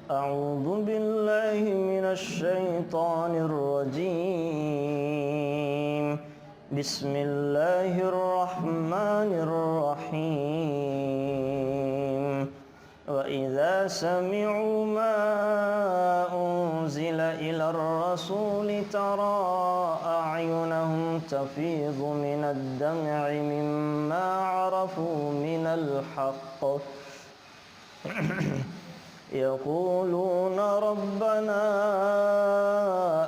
أعوذ بالله من الشيطان الرجيم. بسم الله الرحمن الرحيم. وإذا سمعوا ما أنزل إلى الرسول ترى أعينهم تفيض من الدمع مما عرفوا من الحق يقولون ربنا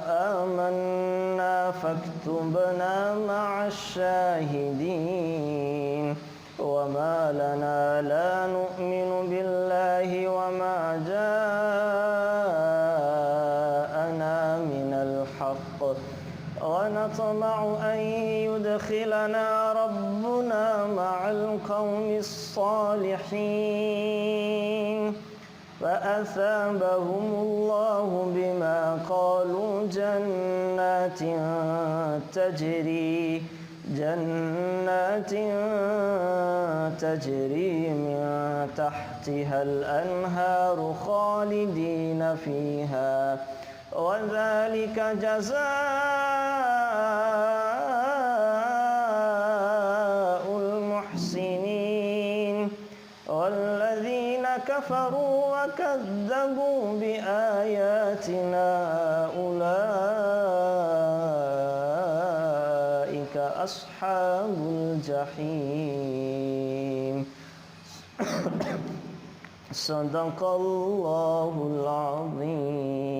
آمنا فاكتبنا مع الشاهدين. وما لنا لا نؤمن بالله وما جاءنا من الحق ونطمع أن يدخلنا ربنا مع القوم الصالحين. فأثابهم الله بما قالوا جنات تجري من تحتها الأنهار خالدين فيها وذلك جزاء المحسنين. والذين كفروا وكذبوا بآياتنا أولئك أصحاب الجحيم. صدق اللہ العظیم.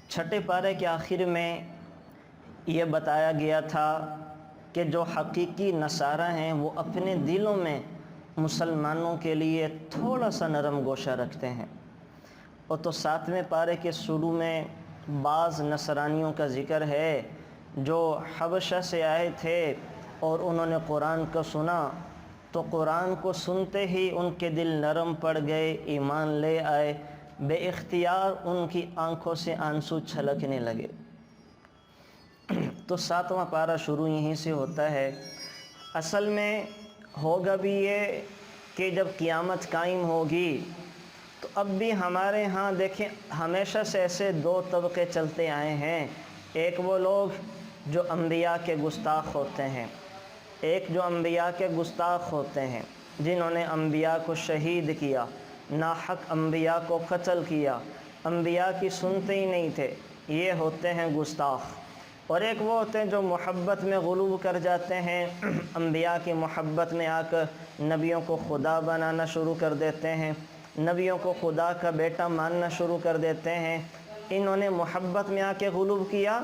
چھٹے پارے کے آخر میں یہ بتایا گیا تھا کہ جو حقیقی نصارہ ہیں وہ اپنے دلوں میں مسلمانوں کے لیے تھوڑا سا نرم گوشہ رکھتے ہیں. اور تو 7ویں پارے کے شروع میں بعض نصرانیوں کا ذکر ہے جو حبشہ سے آئے تھے اور انہوں نے قرآن کو سنا تو قرآن کو سنتے ہی ان کے دل نرم پڑ گئے، ایمان لے آئے، بے اختیار ان کی آنکھوں سے آنسو چھلکنے لگے. تو 7واں پارہ شروع یہیں سے ہوتا ہے. اصل میں ہوگا بھی یہ کہ جب قیامت قائم ہوگی تو اب بھی ہمارے ہاں دیکھیں ہمیشہ سے ایسے 2 طبقے چلتے آئے ہیں. ایک وہ لوگ جو انبیاء کے گستاخ ہوتے ہیں، ایک جو انبیاء کے گستاخ ہوتے ہیں جنہوں نے انبیاء کو شہید کیا، ناحق انبیاء کو قتل کیا، انبیاء کی سنتے ہی نہیں تھے، یہ ہوتے ہیں گستاخ. اور ایک وہ ہوتے ہیں جو محبت میں غلو کر جاتے ہیں، انبیاء کی محبت میں آ کر نبیوں کو خدا بنانا شروع کر دیتے ہیں، نبیوں کو خدا کا بیٹا ماننا شروع کر دیتے ہیں. انہوں نے محبت میں آ کے غلو کیا،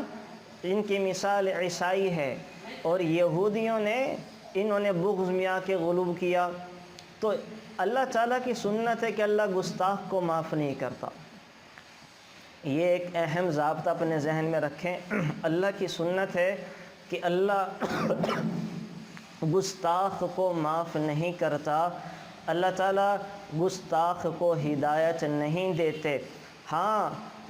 ان کی مثال عیسائی ہے. اور یہودیوں نے انہوں نے بغض میں آ کے غلو کیا. تو اللہ تعالیٰ کی سنت ہے کہ اللہ گستاخ کو معاف نہیں کرتا. یہ ایک اہم ضابطہ اپنے ذہن میں رکھیں. اللہ کی سنت ہے کہ اللہ گستاخ کو معاف نہیں کرتا، اللہ تعالیٰ گستاخ کو ہدایت نہیں دیتے. ہاں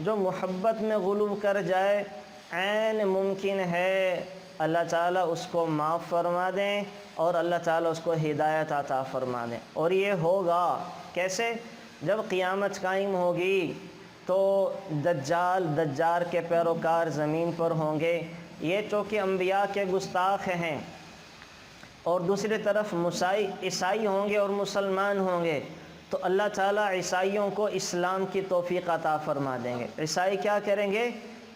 جو محبت میں غلو کر جائے عین ممکن ہے اللہ تعالیٰ اس کو معاف فرما دیں اور اللہ تعالیٰ اس کو ہدایت عطا فرما دیں. اور یہ ہوگا کیسے؟ جب قیامت قائم ہوگی تو دجال کے پیروکار زمین پر ہوں گے. یہ چونکہ انبیاء کے گستاخ ہیں اور دوسری طرف عیسائی ہوں گے اور مسلمان ہوں گے تو اللہ تعالیٰ عیسائیوں کو اسلام کی توفیق عطا فرما دیں گے. عیسائی کیا کریں گے؟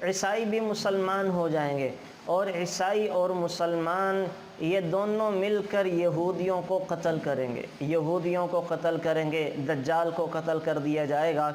عیسائی بھی مسلمان ہو جائیں گے اور عیسائی اور مسلمان یہ دونوں مل کر یہودیوں کو قتل کریں گے، یہودیوں کو قتل کریں گے، دجال کو قتل کر دیا جائے گا.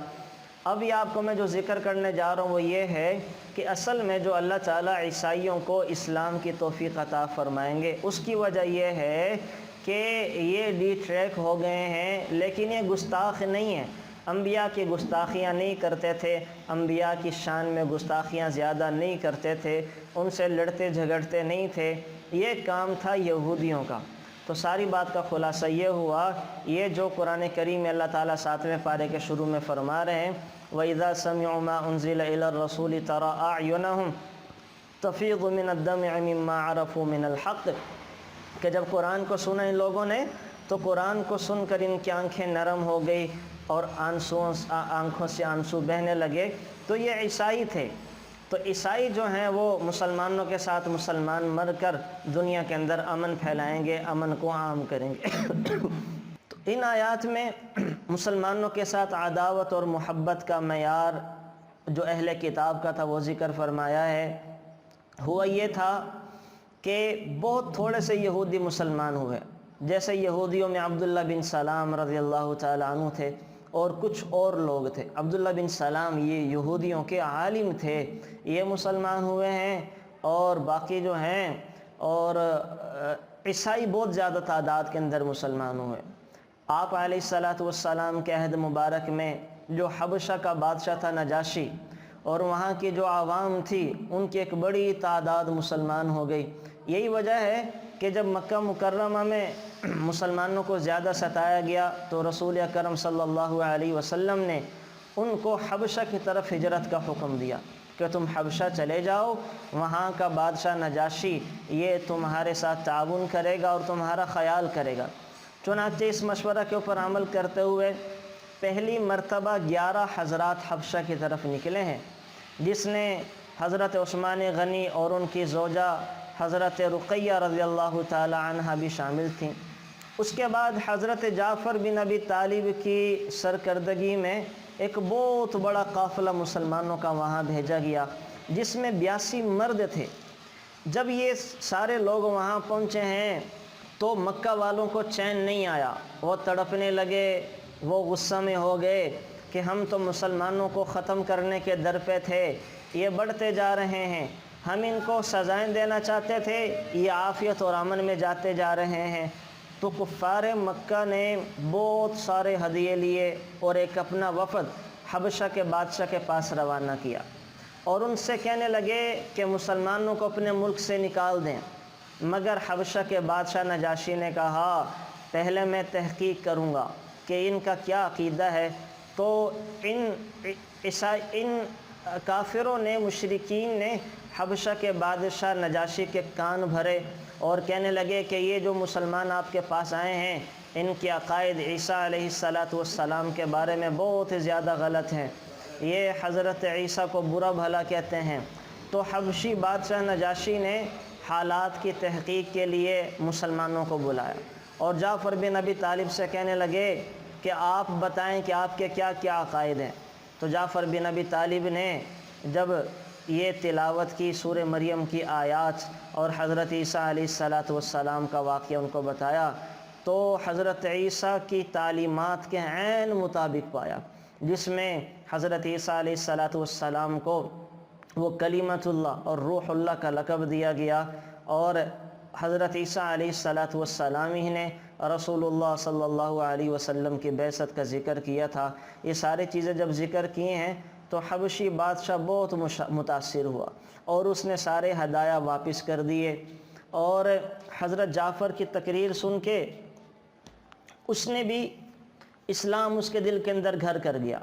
ابھی آپ کو میں جو ذکر کرنے جا رہا ہوں وہ یہ ہے کہ اصل میں جو اللہ تعالیٰ عیسائیوں کو اسلام کی توفیق عطا فرمائیں گے اس کی وجہ یہ ہے کہ یہ ڈی ٹریک ہو گئے ہیں، لیکن یہ گستاخ نہیں ہیں. انبیاء کی گستاخیاں نہیں کرتے تھے، انبیاء کی شان میں گستاخیاں زیادہ نہیں کرتے تھے، ان سے لڑتے جھگڑتے نہیں تھے. یہ کام تھا یہودیوں کا. تو ساری بات کا خلاصہ یہ ہوا، یہ جو قرآن کریم میں اللہ تعالیٰ 7ویں پارے کے شروع میں فرما رہے ہیں وَإِذَا سَمِعُوا مَا أُنزِلَ إِلَى الرَّسُولِ تَرَى أَعْيُنَهُمْ تَفِيضُ مِنَ الدَّمْعِ مِمَّا عَرَفُوا مِنَ الْحَقِّ، کہ جب قرآن کو سنا ان لوگوں نے تو قرآن کو سن کر ان کی آنکھیں نرم ہو گئی اور آنکھوں سے آنسو بہنے لگے۔ تو یہ عیسائی تھے۔ تو عیسائی جو ہیں وہ مسلمانوں کے ساتھ مسلمان مر کر دنیا کے اندر امن پھیلائیں گے، امن کو عام کریں گے۔ تو ان آیات میں مسلمانوں کے ساتھ عداوت اور محبت کا معیار جو اہل کتاب کا تھا وہ ذکر فرمایا ہے۔ ہوا یہ تھا کہ بہت تھوڑے سے یہودی مسلمان ہوئے، جیسے یہودیوں میں عبداللہ بن سلام رضی اللہ تعالیٰ عنہ تھے اور کچھ اور لوگ تھے۔ عبداللہ بن سلام یہ یہودیوں کے عالم تھے، یہ مسلمان ہوئے ہیں، اور باقی جو ہیں اور عیسائی بہت زیادہ تعداد کے اندر مسلمان ہوئے۔ آپ علیہ السلام کے عہد مبارک میں جو حبشہ کا بادشاہ تھا نجاشی، اور وہاں کی جو عوام تھی ان کی ایک بڑی تعداد مسلمان ہو گئی۔ یہی وجہ ہے کہ جب مکہ مکرمہ میں مسلمانوں کو زیادہ ستایا گیا تو رسول اکرم صلی اللہ علیہ وسلم نے ان کو حبشہ کی طرف ہجرت کا حکم دیا کہ تم حبشہ چلے جاؤ، وہاں کا بادشاہ نجاشی یہ تمہارے ساتھ تعاون کرے گا اور تمہارا خیال کرے گا۔ چنانچہ اس مشورہ کے اوپر عمل کرتے ہوئے پہلی مرتبہ 11 حضرات حبشہ کی طرف نکلے ہیں، جس نے حضرت عثمان غنی اور ان کی زوجہ حضرت رقیہ رضی اللہ تعالی عنہ بھی شامل تھیں۔ اس کے بعد حضرت جعفر بن ابی طالب کی سرکردگی میں ایک بہت بڑا قافلہ مسلمانوں کا وہاں بھیجا گیا، جس میں 82 مرد تھے۔ جب یہ سارے لوگ وہاں پہنچے ہیں تو مکہ والوں کو چین نہیں آیا، وہ تڑپنے لگے، وہ غصہ میں ہو گئے کہ ہم تو مسلمانوں کو ختم کرنے کے در پہ تھے، یہ بڑھتے جا رہے ہیں، ہم ان کو سزائیں دینا چاہتے تھے، یہ عافیت اور امن میں جاتے جا رہے ہیں۔ تو کفار مکہ نے بہت سارے ہدیے لیے اور ایک اپنا وفد حبشہ کے بادشاہ کے پاس روانہ کیا، اور ان سے کہنے لگے کہ مسلمانوں کو اپنے ملک سے نکال دیں۔ مگر حبشہ کے بادشاہ نجاشی نے کہا پہلے میں تحقیق کروں گا کہ ان کا کیا عقیدہ ہے۔ تو ان کافروں نے، مشرکین نے حبشہ کے بادشاہ نجاشی کے کان بھرے اور کہنے لگے کہ یہ جو مسلمان آپ کے پاس آئے ہیں ان کے عقائد عیسیٰ علیہ السلام کے بارے میں بہت زیادہ غلط ہیں، یہ حضرت عیسیٰ کو برا بھلا کہتے ہیں۔ تو حبشی بادشاہ نجاشی نے حالات کی تحقیق کے لیے مسلمانوں کو بلایا اور جعفر بن ابی طالب سے کہنے لگے کہ آپ بتائیں کہ آپ کے کیا کیا عقائد ہیں۔ تو جعفر بن ابی طالب نے جب یہ تلاوت کی سورہ مریم کی آیات اور حضرت عیسیٰ علیہ السلام کا واقعہ ان کو بتایا تو حضرت عیسیٰ کی تعلیمات کے عین مطابق پایا، جس میں حضرت عیسیٰ علیہ السلام کو وہ کلمۃ اللہ اور روح اللہ کا لقب دیا گیا، اور حضرت عیسیٰ علیہ السلام ہی نے رسول اللہ صلی اللہ علیہ وسلم کی بعثت کا ذکر کیا تھا۔ یہ سارے چیزیں جب ذکر کیے ہیں تو حبشی بادشاہ بہت متاثر ہوا اور اس نے سارے ہدایا واپس کر دیے، اور حضرت جعفر کی تقریر سن کے اس نے بھی اسلام اس کے دل کے اندر گھر کر گیا،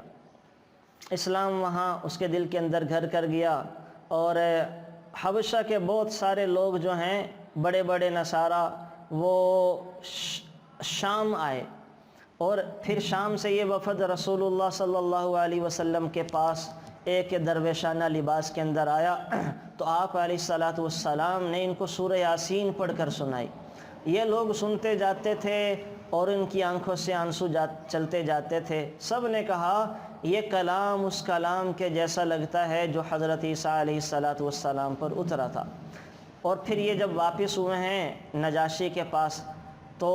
اسلام وہاں اس کے دل کے اندر گھر کر گیا، اور حبشہ کے بہت سارے لوگ جو ہیں بڑے بڑے نصارہ وہ شام آئے، اور پھر شام سے یہ وفد رسول اللہ صلی اللہ علیہ وسلم کے پاس ایک درویشانہ لباس کے اندر آیا تو آپ علیہ السلام نے ان کو سورہ یاسین پڑھ کر سنائی۔ یہ لوگ سنتے جاتے تھے اور ان کی آنکھوں سے آنسو چلتے جاتے تھے۔ سب نے کہا یہ کلام اس کلام کے جیسا لگتا ہے جو حضرت عیسیٰ علیہ السلام پر اترا تھا۔ اور پھر یہ جب واپس ہوئے ہیں نجاشی کے پاس تو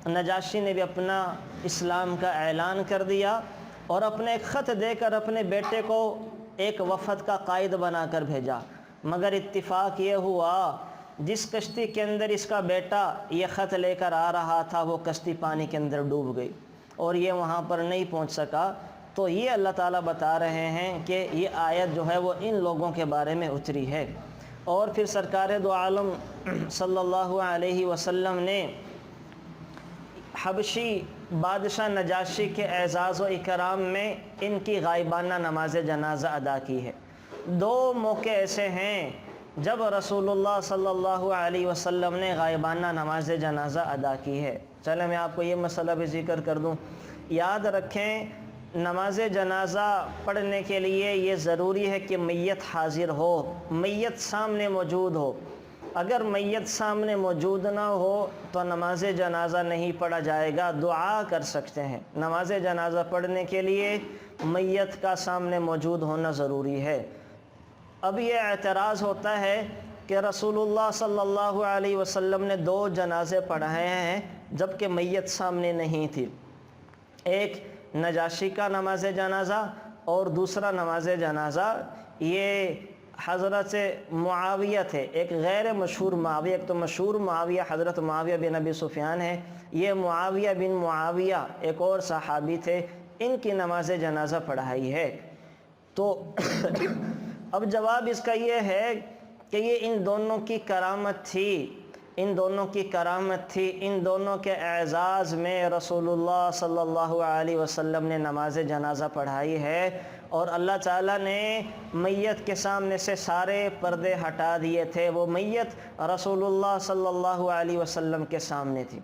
نجاشی نے بھی اپنا اسلام کا اعلان کر دیا اور اپنے ایک خط دے کر اپنے بیٹے کو ایک وفد کا قائد بنا کر بھیجا، مگر اتفاق یہ ہوا جس کشتی کے اندر اس کا بیٹا یہ خط لے کر آ رہا تھا وہ کشتی پانی کے اندر ڈوب گئی اور یہ وہاں پر نہیں پہنچ سکا۔ تو یہ اللہ تعالیٰ بتا رہے ہیں کہ یہ آیت جو ہے وہ ان لوگوں کے بارے میں اتری ہے۔ اور پھر سرکار دو عالم صلی اللہ علیہ وسلم نے حبشی بادشاہ نجاشی کے اعزاز و اکرام میں ان کی غائبانہ نماز جنازہ ادا کی ہے۔ دو موقع ایسے ہیں جب رسول اللہ صلی اللہ علیہ وسلم نے غائبانہ نماز جنازہ ادا کی ہے۔ چلیں میں آپ کو یہ مسئلہ بھی ذکر کر دوں. یاد رکھیں نماز جنازہ پڑھنے کے لیے یہ ضروری ہے کہ میت حاضر ہو، میت سامنے موجود ہو. اگر میت سامنے موجود نہ ہو تو نماز جنازہ نہیں پڑھا جائے گا. دعا کر سکتے ہیں. نماز جنازہ پڑھنے کے لیے میت کا سامنے موجود ہونا ضروری ہے. اب یہ اعتراض ہوتا ہے کہ رسول اللہ صلی اللہ علیہ وسلم نے 2 جنازے پڑھائے ہیں جبکہ میت سامنے نہیں تھی. ایک نجاشی کا نماز جنازہ اور دوسرا نماز جنازہ یہ حضرت معاویہ تھے. ایک غیر مشہور معاویہ، ایک تو مشہور معاویہ حضرت معاویہ بن ابی سفیان ہے، یہ معاویہ بن معاویہ ایک اور صحابی تھے، ان کی نماز جنازہ پڑھائی ہے. تو اب جواب اس کا یہ ہے کہ یہ ان دونوں کی کرامت تھی، ان دونوں کی کرامت تھی، ان دونوں کے اعزاز میں رسول اللہ صلی اللہ علیہ وسلم نے نماز جنازہ پڑھائی ہے. اور اللہ تعالیٰ نے میت کے سامنے سے سارے پردے ہٹا دیے تھے. وہ میت رسول اللہ صلی اللہ علیہ وسلم کے سامنے تھی.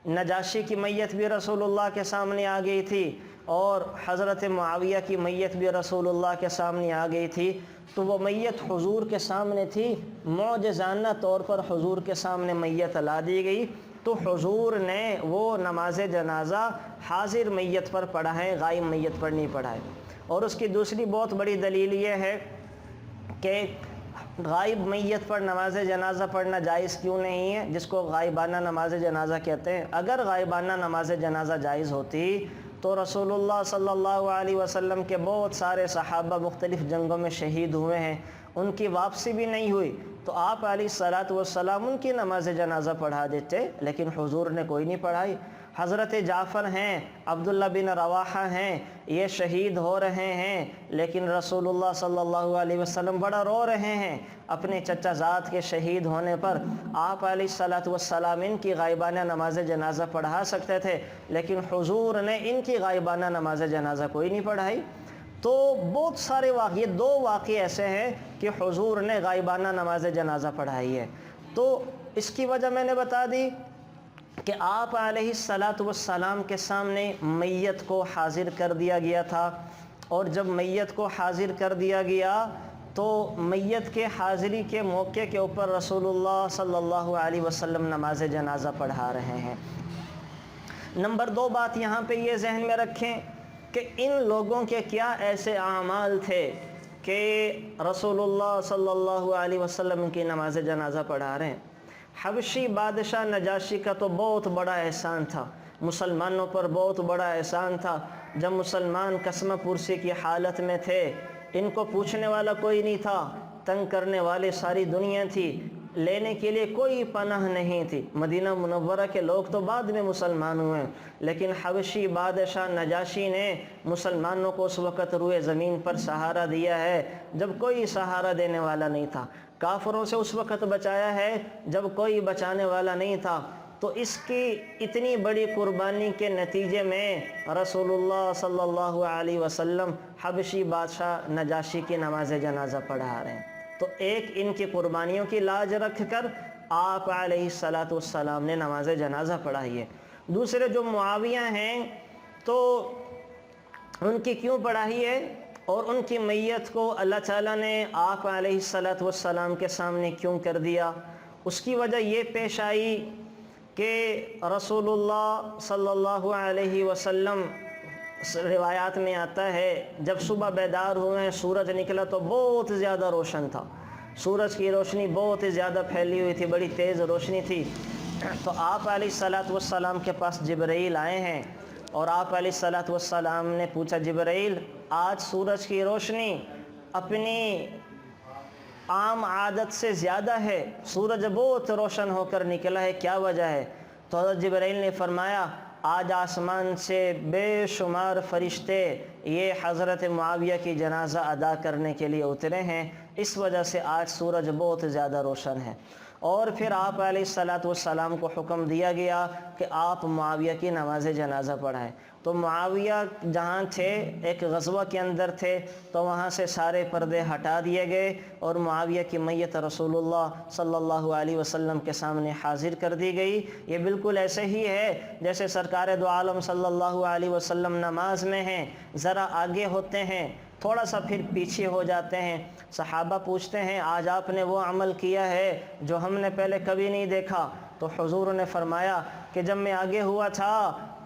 نجاشی کی میت بھی رسول اللہ کے سامنے آ گئی تھی اور حضرت معاویہ کی میت بھی رسول اللہ کے سامنے آ گئی تھی. تو وہ میت حضور کے سامنے تھی، معجزانہ طور پر حضور کے سامنے میت لا دی گئی. تو حضور نے وہ نماز جنازہ حاضر میت پر پڑھا ہے، غائب میت پر نہیں پڑھا ہے. اور اس کی دوسری بہت بڑی دلیل یہ ہے کہ غائب میت پر نماز جنازہ پڑھنا جائز کیوں نہیں ہے، جس کو غائبانہ نماز جنازہ کہتے ہیں. اگر غائبانہ نماز جنازہ جائز ہوتی تو رسول اللہ صلی اللہ علیہ وسلم کے بہت سارے صحابہ مختلف جنگوں میں شہید ہوئے ہیں، ان کی واپسی بھی نہیں ہوئی، تو آپ علیہ الصلاۃ والسلام ان کی نماز جنازہ پڑھا دیتے، لیکن حضور نے کوئی نہیں پڑھائی. حضرت جعفر ہیں، عبداللہ بن رواحہ ہیں، یہ شہید ہو رہے ہیں، لیکن رسول اللہ صلی اللہ علیہ وسلم بڑا رو رہے ہیں اپنے چچا زاد کے شہید ہونے پر. آپ علیہ الصلاۃ والسلام ان کی غائبانہ نماز جنازہ پڑھا سکتے تھے، لیکن حضور نے ان کی غائبانہ نماز جنازہ کوئی نہیں پڑھائی. تو بہت سارے واقعے، 2 واقعے ایسے ہیں کہ حضور نے غائبانہ نماز جنازہ پڑھائی ہے. تو اس کی وجہ میں نے بتا دی کہ آپ علیہ الصلاۃ والسلام کے سامنے میت کو حاضر کر دیا گیا تھا، اور جب میت کو حاضر کر دیا گیا تو میت کے حاضری کے موقع کے اوپر رسول اللہ صلی اللہ علیہ وسلم نماز جنازہ پڑھا رہے ہیں. نمبر 2 بات یہاں پہ یہ ذہن میں رکھیں کہ ان لوگوں کے کیا ایسے اعمال تھے کہ رسول اللہ صلی اللہ علیہ وسلم کی نماز جنازہ پڑھا رہے ہیں. حبشی بادشاہ نجاشی کا تو بہت بڑا احسان تھا، مسلمانوں پر بہت بڑا احسان تھا. جب مسلمان قسمہ پرسی کی حالت میں تھے، ان کو پوچھنے والا کوئی نہیں تھا، تنگ کرنے والے ساری دنیا تھی، لینے کے لیے کوئی پناہ نہیں تھی. مدینہ منورہ کے لوگ تو بعد میں مسلمان ہوئے، لیکن حبشی بادشاہ نجاشی نے مسلمانوں کو اس وقت روئے زمین پر سہارا دیا ہے جب کوئی سہارا دینے والا نہیں تھا. کافروں سے اس وقت بچایا ہے جب کوئی بچانے والا نہیں تھا. تو اس کی اتنی بڑی قربانی کے نتیجے میں رسول اللہ صلی اللہ علیہ وسلم حبشی بادشاہ نجاشی کی نماز جنازہ پڑھا رہے ہیں. تو ایک ان کی قربانیوں کی لاج رکھ کر آپ علیہ الصلاۃ والسلام نے نماز جنازہ پڑھائی ہے. دوسرے جو معاویہ ہیں تو ان کی کیوں پڑھائی ہے، اور ان کی میت کو اللہ تعالیٰ نے آپ علیہ الصلاۃ والسلام کے سامنے کیوں کر دیا؟ اس کی وجہ یہ پیش آئی کہ رسول اللہ صلی اللہ علیہ وسلم، روایات میں آتا ہے جب صبح بیدار ہوئے ہیں سورج نکلا تو بہت زیادہ روشن تھا، سورج کی روشنی بہت زیادہ پھیلی ہوئی تھی، بڑی تیز روشنی تھی. تو آپ علیہ الصلاۃ والسلام کے پاس جبرائیل آئے ہیں اور آپ علیہ الصلاۃ والسلام نے پوچھا، جبرائیل آج سورج کی روشنی اپنی عام عادت سے زیادہ ہے، سورج بہت روشن ہو کر نکلا ہے، کیا وجہ ہے؟ تو حضرت جبرائیل نے فرمایا، آج آسمان سے بے شمار فرشتے یہ حضرت معاویہ کی جنازہ ادا کرنے کے لیے اترے ہیں، اس وجہ سے آج سورج بہت زیادہ روشن ہے. اور پھر آپ علیہ السلام کو حکم دیا گیا کہ آپ معاویہ کی نماز جنازہ پڑھائیں۔ تو معاویہ جہاں تھے ایک غزوہ کے اندر تھے، تو وہاں سے سارے پردے ہٹا دیے گئے اور معاویہ کی میت رسول اللہ صلی اللہ علیہ وسلم کے سامنے حاضر کر دی گئی۔ یہ بالکل ایسے ہی ہے جیسے سرکار دو عالم صلی اللہ علیہ وسلم نماز میں ہیں، ذرا آگے ہوتے ہیں، تھوڑا سا پھر پیچھے ہو جاتے ہیں۔ صحابہ پوچھتے ہیں آج آپ نے وہ عمل کیا ہے جو ہم نے پہلے کبھی نہیں دیکھا؟ تو حضور نے فرمایا کہ جب میں آگے ہوا تھا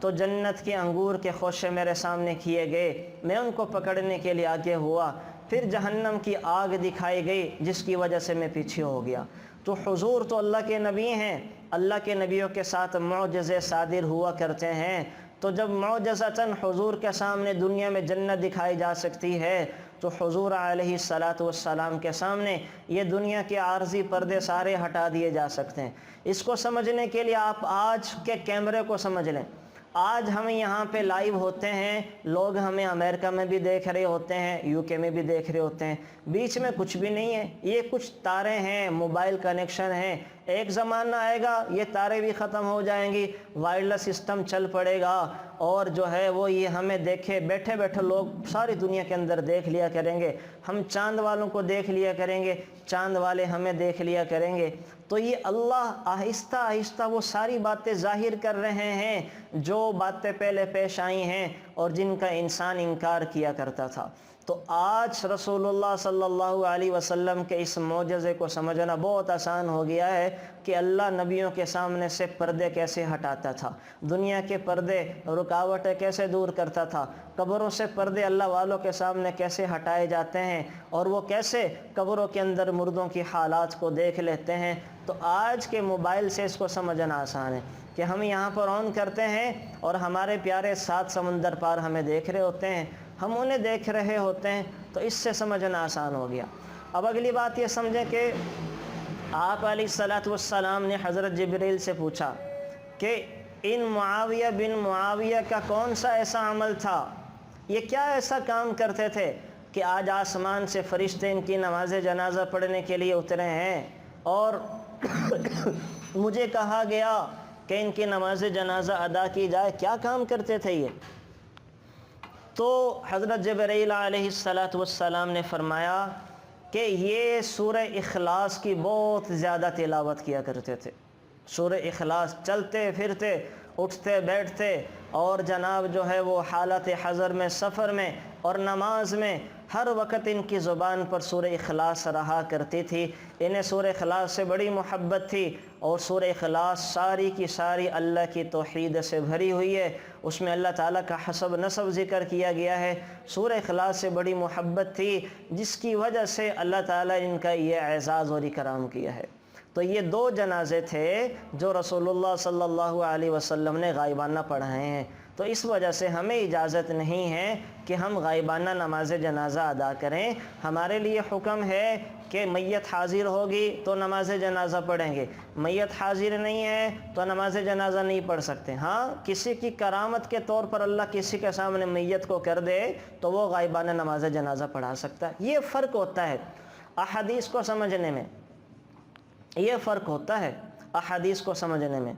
تو جنت کے انگور کے خوشے میرے سامنے کیے گئے، میں ان کو پکڑنے کے لیے آگے ہوا، پھر جہنم کی آگ دکھائی گئی جس کی وجہ سے میں پیچھے ہو گیا۔ تو حضور تو اللہ کے نبی ہیں، اللہ کے نبیوں کے ساتھ معجزے صادر ہوا کرتے ہیں، تو جب معجزتاً حضور کے سامنے دنیا میں جنت دکھائی جا سکتی ہے تو حضور علیہ السلام کے سامنے یہ دنیا کے عارضی پردے سارے ہٹا دیے جا سکتے ہیں۔ اس کو سمجھنے کے لیے آپ آج کے کیمرے کو سمجھ لیں۔ آج ہم یہاں پہ لائیو ہوتے ہیں، لوگ ہمیں امریکہ میں بھی دیکھ رہے ہوتے ہیں، یو کے میں بھی دیکھ رہے ہوتے ہیں، بیچ میں کچھ بھی نہیں ہے، یہ کچھ تارے ہیں، موبائل کنیکشن ہیں۔ ایک زمانہ آئے گا یہ تارے بھی ختم ہو جائیں گی، وائرلیس سسٹم چل پڑے گا، اور جو ہے وہ یہ ہمیں دیکھے بیٹھے بیٹھے لوگ ساری دنیا کے اندر دیکھ لیا کریں گے، ہم چاند والوں کو دیکھ لیا کریں گے، چاند والے ہمیں دیکھ لیا کریں گے۔ تو یہ اللہ آہستہ آہستہ وہ ساری باتیں ظاہر کر رہے ہیں جو باتیں پہلے پیش آئی ہیں اور جن کا انسان انکار کیا کرتا تھا۔ تو آج رسول اللہ صلی اللہ علیہ وسلم کے اس معجزے کو سمجھنا بہت آسان ہو گیا ہے کہ اللہ نبیوں کے سامنے سے پردے کیسے ہٹاتا تھا، دنیا کے پردے رکاوٹیں کیسے دور کرتا تھا، قبروں سے پردے اللہ والوں کے سامنے کیسے ہٹائے جاتے ہیں، اور وہ کیسے قبروں کے اندر مردوں کی حالات کو دیکھ لیتے ہیں۔ تو آج کے موبائل سے اس کو سمجھنا آسان ہے کہ ہم یہاں پر آن کرتے ہیں اور ہمارے پیارے 7 سمندر پار ہمیں دیکھ رہے ہوتے ہیں، ہم انہیں دیکھ رہے ہوتے ہیں، تو اس سے سمجھنا آسان ہو گیا۔ اب اگلی بات یہ سمجھیں کہ آپ علیہ السلام نے حضرت جبریل سے پوچھا کہ ان معاویہ بن معاویہ کا کون سا ایسا عمل تھا، یہ کیا ایسا کام کرتے تھے کہ آج آسمان سے فرشتے ان کی نماز جنازہ پڑھنے کے لیے اترے ہیں اور مجھے کہا گیا کہ ان کی نماز جنازہ ادا کی جائے، کیا کام کرتے تھے یہ؟ تو حضرت جبرائیل علیہ السلام نے فرمایا کہ یہ سورہ اخلاص کی بہت زیادہ تلاوت کیا کرتے تھے۔ سورہ اخلاص چلتے پھرتے اٹھتے بیٹھتے اور جناب جو ہے وہ حالت حضر میں، سفر میں اور نماز میں ہر وقت ان کی زبان پر سورہ اخلاص رہا کرتی تھی۔ انہیں سورہ اخلاص سے بڑی محبت تھی، اور سورہ اخلاص ساری کی ساری اللہ کی توحید سے بھری ہوئی ہے، اس میں اللہ تعالیٰ کا حسب نسب ذکر کیا گیا ہے۔ سورہ اخلاص سے بڑی محبت تھی جس کی وجہ سے اللہ تعالیٰ نے ان کا یہ اعزاز اور اکرام کیا ہے۔ تو یہ 2 جنازے تھے جو رسول اللہ صلی اللہ علیہ وسلم نے غائبانہ پڑھائے ہیں، تو اس وجہ سے ہمیں اجازت نہیں ہے کہ ہم غائبانہ نماز جنازہ ادا کریں۔ ہمارے لیے حکم ہے کہ میت حاضر ہوگی تو نماز جنازہ پڑھیں گے، میت حاضر نہیں ہے تو نماز جنازہ نہیں پڑھ سکتے۔ ہاں کسی کی کرامت کے طور پر اللہ کسی کے سامنے میت کو کر دے تو وہ غائبانہ نماز جنازہ پڑھا سکتا ہے۔ یہ فرق ہوتا ہے احادیث کو سمجھنے میں، یہ فرق ہوتا ہے احادیث کو سمجھنے میں۔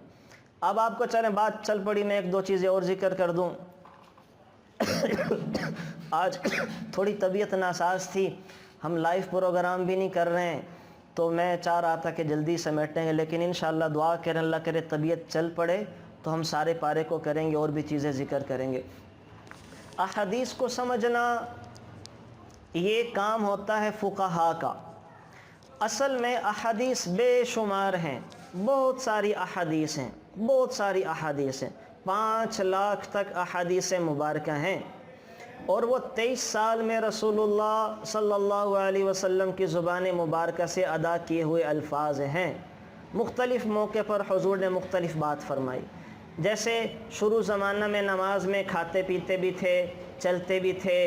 اب آپ کو چلیں بات چل پڑی، میں 1-2 چیزیں اور ذکر کر دوں۔ آج تھوڑی طبیعت ناساز تھی، ہم لائیو پروگرام بھی نہیں کر رہے ہیں، تو میں چاہ رہا تھا کہ جلدی سمیٹیں گے، لیکن انشاءاللہ دعا کریں اللہ کرے طبیعت چل پڑے تو ہم سارے پارے کو کریں گے اور بھی چیزیں ذکر کریں گے۔ احادیث کو سمجھنا یہ کام ہوتا ہے فقہا کا۔ اصل میں احادیث بے شمار ہیں، بہت ساری احادیث ہیں، بہت ساری احادیث ہیں، 5 لاکھ تک احادیث مبارکہ ہیں، اور وہ 23 سال میں رسول اللہ صلی اللہ علیہ وسلم کی زبان مبارکہ سے ادا کیے ہوئے الفاظ ہیں۔ مختلف موقع پر حضور نے مختلف بات فرمائی، جیسے شروع زمانہ میں نماز میں کھاتے پیتے بھی تھے، چلتے بھی تھے،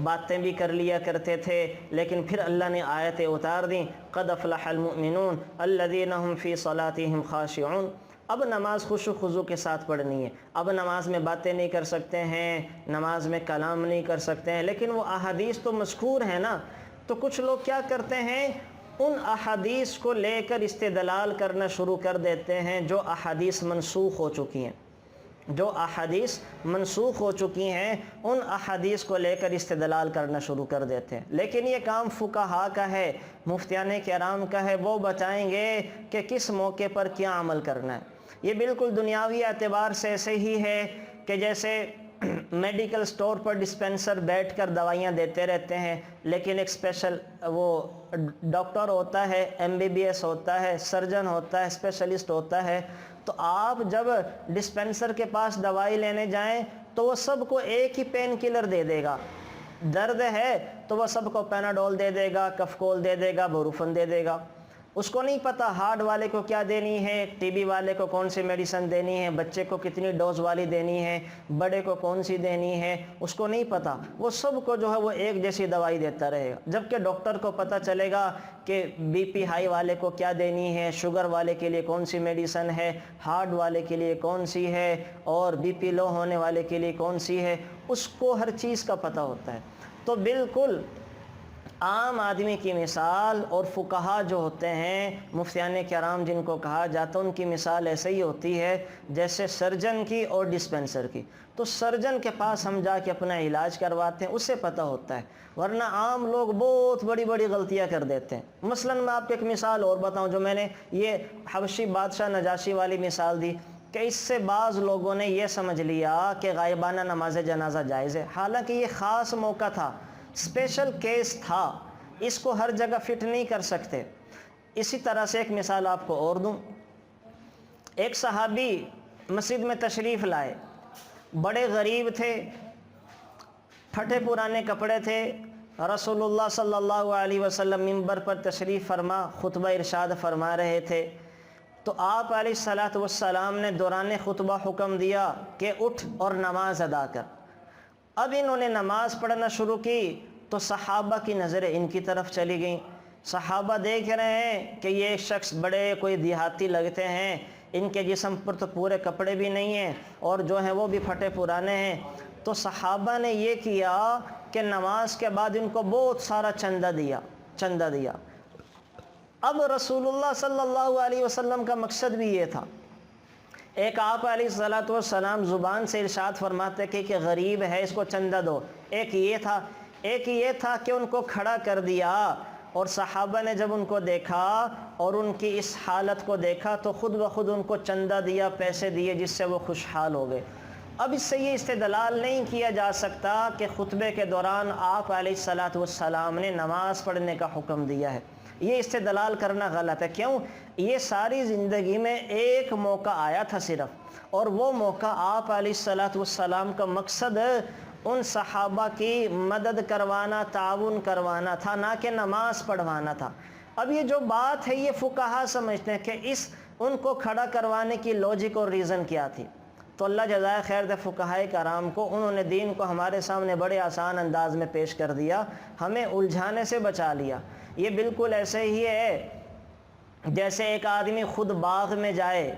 باتیں بھی کر لیا کرتے تھے، لیکن پھر اللہ نے آیتیں اتار دیں، قد افلح المؤمنون الذین هم فی صلاتهم خاشعون۔ اب نماز خشوع و خضوع کے ساتھ پڑھنی ہے، اب نماز میں باتیں نہیں کر سکتے ہیں، نماز میں کلام نہیں کر سکتے ہیں، لیکن وہ احادیث تو مذکور ہیں نا۔ تو کچھ لوگ کیا کرتے ہیں، ان احادیث کو لے کر استدلال کرنا شروع کر دیتے ہیں جو احادیث منسوخ ہو چکی ہیں، جو احادیث منسوخ ہو چکی ہیں ان احادیث کو لے کر استدلال کرنا شروع کر دیتے ہیں۔ لیکن یہ کام فقہا کا ہے، مفتیان کرام کا ہے، وہ بتائیں گے کہ کس موقع پر کیا عمل کرنا ہے۔ یہ بالکل دنیاوی اعتبار سے ایسے ہی ہے کہ جیسے میڈیکل سٹور پر ڈسپینسر بیٹھ کر دوائیاں دیتے رہتے ہیں، لیکن ایک اسپیشل وہ ڈاکٹر ہوتا ہے، MBBS ہوتا ہے، سرجن ہوتا ہے، اسپیشلسٹ ہوتا ہے، تو آپ جب ڈسپینسر کے پاس دوائی لینے جائیں تو وہ سب کو ایک ہی پین کلر دے دے گا۔ درد ہے تو وہ سب کو پیناڈول دے دے گا، کفکول دے دے گا، بروفن دے دے گا۔ اس کو نہیں پتہ ہارٹ والے کو کیا دینی ہے، TB والے کو کون سی میڈیسن دینی ہے، بچے کو کتنی ڈوز والی دینی ہے، بڑے کو کون سی دینی ہے، اس کو نہیں پتہ۔ وہ سب کو جو ہے وہ ایک جیسی دوائی دیتا رہے گا، جبکہ ڈاکٹر کو پتہ چلے گا کہ BP ہائی والے کو کیا دینی ہے، شوگر والے کے لیے کون سی میڈیسن ہے، ہارٹ والے کے لیے کون سی ہے، اور BP لو ہونے والے کے لیے کون سی ہے، اس کو ہر چیز کا پتہ ہوتا ہے۔ تو بالکل عام آدمی کی مثال اور فقہا جو ہوتے ہیں، مفتیان کرام جن کو کہا جاتا ہے، ان کی مثال ایسے ہی ہوتی ہے جیسے سرجن کی اور ڈسپینسر کی۔ تو سرجن کے پاس ہم جا کے اپنا علاج کرواتے ہیں، اسے پتہ ہوتا ہے، ورنہ عام لوگ بہت بڑی بڑی غلطیاں کر دیتے ہیں۔ مثلا میں آپ کو ایک مثال اور بتاؤں، جو میں نے یہ حبشی بادشاہ نجاشی والی مثال دی کہ اس سے بعض لوگوں نے یہ سمجھ لیا کہ غائبانہ نماز جنازہ جائز ہے، حالانکہ یہ خاص موقع تھا، اسپیشل کیس تھا، اس کو ہر جگہ فٹ نہیں کر سکتے۔ اسی طرح سے ایک مثال آپ کو اور دوں، ایک صحابی مسجد میں تشریف لائے، بڑے غریب تھے، پھٹے پرانے کپڑے تھے، رسول اللہ صلی اللہ علیہ وسلم منبر پر تشریف فرما خطبہ ارشاد فرما رہے تھے، تو آپ علیہ السلام نے دوران خطبہ حکم دیا کہ اٹھ اور نماز ادا کر۔ اب انہوں نے نماز پڑھنا شروع کی تو صحابہ کی نظریں ان کی طرف چلی گئیں۔ صحابہ دیکھ رہے ہیں کہ یہ شخص بڑے کوئی دیہاتی لگتے ہیں، ان کے جسم پر تو پورے کپڑے بھی نہیں ہیں اور جو ہیں وہ بھی پھٹے پرانے ہیں۔ تو صحابہ نے یہ کیا کہ نماز کے بعد ان کو بہت سارا چندہ دیا۔ اب رسول اللہ صلی اللہ علیہ وسلم کا مقصد بھی یہ تھا، ایک آپ علیہ السلام زبان سے ارشاد فرماتے کہ غریب ہے اس کو چندہ دو، ایک یہ تھا کہ ان کو کھڑا کر دیا، اور صحابہ نے جب ان کو دیکھا اور ان کی اس حالت کو دیکھا تو خود بخود ان کو چندہ دیا، پیسے دیے، جس سے وہ خوشحال ہو گئے۔ اب اس سے یہ استدلال نہیں کیا جا سکتا کہ خطبے کے دوران آپ علیہ السلام نے نماز پڑھنے کا حکم دیا ہے، یہ استدلال کرنا غلط ہے۔ کیوں؟ یہ ساری زندگی میں ایک موقع آیا تھا صرف، اور وہ موقع آپ علیہ السلام کا مقصد ان صحابہ کی مدد کروانا، تعاون کروانا تھا، نہ کہ نماز پڑھوانا تھا۔ اب یہ جو بات ہے یہ فقہا سمجھتے ہیں کہ ان کو کھڑا کروانے کی لوجک اور ریزن کیا تھی۔ تو اللہ جزائے خیر دے فقہائے کرام کو، انہوں نے دین کو ہمارے سامنے بڑے آسان انداز میں پیش کر دیا، ہمیں الجھانے سے بچا لیا۔ یہ بالکل ایسے ہی ہے جیسے ایک آدمی خود باغ میں جائے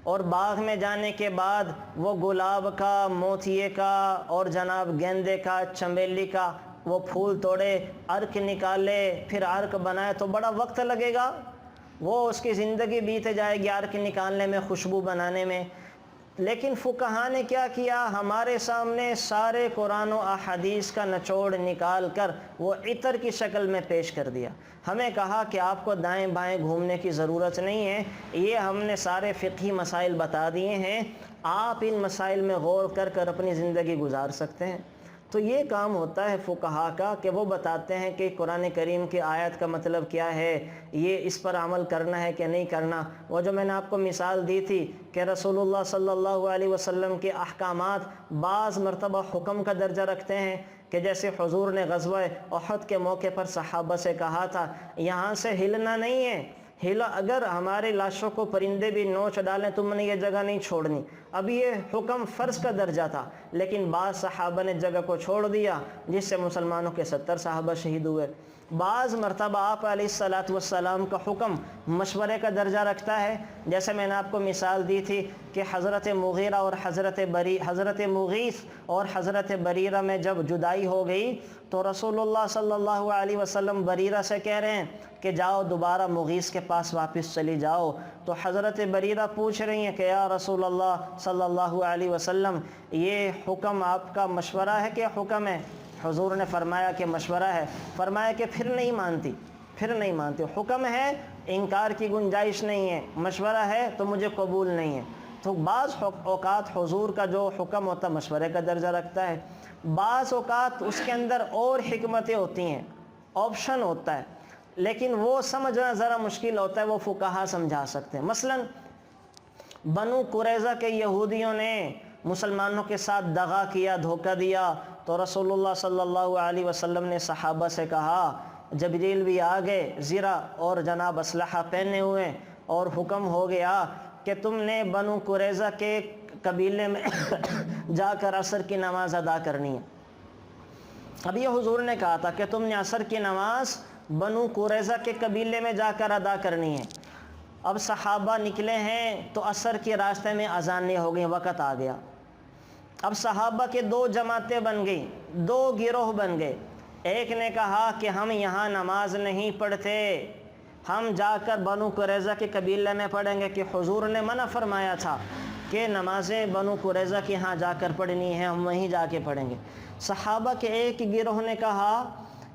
اور باغ میں جانے کے بعد وہ گلاب کا، موتیے کا اور جناب گیندے کا، چمیلی کا وہ پھول توڑے، عرق نکالے، پھر عرق بنائے تو بڑا وقت لگے گا، وہ اس کی زندگی بیت جائے گی عرق نکالنے میں، خوشبو بنانے میں۔ لیکن فقہا نے کیا کیا؟ ہمارے سامنے سارے قرآن و احادیث کا نچوڑ نکال کر وہ عطر کی شکل میں پیش کر دیا۔ ہمیں کہا کہ آپ کو دائیں بائیں گھومنے کی ضرورت نہیں ہے، یہ ہم نے سارے فقہی مسائل بتا دیے ہیں، آپ ان مسائل میں غور کر اپنی زندگی گزار سکتے ہیں۔ تو یہ کام ہوتا ہے فقہا کا کہ وہ بتاتے ہیں کہ قرآن کریم کی آیت کا مطلب کیا ہے، یہ اس پر عمل کرنا ہے کہ نہیں کرنا۔ وہ جو میں نے آپ کو مثال دی تھی کہ رسول اللہ صلی اللہ علیہ وسلم کے احکامات بعض مرتبہ حکم کا درجہ رکھتے ہیں، کہ جیسے حضور نے غزوہ احد کے موقع پر صحابہ سے کہا تھا یہاں سے ہلنا نہیں ہے، اگر ہمارے لاشوں کو پرندے بھی نوچ ڈالیں تم نے یہ جگہ نہیں چھوڑنی، اب یہ حکم فرض کا درجہ تھا، لیکن بعض صحابہ نے جگہ کو چھوڑ دیا جس سے مسلمانوں کے 70 صحابہ شہید ہوئے۔ بعض مرتبہ آپ علیہ السلام کا حکم مشورے کا درجہ رکھتا ہے، جیسے میں نے آپ کو مثال دی تھی کہ حضرت مغیرہ اور حضرت مغیث اور حضرت بریرہ میں جب جدائی ہو گئی تو رسول اللہ صلی اللہ علیہ وسلم بریرہ سے کہہ رہے ہیں کہ جاؤ دوبارہ مغیث کے پاس واپس چلی جاؤ، تو حضرت بریرہ پوچھ رہی ہیں کہ یا رسول اللہ صلی اللہ علیہ وسلم یہ حکم آپ کا مشورہ ہے کہ حکم ہے؟ حضور نے فرمایا کہ مشورہ ہے۔ فرمایا کہ پھر نہیں مانتی، حکم ہے انکار کی گنجائش نہیں ہے، مشورہ ہے تو مجھے قبول نہیں ہے۔ تو بعض اوقات حضور کا جو حکم ہوتا ہے مشورے کا درجہ رکھتا ہے، بعض اوقات اس کے اندر اور حکمتیں ہوتی ہیں، آپشن ہوتا ہے، لیکن وہ سمجھنا ذرا مشکل ہوتا ہے، وہ فقہا سمجھا سکتے ہیں۔ مثلا بنو قریظہ کے یہودیوں نے مسلمانوں کے ساتھ دغا کیا، دھوکہ دیا، تو رسول اللہ صلی اللہ علیہ وسلم نے صحابہ سے کہا، جبریل بھی آ گئے زیرہ اور جناب اسلحہ پہنے ہوئے، اور حکم ہو گیا کہ تم نے بنو قریظہ کے قبیلے میں جا کر عصر کی نماز ادا کرنی ہے۔ اب یہ حضور نے کہا تھا کہ تم نے عصر کی نماز بنو قریظہ کے قبیلے میں جا کر ادا کرنی ہے۔ اب صحابہ نکلے ہیں تو عصر کے راستے میں اذانیں ہو گئیں، وقت آ گیا۔ اب صحابہ کے 2 جماعتیں بن گئیں، 2 گروہ بن گئے۔ ایک نے کہا کہ ہم یہاں نماز نہیں پڑھتے، ہم جا کر بنو قریظہ کے قبیلے میں پڑھیں گے، کہ حضور نے منع فرمایا تھا کہ نمازیں بنو قریظہ کے ہاں جا کر پڑھنی ہیں، ہم وہیں جا کے پڑھیں گے۔ صحابہ کے ایک گروہ نے کہا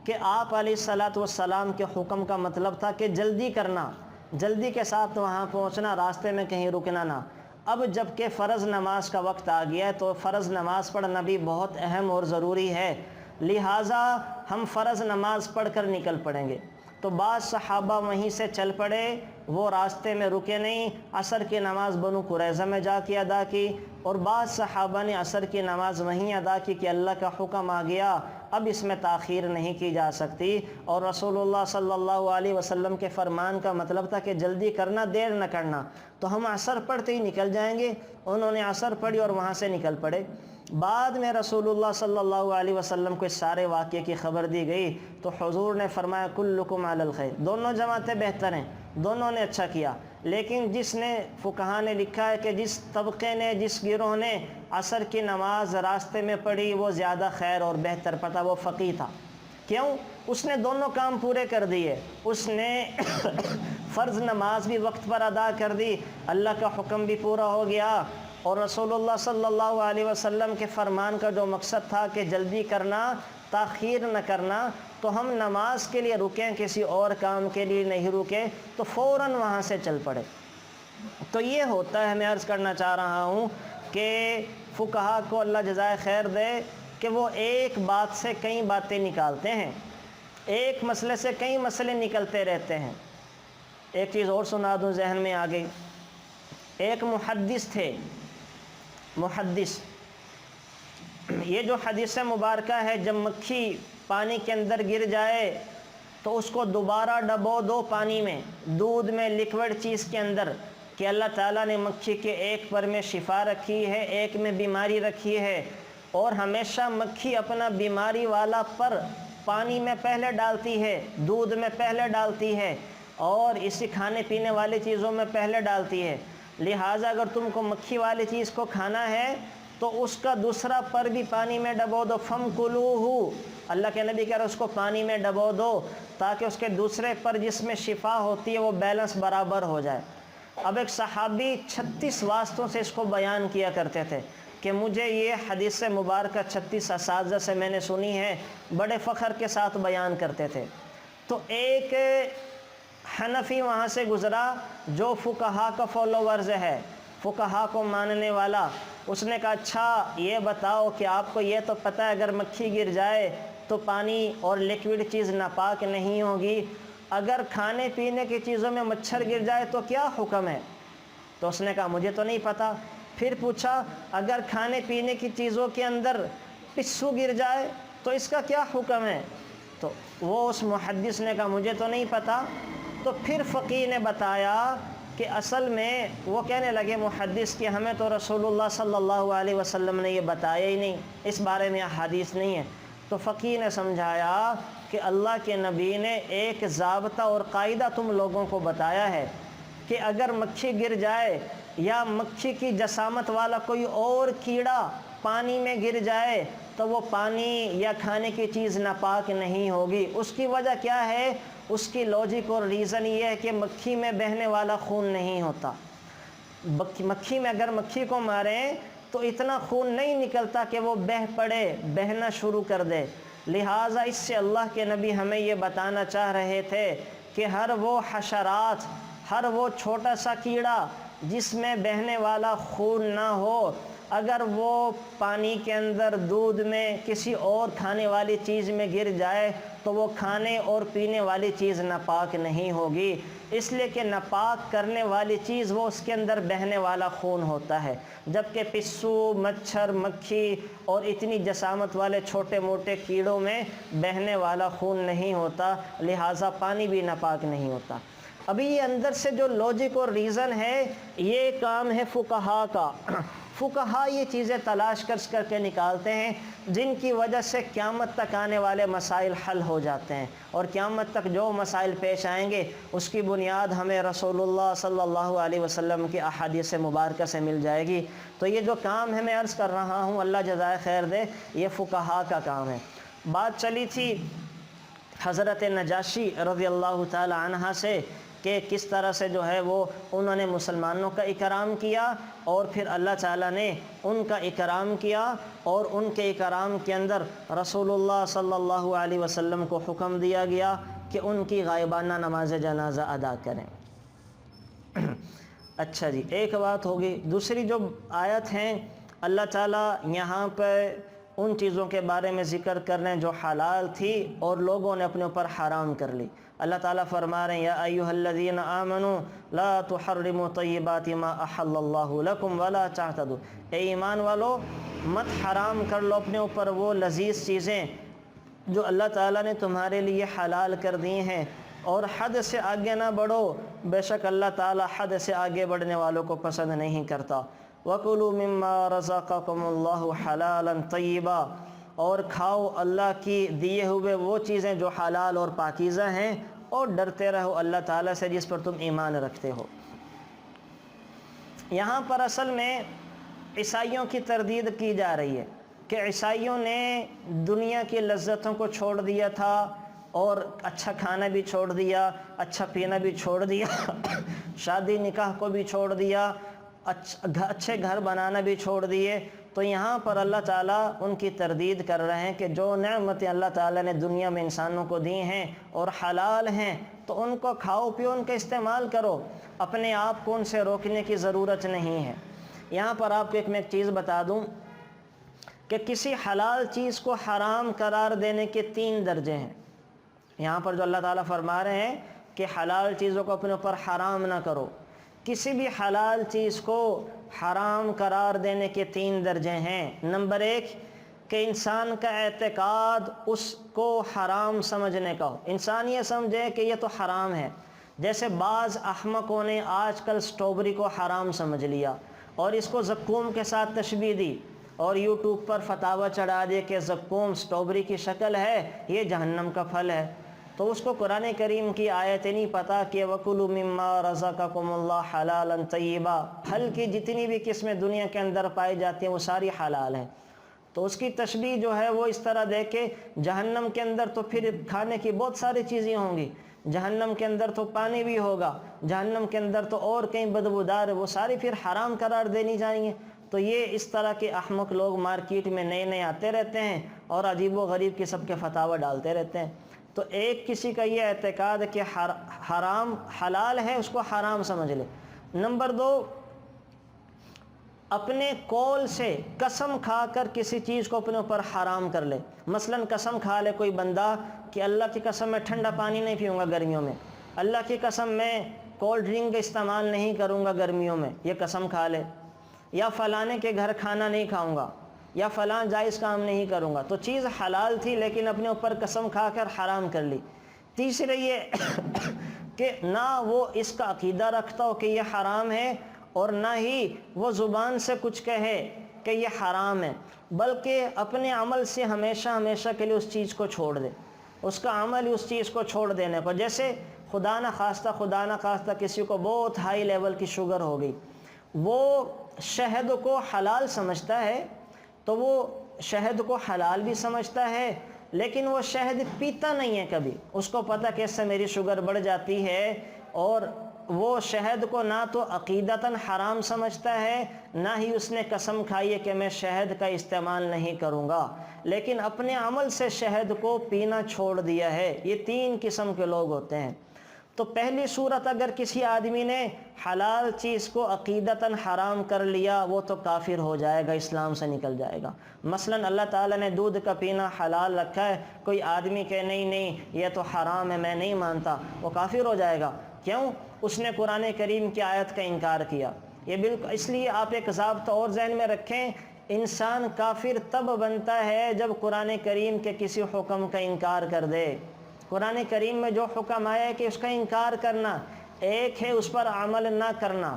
کہ آپ علیہ السلام کے حکم کا مطلب تھا کہ جلدی کرنا، جلدی کے ساتھ وہاں پہنچنا، راستے میں کہیں رکنا نہ۔ اب جب کہ فرض نماز کا وقت آ گیا ہے تو فرض نماز پڑھنا بھی بہت اہم اور ضروری ہے، لہٰذا ہم فرض نماز پڑھ کر نکل پڑیں گے۔ تو بعض صحابہ وہیں سے چل پڑے، وہ راستے میں رکے نہیں، عصر کی نماز بنو قریظہ میں جا کے ادا کی، اور بعض صحابہ نے عصر کی نماز وہیں ادا کی کہ اللہ کا حکم آ گیا، اب اس میں تاخیر نہیں کی جا سکتی، اور رسول اللہ صلی اللہ علیہ وسلم کے فرمان کا مطلب تھا کہ جلدی کرنا، دیر نہ کرنا، تو ہم عصر پڑھتے ہی نکل جائیں گے۔ انہوں نے عصر پڑھی اور وہاں سے نکل پڑے۔ بعد میں رسول اللہ صلی اللہ علیہ وسلم کو اس سارے واقعے کی خبر دی گئی تو حضور نے فرمایا کلکم علی الخیر، دونوں جماعتیں بہتر ہیں، دونوں نے اچھا کیا، لیکن جس نے فقہا نے لکھا ہے کہ جس طبقے نے، جس گروہ نے عصر کی نماز راستے میں پڑھی وہ زیادہ خیر اور بہتر پتہ، وہ فقیہ تھا۔ کیوں؟ اس نے دونوں کام پورے کر دیے، اس نے فرض نماز بھی وقت پر ادا کر دی، اللہ کا حکم بھی پورا ہو گیا، اور رسول اللہ صلی اللہ علیہ وسلم کے فرمان کا جو مقصد تھا کہ جلدی کرنا، تاخیر نہ کرنا، تو ہم نماز کے لیے رکیں، کسی اور کام کے لیے نہیں رکے، تو فوراً وہاں سے چل پڑے۔ تو یہ ہوتا ہے، میں عرض کرنا چاہ رہا ہوں کہ فقہا کو اللہ جزائے خیر دے کہ وہ ایک بات سے کئی باتیں نکالتے ہیں، ایک مسئلے سے کئی مسئلے نکلتے رہتے ہیں۔ ایک چیز اور سنا دوں، ذہن میں آ گئی۔ ایک محدث تھے، محدث، یہ جو حدیث مبارکہ ہے، جب مکھی پانی کے اندر گر جائے تو اس کو دوبارہ ڈبو دو پانی میں، دودھ میں، لیکوڈ چیز کے اندر، کہ اللہ تعالیٰ نے مکھی کے ایک پر میں شفا رکھی ہے، ایک میں بیماری رکھی ہے، اور ہمیشہ مکھی اپنا بیماری والا پر پانی میں پہلے ڈالتی ہے، دودھ میں پہلے ڈالتی ہے، اور اسی کھانے پینے والی چیزوں میں پہلے ڈالتی ہے۔ لہٰذا اگر تم کو مکھی والی چیز کو کھانا ہے تو اس کا دوسرا پر بھی پانی میں ڈبو دو، فَمْكُلُوهُ، اللہ کے نبی کہہ رہے اس کو پانی میں ڈبو دو تاکہ اس کے دوسرے پر جس میں شفا ہوتی ہے وہ بیلنس برابر ہو جائے۔ اب ایک صحابی 36 واسطوں سے اس کو بیان کیا کرتے تھے کہ مجھے یہ حدیث مبارکہ 36 اساتذہ سے میں نے سنی ہے، بڑے فخر کے ساتھ بیان کرتے تھے۔ تو ایک حنفی وہاں سے گزرا جو فقہا کا فالوورز ہے، فقہا کو ماننے والا، اس نے کہا اچھا یہ بتاؤ کہ آپ کو یہ تو پتہ ہے اگر مکھی گر جائے تو پانی اور لیکوڈ چیز ناپاک نہیں ہوگی، اگر کھانے پینے کی چیزوں میں مچھر گر جائے تو کیا حکم ہے؟ تو اس نے کہا مجھے تو نہیں پتہ۔ پھر پوچھا اگر کھانے پینے کی چیزوں کے اندر پسو گر جائے تو اس کا کیا حکم ہے؟ تو وہ اس محدث نے کہا مجھے تو نہیں پتہ۔ تو پھر فقیہ نے بتایا کہ اصل میں وہ کہنے لگے محدث کہ ہمیں تو رسول اللہ صلی اللہ علیہ وسلم نے یہ بتایا ہی نہیں، اس بارے میں احادیث نہیں ہے۔ تو فقیہ نے سمجھایا کہ اللہ کے نبی نے ایک ضابطہ اور قاعدہ تم لوگوں کو بتایا ہے کہ اگر مکھی گر جائے یا مکھی کی جسامت والا کوئی اور کیڑا پانی میں گر جائے تو وہ پانی یا کھانے کی چیز ناپاک نہیں ہوگی۔ اس کی وجہ کیا ہے؟ اس کی لاجک اور ریزن یہ ہے کہ مکھی میں بہنے والا خون نہیں ہوتا۔ مکھی میں اگر مکھی کو ماریں تو اتنا خون نہیں نکلتا کہ وہ بہہ پڑے، بہنا شروع کر دے۔ لہٰذا اس سے اللہ کے نبی ہمیں یہ بتانا چاہ رہے تھے کہ ہر وہ حشرات، ہر وہ چھوٹا سا کیڑا جس میں بہنے والا خون نہ ہو، اگر وہ پانی کے اندر، دودھ میں، کسی اور کھانے والی چیز میں گر جائے تو وہ کھانے اور پینے والی چیز ناپاک نہیں ہوگی، اس لیے کہ ناپاک کرنے والی چیز وہ اس کے اندر بہنے والا خون ہوتا ہے، جبکہ پسو، مچھر، مکھی اور اتنی جسامت والے چھوٹے موٹے کیڑوں میں بہنے والا خون نہیں ہوتا، لہٰذا پانی بھی ناپاک نہیں ہوتا۔ ابھی یہ اندر سے جو لاجک اور ریزن ہے، یہ کام ہے فقہا کا۔ فقہا یہ چیزیں تلاش کر کے نکالتے ہیں جن کی وجہ سے قیامت تک آنے والے مسائل حل ہو جاتے ہیں، اور قیامت تک جو مسائل پیش آئیں گے اس کی بنیاد ہمیں رسول اللہ صلی اللہ علیہ وسلم کی احادیث مبارکہ سے مل جائے گی۔ تو یہ جو کام ہے، میں عرض کر رہا ہوں، اللہ جزائے خیر دے، یہ فقہا کا کام ہے۔ بات چلی تھی حضرت نجاشی رضی اللہ تعالی عنہ سے کہ کس طرح سے جو ہے وہ انہوں نے مسلمانوں کا اکرام کیا، اور پھر اللہ تعالیٰ نے ان کا اکرام کیا، اور ان کے اکرام کے اندر رسول اللہ صلی اللہ علیہ وسلم کو حکم دیا گیا کہ ان کی غائبانہ نماز جنازہ ادا کریں۔ اچھا جی، ایک بات ہوگی۔ دوسری جو آیت ہیں، اللہ تعالیٰ یہاں پہ ان چیزوں کے بارے میں ذکر کر رہے ہیں جو حلال تھی اور لوگوں نے اپنے اوپر حرام کر لی۔ اللہ تعالیٰ فرما رہے ہیں، یا ایھا الذین آمنوا لا تحرموا طیبات ما احل اللہ لکم ولا تعتدوا، اے ایمان والو مت حرام کر لو اپنے اوپر وہ لذیذ چیزیں جو اللہ تعالیٰ نے تمہارے لیے حلال کر دی ہیں، اور حد سے آگے نہ بڑھو، بے شک اللہ تعالیٰ حد سے آگے بڑھنے والوں کو پسند نہیں کرتا۔ وَكُلُوا مِمَّا رَزَقَكُمُ اللَّهُ حَلَالًا طَيِّبًا، اور کھاؤ اللہ کی دیے ہوئے وہ چیزیں جو حلال اور پاکیزہ ہیں، اور ڈرتے رہو اللہ تعالیٰ سے جس پر تم ایمان رکھتے ہو۔ یہاں پر اصل میں عیسائیوں کی تردید کی جا رہی ہے کہ عیسائیوں نے دنیا کی لذتوں کو چھوڑ دیا تھا، اور اچھا کھانا بھی چھوڑ دیا، اچھا پینا بھی چھوڑ دیا، شادی نکاح کو بھی چھوڑ دیا، اچھے گھر بنانا بھی چھوڑ دیے۔ تو یہاں پر اللہ تعالیٰ ان کی تردید کر رہے ہیں کہ جو نعمتیں اللہ تعالیٰ نے دنیا میں انسانوں کو دی ہیں اور حلال ہیں، تو ان کو کھاؤ پیو، ان کا استعمال کرو، اپنے آپ کو ان سے روکنے کی ضرورت نہیں ہے۔ یہاں پر آپ کو میں ایک چیز بتا دوں کہ کسی حلال چیز کو حرام قرار دینے کے 3 درجے ہیں۔ یہاں پر جو اللہ تعالیٰ فرما رہے ہیں کہ حلال چیزوں کو اپنے اوپر حرام نہ کرو، کسی بھی حلال چیز کو حرام قرار دینے کے 3 درجے ہیں۔ نمبر 1 کہ انسان کا اعتقاد اس کو حرام سمجھنے کا ہو، انسان یہ سمجھے کہ یہ تو حرام ہے۔ جیسے بعض احمقوں نے آج کل اسٹرابری کو حرام سمجھ لیا اور اس کو زقوم کے ساتھ تشبیہ دی، اور یوٹیوب پر فتاوی چڑھا دیا کہ زقوم اسٹرابری کی شکل ہے، یہ جہنم کا پھل ہے۔ تو اس کو قرآن کریم کی آیتیں نہیں پتہ کہ وَكُلُوا مِمَّا رَزَقَكُمُ اللَّهُ حَلَالًا طَيِّبًا، پھل کی جتنی بھی قسمیں دنیا کے اندر پائی جاتی ہیں وہ ساری حلال ہیں۔ تو اس کی تشبیہ جو ہے وہ اس طرح دے کہ جہنم کے اندر تو پھر کھانے کی بہت ساری چیزیں ہوں گی، جہنم کے اندر تو پانی بھی ہوگا، جہنم کے اندر تو اور کئی بدبودار وہ ساری پھر حرام قرار دینی جائیں گے۔ تو یہ اس طرح کے احمق لوگ مارکیٹ میں نئے آتے رہتے ہیں اور عجیب و غریب قسم کے فتاوی ڈالتے رہتے ہیں۔ تو ایک کسی کا یہ اعتقاد کہ حرام حلال ہے، اس کو حرام سمجھ لے۔ نمبر 2، اپنے قول سے قسم کھا کر کسی چیز کو اپنے اوپر حرام کر لے۔ مثلا قسم کھا لے کوئی بندہ کہ اللہ کی قسم میں ٹھنڈا پانی نہیں پیوں گا گرمیوں میں، اللہ کی قسم میں کولڈ ڈرنک کا استعمال نہیں کروں گا گرمیوں میں، یہ قسم کھا لے۔ یا فلانے کے گھر کھانا نہیں کھاؤں گا، یا فلاں جائز کام نہیں کروں گا، تو چیز حلال تھی لیکن اپنے اوپر قسم کھا کر حرام کر لی۔ تیسرے یہ کہ نہ وہ اس کا عقیدہ رکھتا ہو کہ یہ حرام ہے، اور نہ ہی وہ زبان سے کچھ کہے کہ یہ حرام ہے، بلکہ اپنے عمل سے ہمیشہ ہمیشہ کے لیے اس چیز کو چھوڑ دے، اس کا عمل ہی اس چیز کو چھوڑ دینے پر۔ جیسے خدا نہ خواستہ کسی کو بہت ہائی لیول کی شوگر ہو گئی، وہ شہد کو حلال سمجھتا ہے، تو وہ شہد کو حلال بھی سمجھتا ہے، لیکن وہ شہد پیتا نہیں ہے کبھی، اس کو پتہ کہ اس سے میری شوگر بڑھ جاتی ہے، اور وہ شہد کو نہ تو عقیدتاً حرام سمجھتا ہے، نہ ہی اس نے قسم کھائی ہے کہ میں شہد کا استعمال نہیں کروں گا، لیکن اپنے عمل سے شہد کو پینا چھوڑ دیا ہے۔ یہ 3 قسم کے لوگ ہوتے ہیں۔ تو پہلی صورت، اگر کسی آدمی نے حلال چیز کو عقیدتاً حرام کر لیا، وہ تو کافر ہو جائے گا، اسلام سے نکل جائے گا۔ مثلا اللہ تعالیٰ نے دودھ کا پینا حلال رکھا ہے، کوئی آدمی کہ نہیں یہ تو حرام ہے، میں نہیں مانتا، وہ کافر ہو جائے گا۔ کیوں؟ اس نے قرآن کریم کی آیت کا انکار کیا۔ یہ بالکل اس لیے آپ ایک ضابطہ اور ذہن میں رکھیں، انسان کافر تب بنتا ہے جب قرآن کریم کے کسی حکم کا انکار کر دے۔ قرآن کریم میں جو حکم آیا ہے کہ اس کا انکار کرنا، ایک ہے اس پر عمل نہ کرنا۔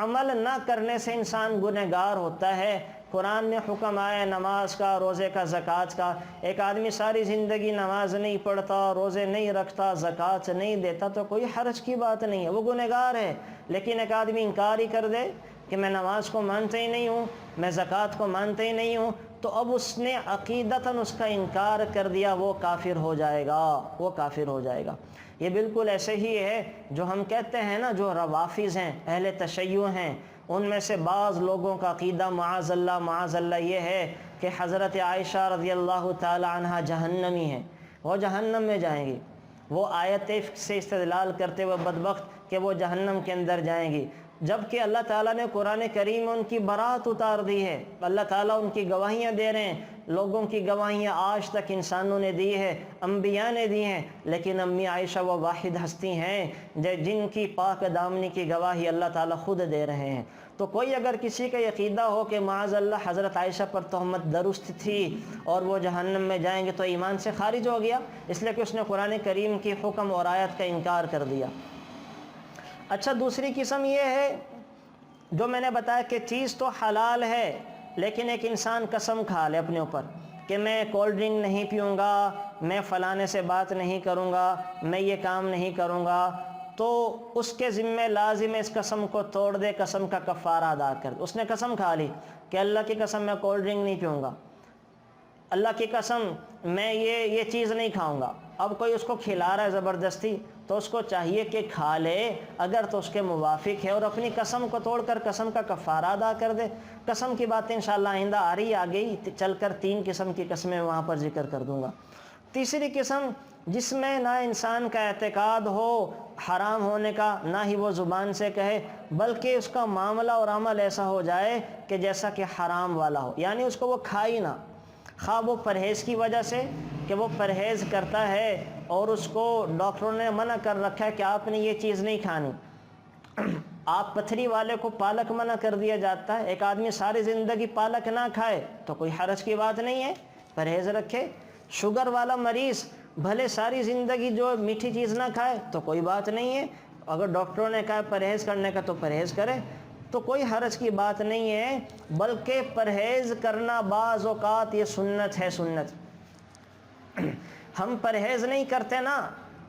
عمل نہ کرنے سے انسان گنہگار ہوتا ہے۔ قرآن میں حکم آیا ہے نماز کا، روزے کا، زکوٰۃ کا۔ ایک آدمی ساری زندگی نماز نہیں پڑھتا، روزے نہیں رکھتا، زکوٰۃ نہیں دیتا، تو کوئی حرج کی بات نہیں ہے، وہ گنہگار ہے۔ لیکن ایک آدمی انکار ہی کر دے کہ میں نماز کو مانتا ہی نہیں ہوں، میں زکوٰۃ کو مانتا ہی نہیں ہوں، تو اب اس نے عقیدتاً اس کا انکار کر دیا، وہ کافر ہو جائے گا، وہ کافر ہو جائے گا۔ یہ بالکل ایسے ہی ہے جو ہم کہتے ہیں نا، جو روافض ہیں، اہل تشیع ہیں، ان میں سے بعض لوگوں کا عقیدہ معاذ اللہ یہ ہے کہ حضرت عائشہ رضی اللہ تعالی عنہ جہنمی ہیں، وہ جہنم میں جائیں گی۔ وہ آیت سے استدلال کرتے ہوئے بدبخت کہ وہ جہنم کے اندر جائیں گی، جبکہ اللہ تعالیٰ نے قرآن کریم میں ان کی برات اتار دی ہے۔ اللہ تعالیٰ ان کی گواہیاں دے رہے ہیں، لوگوں کی گواہیاں آج تک انسانوں نے دی ہے، انبیاء نے دی ہیں، لیکن امی عائشہ وہ واحد ہستی ہیں جن کی پاک دامنی کی گواہی اللہ تعالیٰ خود دے رہے ہیں۔ تو کوئی اگر کسی کا عقیدہ ہو کہ معاذ اللہ حضرت عائشہ پر تہمت درست تھی اور وہ جہنم میں جائیں گے، تو ایمان سے خارج ہو گیا، اس لیے کہ اس نے قرآن کریم کی حکم اور آیت کا انکار کر دیا۔ اچھا، دوسری قسم یہ ہے جو میں نے بتایا کہ چیز تو حلال ہے، لیکن ایک انسان قسم کھا لے اپنے اوپر کہ میں کولڈ ڈرنک نہیں پیوں گا، میں فلانے سے بات نہیں کروں گا، میں یہ کام نہیں کروں گا، تو اس کے ذمہ لازم ہے اس قسم کو توڑ دے، قسم کا کفارہ ادا کر دے۔ اس نے قسم کھا لی کہ اللہ کی قسم میں کولڈ ڈرنک نہیں پیوں گا، اللہ کی قسم میں یہ چیز نہیں کھاؤں گا۔ اب کوئی اس کو کھلا رہا ہے زبردستی، تو اس کو چاہیے کہ کھا لے اگر تو اس کے موافق ہے، اور اپنی قسم کو توڑ کر قسم کا کفارہ ادا کر دے۔ قسم کی باتیں انشاءاللہ آئندہ آ رہی آگئی چل کر، 3 قسم کی قسمیں وہاں پر ذکر کر دوں گا۔ تیسری قسم، جس میں نہ انسان کا اعتقاد ہو حرام ہونے کا، نہ ہی وہ زبان سے کہے، بلکہ اس کا معاملہ اور عمل ایسا ہو جائے کہ جیسا کہ حرام والا ہو، یعنی اس کو وہ کھائی نہ، خواہ وہ پرہیز کی وجہ سے کہ وہ پرہیز کرتا ہے اور اس کو ڈاکٹروں نے منع کر رکھا ہے کہ آپ نے یہ چیز نہیں کھانی۔ آپ پتھری والے کو پالک منع کر دیا جاتا ہے، ایک آدمی ساری زندگی پالک نہ کھائے تو کوئی حرج کی بات نہیں ہے، پرہیز رکھے۔ شوگر والا مریض بھلے ساری زندگی جو میٹھی چیز نہ کھائے تو کوئی بات نہیں ہے، اگر ڈاکٹروں نے کہا پرہیز کرنے کا تو پرہیز کرے، تو کوئی حرج کی بات نہیں ہے، بلکہ پرہیز کرنا بعض اوقات یہ سنت ہے، سنت۔ ہم پرہیز نہیں کرتے نا،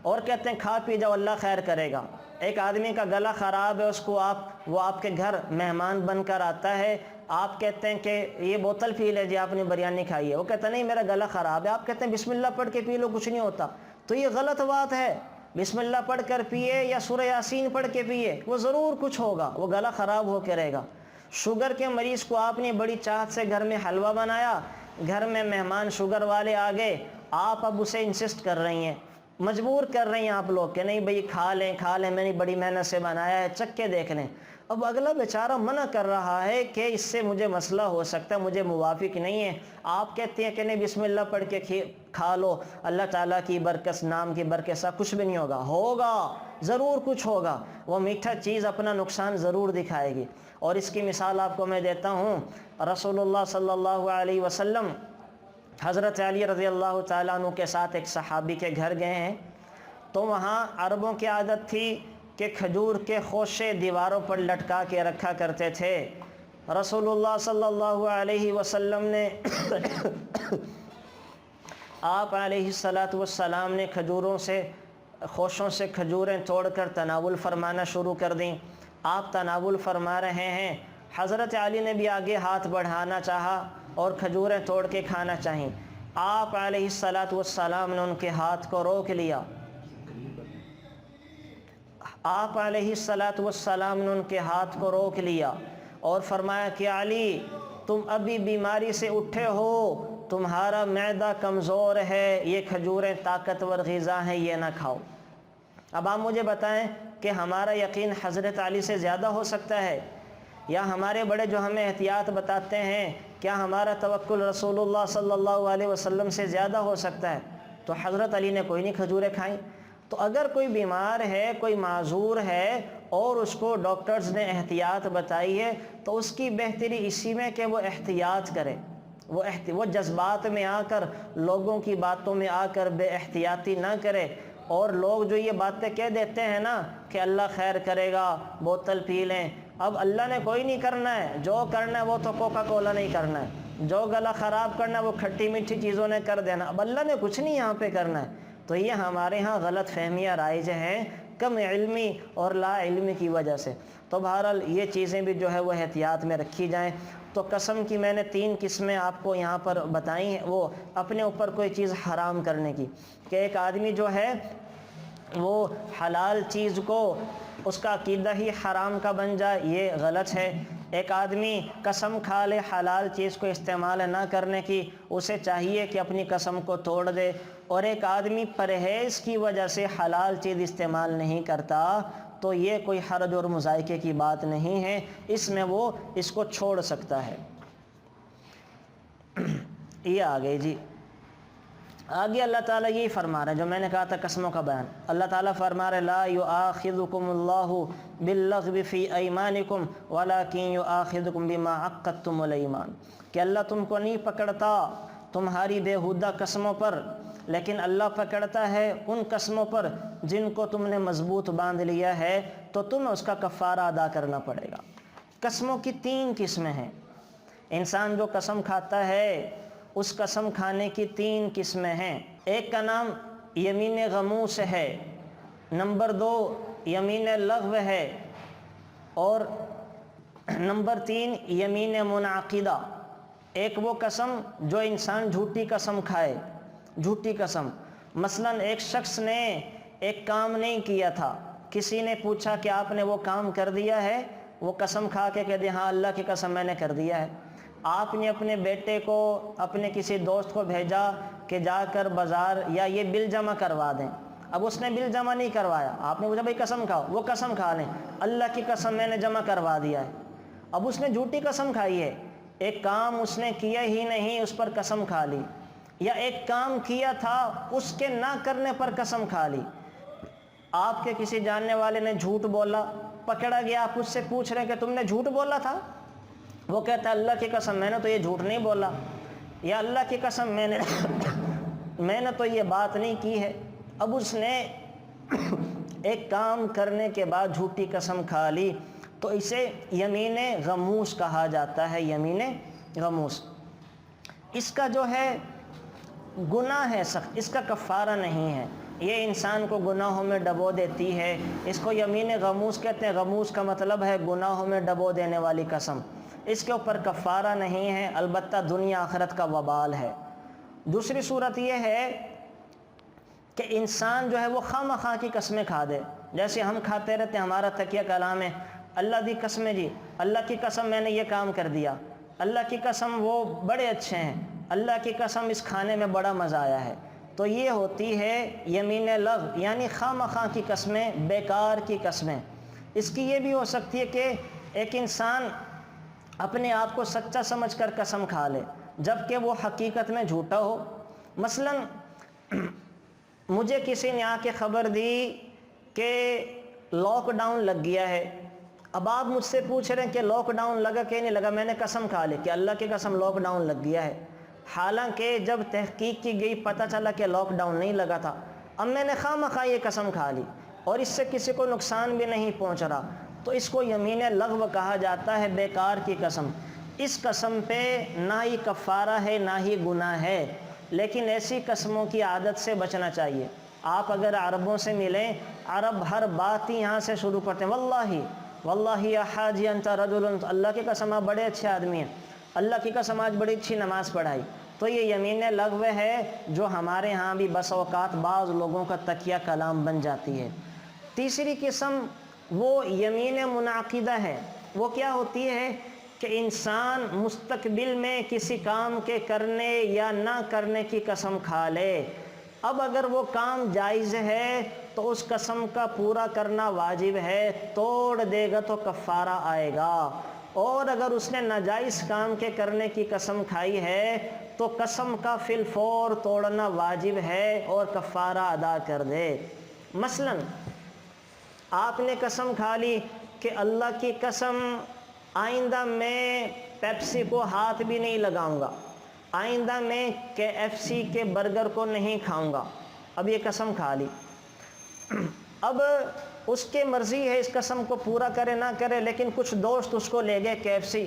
اور کہتے ہیں کھا پی جاؤ اللہ خیر کرے گا۔ ایک آدمی کا گلا خراب ہے، اس کو وہ آپ کے گھر مہمان بن کر آتا ہے، آپ کہتے ہیں کہ یہ بوتل پی لے جی، آپ نے بریانی کھائی ہے، وہ کہتا نہیں میرا گلا خراب ہے، آپ کہتے ہیں بسم اللہ پڑھ کے پی لو کچھ نہیں ہوتا، تو یہ غلط بات ہے۔ بسم اللہ پڑھ کر پیے یا سورہ یاسین پڑھ کے پیے، وہ ضرور کچھ ہوگا، وہ گلا خراب ہو کے رہے گا۔ شوگر کے مریض کو آپ نے بڑی چاہت سے گھر میں حلوہ بنایا، گھر میں مہمان شوگر والے آ گئے، آپ اب اسے انسسٹ کر رہی ہیں، مجبور کر رہی ہیں آپ لوگ کہ نہیں بھئی کھا لیں، میں نے بڑی محنت سے بنایا ہے، چکھ کے دیکھ لیں۔ اب اگلا بیچارہ منع کر رہا ہے کہ اس سے مجھے مسئلہ ہو سکتا ہے، مجھے موافق نہیں ہے، آپ کہتے ہیں کہ نہیں بسم اللہ پڑھ کے کھا لو، اللہ تعالیٰ کی برکت، نام کی برکت سے کچھ بھی نہیں ہوگا۔ ہوگا، ضرور کچھ ہوگا، وہ میٹھا چیز اپنا نقصان ضرور دکھائے گی۔ اور اس کی مثال آپ کو میں دیتا ہوں، رسول اللہ صلی اللہ علیہ وسلم حضرت علی رضی اللہ تعالیٰ عنہ کے ساتھ ایک صحابی کے گھر گئے ہیں تو وہاں عربوں کی عادت تھی کہ کھجور کے خوشے دیواروں پر لٹکا کے رکھا کرتے تھے۔ رسول اللہ صلی اللہ علیہ وسلم نے آپ علیہ السلام نے کھجوروں سے خوشوں سے کھجوریں توڑ کر تناول فرمانا شروع کر دیں۔ آپ تناول فرما رہے ہیں، حضرت علی نے بھی آگے ہاتھ بڑھانا چاہا اور کھجوریں توڑ کے کھانا چاہیں۔ آپ علیہ السلام نے ان کے ہاتھ کو روک لیا۔ آپ علیہ السلام نے ان کے ہاتھ کو روک لیا اور فرمایا کہ علی، تم ابھی بیماری سے اٹھے ہو، تمہارا معدہ کمزور ہے، یہ کھجوریں طاقتور غذا ہیں، یہ نہ کھاؤ۔ اب آپ مجھے بتائیں کہ ہمارا یقین حضرت علی سے زیادہ ہو سکتا ہے؟ یا ہمارے بڑے جو ہمیں احتیاط بتاتے ہیں، کیا ہمارا توکل رسول اللہ صلی اللہ علیہ وسلم سے زیادہ ہو سکتا ہے؟ تو حضرت علی نے کوئی نہیں کھجوریں کھائیں۔ تو اگر کوئی بیمار ہے، کوئی معذور ہے اور اس کو ڈاکٹرز نے احتیاط بتائی ہے، تو اس کی بہتری اسی میں کہ وہ احتیاط کرے، وہ جذبات میں آ کر، لوگوں کی باتوں میں آ کر بے احتیاطی نہ کرے۔ اور لوگ جو یہ باتیں کہہ دیتے ہیں نا کہ اللہ خیر کرے گا، بوتل پی لیں، اب اللہ نے کوئی نہیں کرنا ہے، جو کرنا ہے وہ تو کوکا کولا نہیں کرنا ہے، جو گلا خراب کرنا ہے وہ کھٹی میٹھی چیزوں نے کر دینا، اب اللہ نے کچھ نہیں یہاں پہ کرنا ہے۔ تو یہ ہمارے ہاں غلط فہمیاں رائج ہیں کم علمی اور لا علمی کی وجہ سے۔ تو بہرحال یہ چیزیں بھی جو ہے وہ احتیاط میں رکھی جائیں۔ تو قسم کی میں نے 3 قسمیں آپ کو یہاں پر بتائی ہیں، وہ اپنے اوپر کوئی چیز حرام کرنے کی، کہ ایک آدمی جو ہے وہ حلال چیز کو اس کا عقیدہ ہی حرام کا بن جائے، یہ غلط ہے۔ ایک آدمی قسم کھا لے حلال چیز کو استعمال نہ کرنے کی، اسے چاہیے کہ اپنی قسم کو توڑ دے۔ اور ایک آدمی پرہیز کی وجہ سے حلال چیز استعمال نہیں کرتا، تو یہ کوئی حرج اور مذائقے کی بات نہیں ہے، اس میں وہ اس کو چھوڑ سکتا ہے۔ یہ آگے جی، آگے اللہ تعالیٰ یہی فرما رہا ہے جو میں نے کہا تھا قسموں کا بیان۔ اللہ تعالیٰ فرما رہے لا یؤاخذکم اللہ باللغو فی ایمانکم ولکن یؤاخذکم بما عقدتم الایمان، کہ اللہ تم کو نہیں پکڑتا تمہاری بیہودہ قسموں پر، لیکن اللہ پکڑتا ہے ان قسموں پر جن کو تم نے مضبوط باندھ لیا ہے، تو تمہیں اس کا کفارہ ادا کرنا پڑے گا۔ قسموں کی 3 قسمیں ہیں۔ انسان جو قسم کھاتا ہے، اس قسم کھانے کی 3 قسمیں ہیں۔ ایک کا نام یمین غموس ہے، نمبر 2 یمین لغو ہے، اور نمبر 3 یمین منعقدہ۔ ایک وہ قسم جو انسان جھوٹی قسم کھائے، جھوٹی قسم، مثلا ایک شخص نے ایک کام نہیں کیا تھا، کسی نے پوچھا کہ آپ نے وہ کام کر دیا ہے، وہ قسم کھا کے کہہ دیا ہاں اللہ کی قسم میں نے کر دیا ہے۔ آپ نے اپنے بیٹے کو، اپنے کسی دوست کو بھیجا کہ جا کر بازار یا یہ بل جمع کروا دیں، اب اس نے بل جمع نہیں کروایا، آپ نے پوچھا بھائی قسم کھاؤ، وہ قسم کھا لیں اللہ کی قسم میں نے جمع کروا دیا ہے، اب اس نے جھوٹی قسم کھائی ہے۔ ایک کام اس نے کیا ہی نہیں، اس پر قسم کھا لی، یا ایک کام کیا تھا اس کے نہ کرنے پر قسم کھا لی۔ آپ کے کسی جاننے والے نے جھوٹ بولا، پکڑا گیا، آپ اس سے پوچھ رہے ہیں کہ تم نے جھوٹ بولا تھا، وہ کہتا ہے اللہ کی قسم میں نے تو یہ جھوٹ نہیں بولا، یا اللہ کی قسم میں نے تو یہ بات نہیں کی ہے۔ اب اس نے ایک کام کرنے کے بعد جھوٹی قسم کھا لی، تو اسے یمین غموس کہا جاتا ہے، یمین غموس۔ اس کا جو ہے گناہ ہے سخت، اس کا کفارہ نہیں ہے، یہ انسان کو گناہوں میں ڈبو دیتی ہے، اس کو یمین غموس کہتے ہیں۔ غموس کا مطلب ہے گناہوں میں ڈبو دینے والی قسم، اس کے اوپر کفارہ نہیں ہے، البتہ دنیا آخرت کا وبال ہے۔ دوسری صورت یہ ہے کہ انسان جو ہے وہ خواہ مخواہ کی قسمیں کھا دے، جیسے ہم کھاتے رہتے ہیں، ہمارا تکیہ کلام ہے اللہ دی قسمیں جی، اللہ کی قسم میں نے یہ کام کر دیا، اللہ کی قسم وہ بڑے اچھے ہیں، اللہ کی قسم اس کھانے میں بڑا مزہ آیا ہے، تو یہ ہوتی ہے یمین لغو، یعنی خواہ مخواہ کی قسمیں، بیکار کی قسمیں۔ اس کی یہ بھی ہو سکتی ہے کہ ایک انسان اپنے آپ کو سچا سمجھ کر قسم کھا لے جبکہ وہ حقیقت میں جھوٹا ہو۔ مثلا مجھے کسی نے آ کے خبر دی کہ لاک ڈاؤن لگ گیا ہے، اب آپ مجھ سے پوچھ رہے ہیں کہ لاک ڈاؤن لگا کہ نہیں لگا، میں نے قسم کھا لی کہ اللہ کی قسم لاک ڈاؤن لگ گیا ہے، حالانکہ جب تحقیق کی گئی پتہ چلا کہ لاک ڈاؤن نہیں لگا تھا۔ اب میں نے خواہ مخواہ یہ قسم کھا لی اور اس سے کسی کو نقصان بھی نہیں پہنچ رہا، تو اس کو یمین لغو کہا جاتا ہے، بیکار کی قسم۔ اس قسم پہ نہ ہی کفارہ ہے نہ ہی گناہ ہے، لیکن ایسی قسموں کی عادت سے بچنا چاہیے۔ آپ اگر عربوں سے ملیں، عرب ہر بات ہی یہاں سے شروع کرتے ہیں، واللہ واللہ یا حاجی انت رجل، اللہ کی قسم آپ بڑے اچھے آدمی ہیں، اللہ کی قسم آج بڑی اچھی نماز پڑھائی۔ تو یہ یمین لغو ہے جو ہمارے ہاں بھی بس اوقات بعض لوگوں کا تکیہ کلام بن جاتی ہے۔ تیسری قسم وہ یمین منعقدہ ہے۔ وہ کیا ہوتی ہے کہ انسان مستقبل میں کسی کام کے کرنے یا نہ کرنے کی قسم کھا لے، اب اگر وہ کام جائز ہے تو اس قسم کا پورا کرنا واجب ہے، توڑ دے گا تو کفارہ آئے گا، اور اگر اس نے ناجائز کام کے کرنے کی قسم کھائی ہے تو قسم کا فی الفور توڑنا واجب ہے اور کفارہ ادا کر دے۔ مثلا آپ نے قسم کھا لی کہ اللہ کی قسم آئندہ میں پیپسی کو ہاتھ بھی نہیں لگاؤں گا، آئندہ میں KFC کے برگر کو نہیں کھاؤں گا، اب یہ قسم کھا لی۔ اب اس کے مرضی ہے اس قسم کو پورا کرے نہ کرے، لیکن کچھ دوست اس کو لے گئے KFC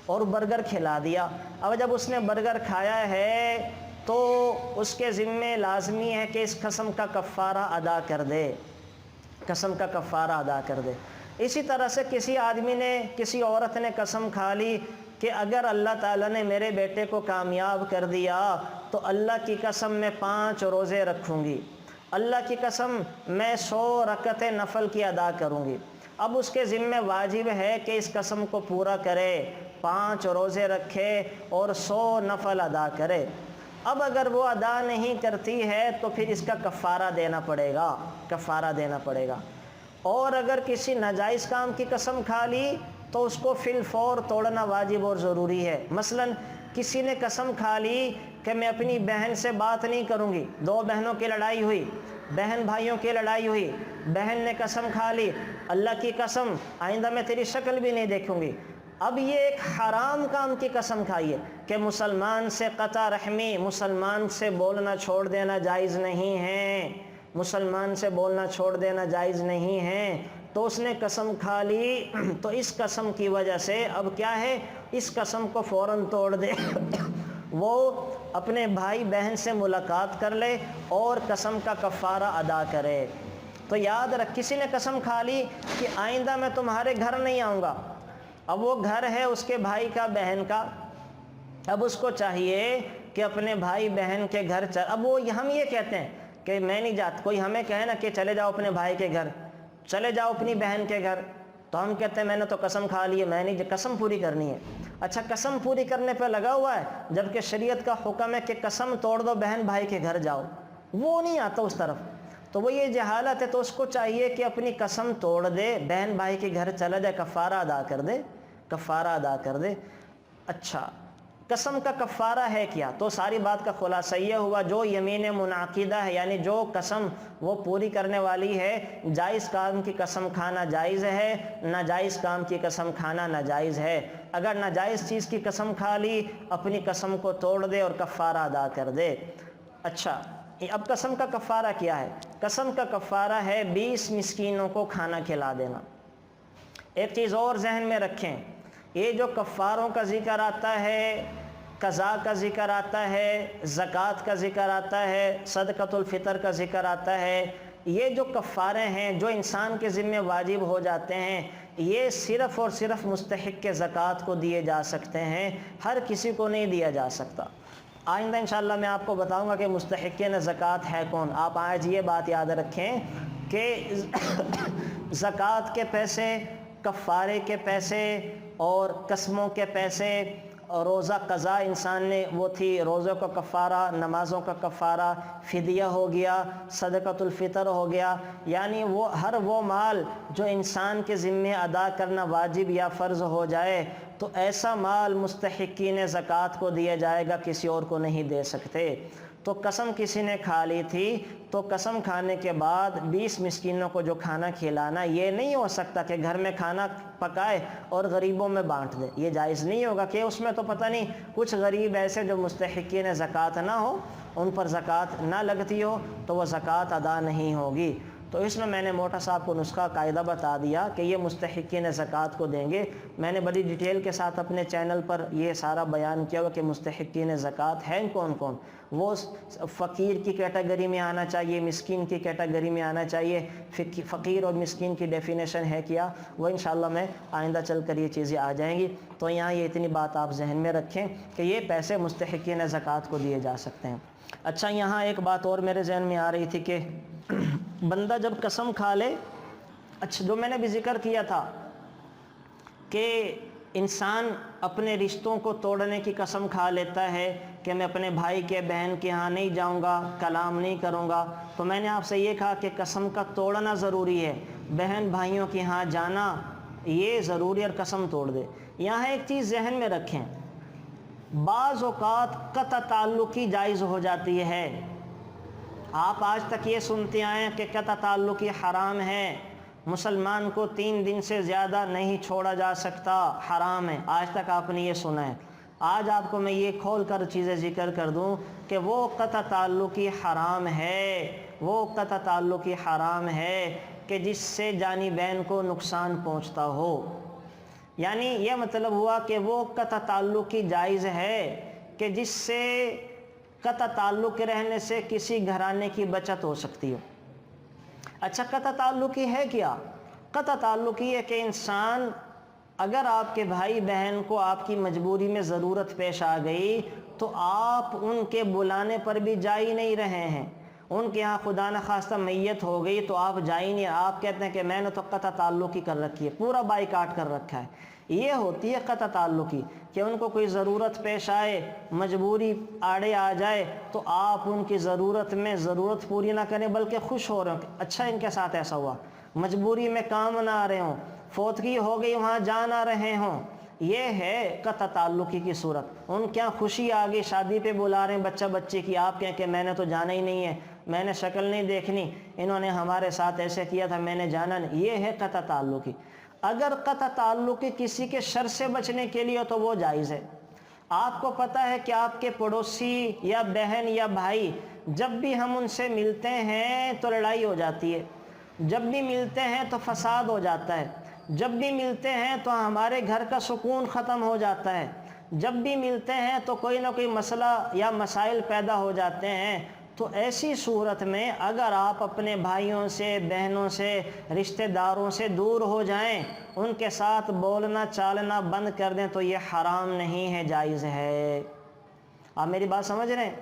اور برگر کھلا دیا۔ اب جب اس نے برگر کھایا ہے تو اس کے ذمے لازمی ہے کہ اس قسم کا کفارہ ادا کر دے، قسم کا کفارہ ادا کر دے۔ اسی طرح سے کسی آدمی نے، کسی عورت نے قسم کھا لی کہ اگر اللہ تعالیٰ نے میرے بیٹے کو کامیاب کر دیا تو اللہ کی قسم میں 5 روزے رکھوں گی، اللہ کی قسم میں 100 رکعتیں نفل کی ادا کروں گی۔ اب اس کے ذمہ واجب ہے کہ اس قسم کو پورا کرے، 5 روزے رکھے اور 100 نفل ادا کرے۔ اب اگر وہ ادا نہیں کرتی ہے تو پھر اس کا کفارہ دینا پڑے گا، کفارہ دینا پڑے گا۔ اور اگر کسی ناجائز کام کی قسم کھا لی تو اس کو فی الفور توڑنا واجب اور ضروری ہے۔ مثلا کسی نے قسم کھا لی کہ میں اپنی بہن سے بات نہیں کروں گی، 2 بہنوں کی لڑائی ہوئی، بہن بھائیوں کی لڑائی ہوئی، بہن نے قسم کھا لی اللہ کی قسم آئندہ میں تیری شکل بھی نہیں دیکھوں گی۔ اب یہ ایک حرام کام کی قسم کھائی ہے کہ مسلمان سے قطع رحمی، مسلمان سے بولنا چھوڑ دینا جائز نہیں ہے، مسلمان سے بولنا چھوڑ دینا جائز نہیں ہے، تو اس نے قسم کھا لی، تو اس قسم کی وجہ سے اب کیا ہے، اس قسم کو فوراً توڑ دے، وہ اپنے بھائی بہن سے ملاقات کر لے اور قسم کا کفارہ ادا کرے۔ تو یاد رکھ، کسی نے قسم کھا لی کہ آئندہ میں تمہارے گھر نہیں آؤں گا، اب وہ گھر ہے اس کے بھائی کا، بہن کا، اب اس کو چاہیے کہ اپنے بھائی بہن کے گھر اب وہ ہم یہ کہتے ہیں کہ میں نہیں جاتا، کوئی ہمیں کہے نا کہ چلے جاؤ اپنے بھائی کے گھر، چلے جاؤ اپنی بہن کے گھر، تو ہم کہتے ہیں میں نے تو قسم کھا لی ہے، میں نہیں، قسم پوری کرنی ہے۔ اچھا قسم پوری کرنے پہ لگا ہوا ہے، جبکہ شریعت کا حکم ہے کہ قسم توڑ دو، بہن بھائی کے گھر جاؤ، وہ نہیں آتا اس طرف، تو وہ یہ جہالت ہے، تو اس کو چاہیے کہ اپنی قسم توڑ دے، بہن بھائی کے گھر چلا جائے، کفارہ ادا کر دے، کفارہ ادا کر دے۔ اچھا قسم کا کفارہ ہے کیا؟ تو ساری بات کا خلاصہ یہ ہوا، جو یمین منعقدہ ہے یعنی جو قسم وہ پوری کرنے والی ہے، جائز کام کی قسم کھانا جائز ہے، ناجائز کام کی قسم کھانا ناجائز ہے۔ اگر ناجائز چیز کی قسم کھا لی، اپنی قسم کو توڑ دے اور کفارہ ادا کر دے۔ اچھا اب قسم کا کفارہ کیا ہے؟ قسم کا کفارہ ہے 20 مسکینوں کو کھانا کھلا دینا۔ ایک چیز اور ذہن میں رکھیں، یہ جو کفاروں کا ذکر آتا ہے، قضاء کا ذکر آتا ہے، زکوٰۃ کا ذکر آتا ہے، صدقۃ الفطر کا ذکر آتا ہے، یہ جو کفارے ہیں جو انسان کے ذمہ واجب ہو جاتے ہیں، یہ صرف اور صرف مستحق کے زکوٰۃ کو دیے جا سکتے ہیں، ہر کسی کو نہیں دیا جا سکتا۔ آئندہ انشاءاللہ میں آپ کو بتاؤں گا کہ مستحقین زکوٰۃ ہے کون۔ آپ آج یہ بات یاد رکھیں کہ زکوٰۃ کے پیسے، کفارے کے پیسے اور قسموں کے پیسے، روزہ قضا انسان نے وہ تھی، روزوں کا کفارہ، نمازوں کا کفارہ، فدیہ ہو گیا، صدقۃ الفطر ہو گیا، یعنی وہ ہر وہ مال جو انسان کے ذمے ادا کرنا واجب یا فرض ہو جائے تو ایسا مال مستحقین زکوٰۃ کو دیا جائے گا، کسی اور کو نہیں دے سکتے۔ تو قسم کسی نے کھا لی تھی تو قسم کھانے کے بعد 20 مسکینوں کو جو کھانا کھلانا، یہ نہیں ہو سکتا کہ گھر میں کھانا پکائے اور غریبوں میں بانٹ دے، یہ جائز نہیں ہوگا کہ اس میں تو پتہ نہیں کچھ غریب ایسے جو مستحقین زکوٰۃ نہ ہو، ان پر زکوٰۃ نہ لگتی ہو تو وہ زکوٰۃ ادا نہیں ہوگی۔ تو اس میں نے موٹا صاحب کو نسخہ قاعدہ بتا دیا کہ یہ مستحقین زکوٰۃ کو دیں گے۔ میں نے بڑی ڈیٹیل کے ساتھ اپنے چینل پر یہ سارا بیان کیا ہوا کہ مستحقین زکوٰۃ ہیں کون کون۔ وہ فقیر کی کیٹیگری میں آنا چاہیے، مسکین کی کیٹیگری میں آنا چاہیے۔ فقیر اور مسکین کی ڈیفینیشن ہے کیا، وہ انشاءاللہ میں آئندہ چل کر یہ چیزیں آ جائیں گی۔ تو یہاں یہ اتنی بات آپ ذہن میں رکھیں کہ یہ پیسے مستحقین زکوٰۃ کو دیے جا سکتے ہیں۔ اچھا، یہاں ایک بات اور میرے ذہن میں آ رہی تھی کہ بندہ جب قسم کھا لے، اچھا جو میں نے بھی ذکر کیا تھا کہ انسان اپنے رشتوں کو توڑنے کی قسم کھا لیتا ہے کہ میں اپنے بھائی کے بہن کے ہاں نہیں جاؤں گا، کلام نہیں کروں گا، تو میں نے آپ سے یہ کہا کہ قسم کا توڑنا ضروری ہے، بہن بھائیوں کے ہاں جانا یہ ضروری، اور قسم توڑ دے۔ یہاں ایک چیز ذہن میں رکھیں، بعض اوقات قطع تعلقی جائز ہو جاتی ہے۔ آپ آج تک یہ سنتے آئے ہیں کہ قطع تعلقی حرام ہے، مسلمان کو 3 دن سے زیادہ نہیں چھوڑا جا سکتا، حرام ہے، آج تک آپ نے یہ سنا ہے۔ آج آپ کو میں یہ کھول کر چیزیں ذکر کر دوں کہ وہ قطع تعلقی حرام ہے، وہ قطع تعلقی حرام ہے کہ جس سے جانی بین کو نقصان پہنچتا ہو۔ یعنی یہ مطلب ہوا کہ وہ قطع تعلقی جائز ہے کہ جس سے قطع تعلق رہنے سے کسی گھرانے کی بچت ہو سکتی ہو۔ اچھا، قطع تعلقی ہے کیا؟ قطع تعلقی ہے کہ انسان اگر آپ کے بھائی بہن کو آپ کی مجبوری میں ضرورت پیش آ گئی تو آپ ان کے بلانے پر بھی جا ہی نہیں رہے ہیں، ان کے ہاں خدا نخواستہ میت ہو گئی تو آپ جا ہی نہیں، آپ کہتے ہیں کہ میں نے تو قطع تعلقی کر رکھی ہے، پورا بائیکاٹ کر رکھا ہے۔ یہ ہوتی ہے قطع تعلقی کہ ان کو کوئی ضرورت پیش آئے، مجبوری آڑے آ جائے تو آپ ان کی ضرورت میں ضرورت پوری نہ کریں بلکہ خوش ہو رہے ہوں کہ اچھا ان کے ساتھ ایسا ہوا، مجبوری میں کام نہ آ رہے ہوں، فوتگی ہو گئی وہاں جا نہ رہے ہوں۔ یہ ہے قطع تعلقی کی صورت۔ ان کیا خوشی آ گئی، شادی پہ بلا رہے ہیں بچہ بچے کی، آپ کہیں کہ میں نے تو جانا ہی نہیں ہے، میں نے شکل نہیں دیکھنی، انہوں نے ہمارے ساتھ ایسے کیا تھا، میں نے جانا نہیں۔ یہ ہے قطع تعلقی۔ اگر قطع تعلقی کسی کے شر سے بچنے کے لیے تو وہ جائز ہے۔ آپ کو پتہ ہے کہ آپ کے پڑوسی یا بہن یا بھائی، جب بھی ہم ان سے ملتے ہیں تو لڑائی ہو جاتی ہے، جب بھی ملتے ہیں تو فساد ہو جاتا ہے، جب بھی ملتے ہیں تو ہمارے گھر کا سکون ختم ہو جاتا ہے، جب بھی ملتے ہیں تو کوئی نہ کوئی مسئلہ یا مسائل پیدا ہو جاتے ہیں۔ تو ایسی صورت میں اگر آپ اپنے بھائیوں سے، بہنوں سے، رشتہ داروں سے دور ہو جائیں، ان کے ساتھ بولنا چالنا بند کر دیں تو یہ حرام نہیں ہے، جائز ہے۔ آپ میری بات سمجھ رہے ہیں؟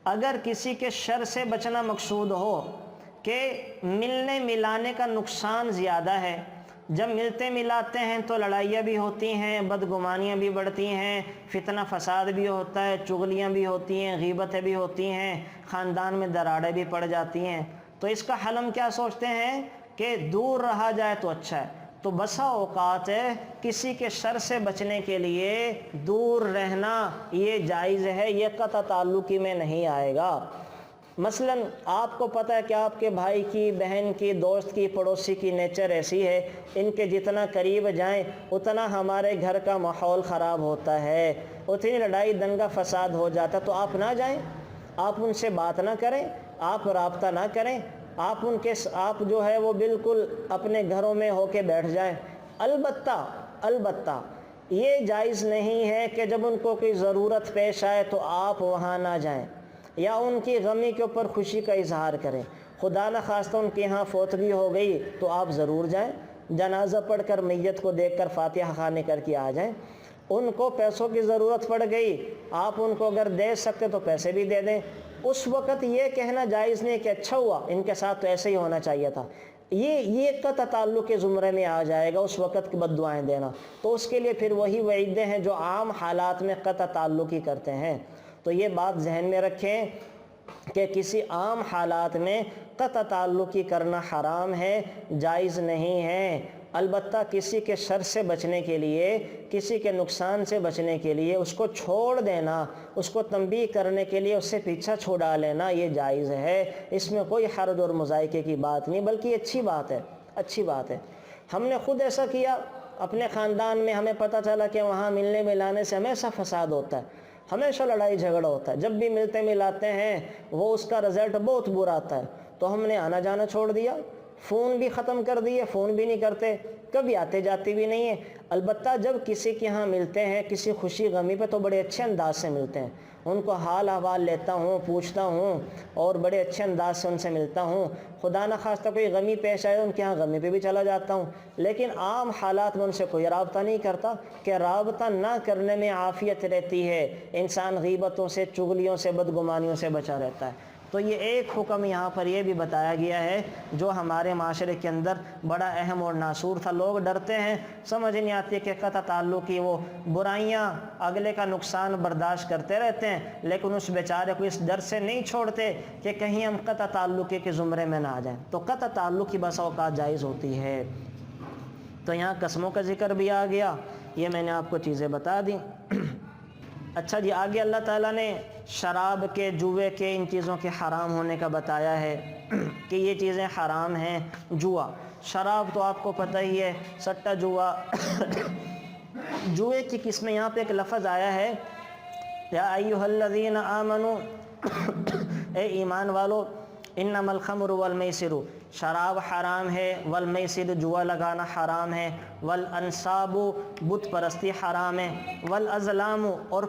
اگر کسی کے شر سے بچنا مقصود ہو کہ ملنے ملانے کا نقصان زیادہ ہے، جب ملتے ملاتے ہیں تو لڑائیاں بھی ہوتی ہیں، بدگمانیاں بھی بڑھتی ہیں، فتنہ فساد بھی ہوتا ہے، چغلیاں بھی ہوتی ہیں، غیبتیں بھی ہوتی ہیں، خاندان میں دراڑیں بھی پڑ جاتی ہیں۔ تو اس کا حل ہم کیا سوچتے ہیں کہ دور رہا جائے تو اچھا ہے۔ تو بسا اوقات ہے کسی کے شر سے بچنے کے لیے دور رہنا یہ جائز ہے، یہ قطع تعلقی میں نہیں آئے گا۔ مثلا آپ کو پتہ ہے کہ آپ کے بھائی کی، بہن کی، دوست کی، پڑوسی کی نیچر ایسی ہے، ان کے جتنا قریب جائیں اتنا ہمارے گھر کا ماحول خراب ہوتا ہے، اتنی لڑائی دنگا فساد ہو جاتا، تو آپ نہ جائیں، آپ ان سے بات نہ کریں، آپ رابطہ نہ کریں، آپ جو ہے وہ بالکل اپنے گھروں میں ہو کے بیٹھ جائیں۔ البتہ یہ جائز نہیں ہے کہ جب ان کو کوئی ضرورت پیش آئے تو آپ وہاں نہ جائیں یا ان کی غمی کے اوپر خوشی کا اظہار کریں۔ خدا نخواستہ ان کے یہاں فوتگی ہو گئی تو آپ ضرور جائیں، جنازہ پڑھ کر میت کو دیکھ کر فاتحہ خوانی کر کے آ جائیں۔ ان کو پیسوں کی ضرورت پڑ گئی، آپ ان کو اگر دے سکتے تو پیسے بھی دے دیں۔ اس وقت یہ کہنا جائز نہیں کہ اچھا ہوا ان کے ساتھ تو ایسے ہی ہونا چاہیے تھا، یہ قطع تعلق کے زمرے میں آ جائے گا، اس وقت کی بد دعائیں دینا۔ تو اس کے لیے پھر وہی وعیدیں ہیں جو عام حالات میں قطع تعلقی کرتے ہیں۔ تو یہ بات ذہن میں رکھیں کہ کسی عام حالات میں قطع تعلقی کرنا حرام ہے، جائز نہیں ہے۔ البتہ کسی کے شر سے بچنے کے لیے، کسی کے نقصان سے بچنے کے لیے اس کو چھوڑ دینا، اس کو تنبیہ کرنے کے لیے اس سے پیچھا چھڑا لینا یہ جائز ہے، اس میں کوئی حرج اور مذائقے کی بات نہیں، بلکہ یہ اچھی بات ہے، اچھی بات ہے۔ ہم نے خود ایسا کیا اپنے خاندان میں، ہمیں پتہ چلا کہ وہاں ملنے ملانے سے ہمیشہ فساد ہوتا ہے، ہمیشہ لڑائی جھگڑا ہوتا ہے، جب بھی ملتے ملاتے ہیں وہ اس کا رزلٹ بہت برا آتا ہے، تو ہم نے آنا جانا چھوڑ دیا، فون بھی ختم کر دیے، فون بھی نہیں کرتے، کبھی آتے جاتے بھی نہیں ہیں۔ البتہ جب کسی کے ہاں ملتے ہیں کسی خوشی غمی پہ تو بڑے اچھے انداز سے ملتے ہیں، ان کو حال احوال لیتا ہوں، پوچھتا ہوں اور بڑے اچھے انداز سے ان سے ملتا ہوں، خدا نہ خواستہ کوئی غمی پیش آئے ان کے ہاں غمی پہ بھی چلا جاتا ہوں، لیکن عام حالات میں ان سے کوئی رابطہ نہیں کرتا، کہ رابطہ نہ کرنے میں عافیت رہتی ہے، انسان غیبتوں سے، چغلیوں سے، بدگمانیوں سے بچا رہتا ہے۔ تو یہ ایک حکم یہاں پر یہ بھی بتایا گیا ہے جو ہمارے معاشرے کے اندر بڑا اہم اور ناسور تھا۔ لوگ ڈرتے ہیں، سمجھ نہیں آتی کہ قطع تعلق کی وہ برائیاں، اگلے کا نقصان برداشت کرتے رہتے ہیں، لیکن اس بیچارے کو اس ڈر سے نہیں چھوڑتے کہ کہیں ہم قطع تعلق کے زمرے میں نہ آ جائیں۔ تو قطع تعلق کی بسا اوقات جائز ہوتی ہے۔ تو یہاں قسموں کا ذکر بھی آ گیا، یہ میں نے آپ کو چیزیں بتا دیں۔ اچھا جی، آگے اللہ تعالیٰ نے شراب کے، جوے کے، ان چیزوں کے حرام ہونے کا بتایا ہے کہ یہ چیزیں حرام ہیں۔ جوا، شراب تو آپ کو پتہ ہی ہے، سٹا جوا جوئے کی قسمیں، یہاں پہ ایک لفظ آیا ہے یا ایھا الذین آمنوا اے ایمان والو، انما الخمر والمیسر، شراب حرام ہے، والمیسر جوا لگانا حرام ہے، والانصاب بت پرستی حرام ہے، والازلام اور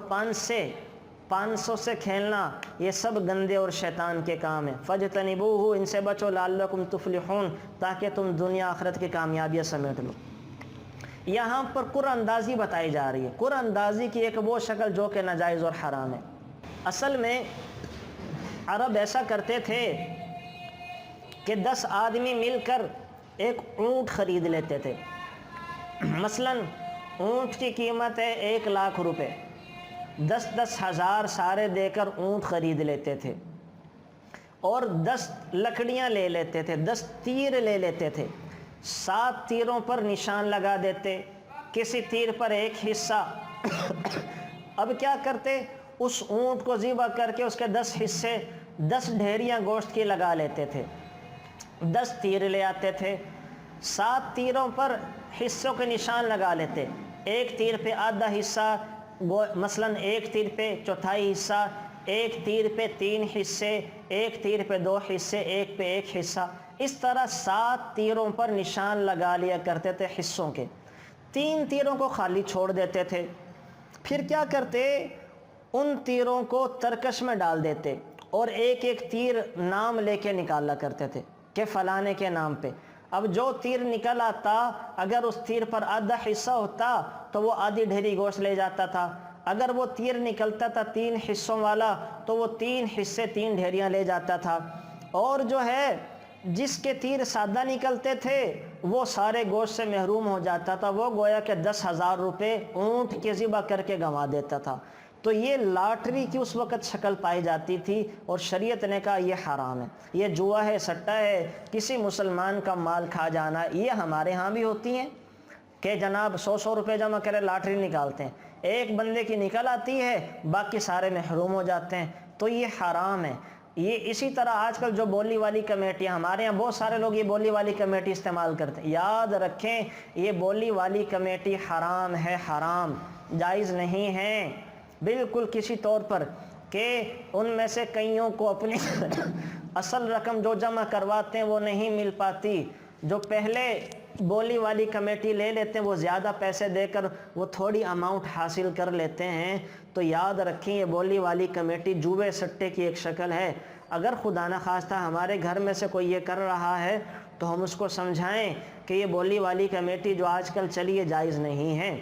پانسوں سے کھیلنا، یہ سب گندے اور شیطان کے کام ہیں، فاجتنبوہ، ان سے بچو، لعلکم تفلحون، تاکہ تم دنیا آخرت کی کامیابیاں سمیٹ لو۔ یہاں پر قرآن اندازی بتائی جا رہی ہے، قرآن اندازی کی ایک وہ شکل جو کہ ناجائز اور حرام ہے۔ اصل میں عرب ایسا کرتے تھے کہ 10 آدمی مل کر ایک اونٹ خرید لیتے تھے۔ مثلا اونٹ کی قیمت ہے 1,00,000 روپے، 10 ہزار سارے دے کر اونٹ خرید لیتے تھے، اور 10 لکڑیاں لے لیتے تھے، 10 تیر لے لیتے تھے، 7 تیروں پر نشان لگا دیتے، کسی تیر پر ایک حصہ۔ اب کیا کرتے، اس اونٹ کو ذبح کر کے اس کے 10 حصے، 10 ڈھیریاں گوشت کی لگا لیتے تھے، 10 تیر لے آتے تھے، 7 تیروں پر حصوں کے نشان لگا لیتے، ایک تیر پہ آدھا حصہ، مثلا ایک تیر پہ چوتھائی حصہ، ایک تیر پہ 3 حصے، ایک تیر پہ 2 حصے، ایک پہ 1 حصہ، اس طرح 7 تیروں پر نشان لگا لیا کرتے تھے حصوں کے۔ 3 تیروں کو خالی چھوڑ دیتے تھے، پھر کیا کرتے، ان تیروں کو ترکش میں ڈال دیتے اور ایک ایک تیر نام لے کے نکالا کرتے تھے کہ فلانے کے نام پہ۔ اب جو تیر نکل آتا، اگر اس تیر پر آدھا حصہ ہوتا تو وہ آدھی ڈھیری گوشت لے جاتا تھا، اگر وہ تیر نکلتا تھا 3 حصوں والا تو وہ 3 حصے 3 ڈھیریاں لے جاتا تھا، اور جو ہے جس کے تیر سادہ نکلتے تھے وہ سارے گوشت سے محروم ہو جاتا تھا، وہ گویا کہ 10,000 روپے اونٹ کے ذبح کر کے گنوا دیتا تھا۔ تو یہ لاٹری کی اس وقت شکل پائی جاتی تھی، اور شریعت نے کہا یہ حرام ہے، یہ جوا ہے، سٹا ہے، کسی مسلمان کا مال کھا جانا۔ یہ ہمارے ہاں بھی ہوتی ہیں کہ جناب 100 روپے جمع کرے لاٹری نکالتے ہیں، ایک بندے کی نکل آتی ہے، باقی سارے محروم ہو جاتے ہیں، تو یہ حرام ہے۔ یہ اسی طرح آج کل جو بولی والی کمیٹیاں، ہمارے یہاں بہت سارے لوگ یہ بولی والی کمیٹی استعمال کرتے ہیں، یاد رکھیں یہ بولی والی کمیٹی حرام ہے، حرام، جائز نہیں ہے بالکل کسی طور پر، کہ ان میں سے کئیوں کو اپنی اصل رقم جو جمع کرواتے ہیں وہ نہیں مل پاتی، جو پہلے بولی والی کمیٹی لے لیتے ہیں وہ زیادہ پیسے دے کر وہ تھوڑی اماؤنٹ حاصل کر لیتے ہیں۔ تو یاد رکھیں یہ بولی والی کمیٹی جوئے سٹے کی ایک شکل ہے۔ اگر خدا نہ خواستہ ہمارے گھر میں سے کوئی یہ کر رہا ہے تو ہم اس کو سمجھائیں کہ یہ بولی والی کمیٹی جو آج کل چلی ہے جائز نہیں ہے۔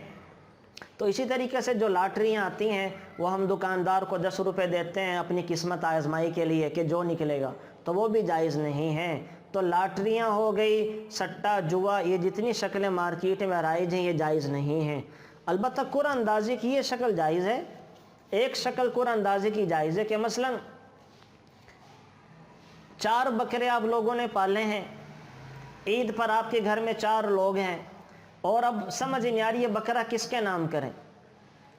تو اسی طریقے سے جو لاٹریاں آتی ہیں وہ ہم دکاندار کو 10 روپے دیتے ہیں اپنی قسمت آزمائی کے لیے کہ جو نکلے گا، تو وہ بھی جائز نہیں ہے۔ تو لاٹریاں ہو گئی، سٹا، جوا، یہ جتنی شکلیں مارکیٹ میں رائج ہیں یہ جائز نہیں ہیں۔ البتہ قرعہ اندازی کی یہ شکل جائز ہے۔ ایک شکل قرعہ اندازی کی جائز ہے کہ مثلا 4 بکرے آپ لوگوں نے پالے ہیں، عید پر آپ کے گھر میں 4 لوگ ہیں اور اب سمجھ نہیں آ رہی ہے بکرا کس کے نام کریں،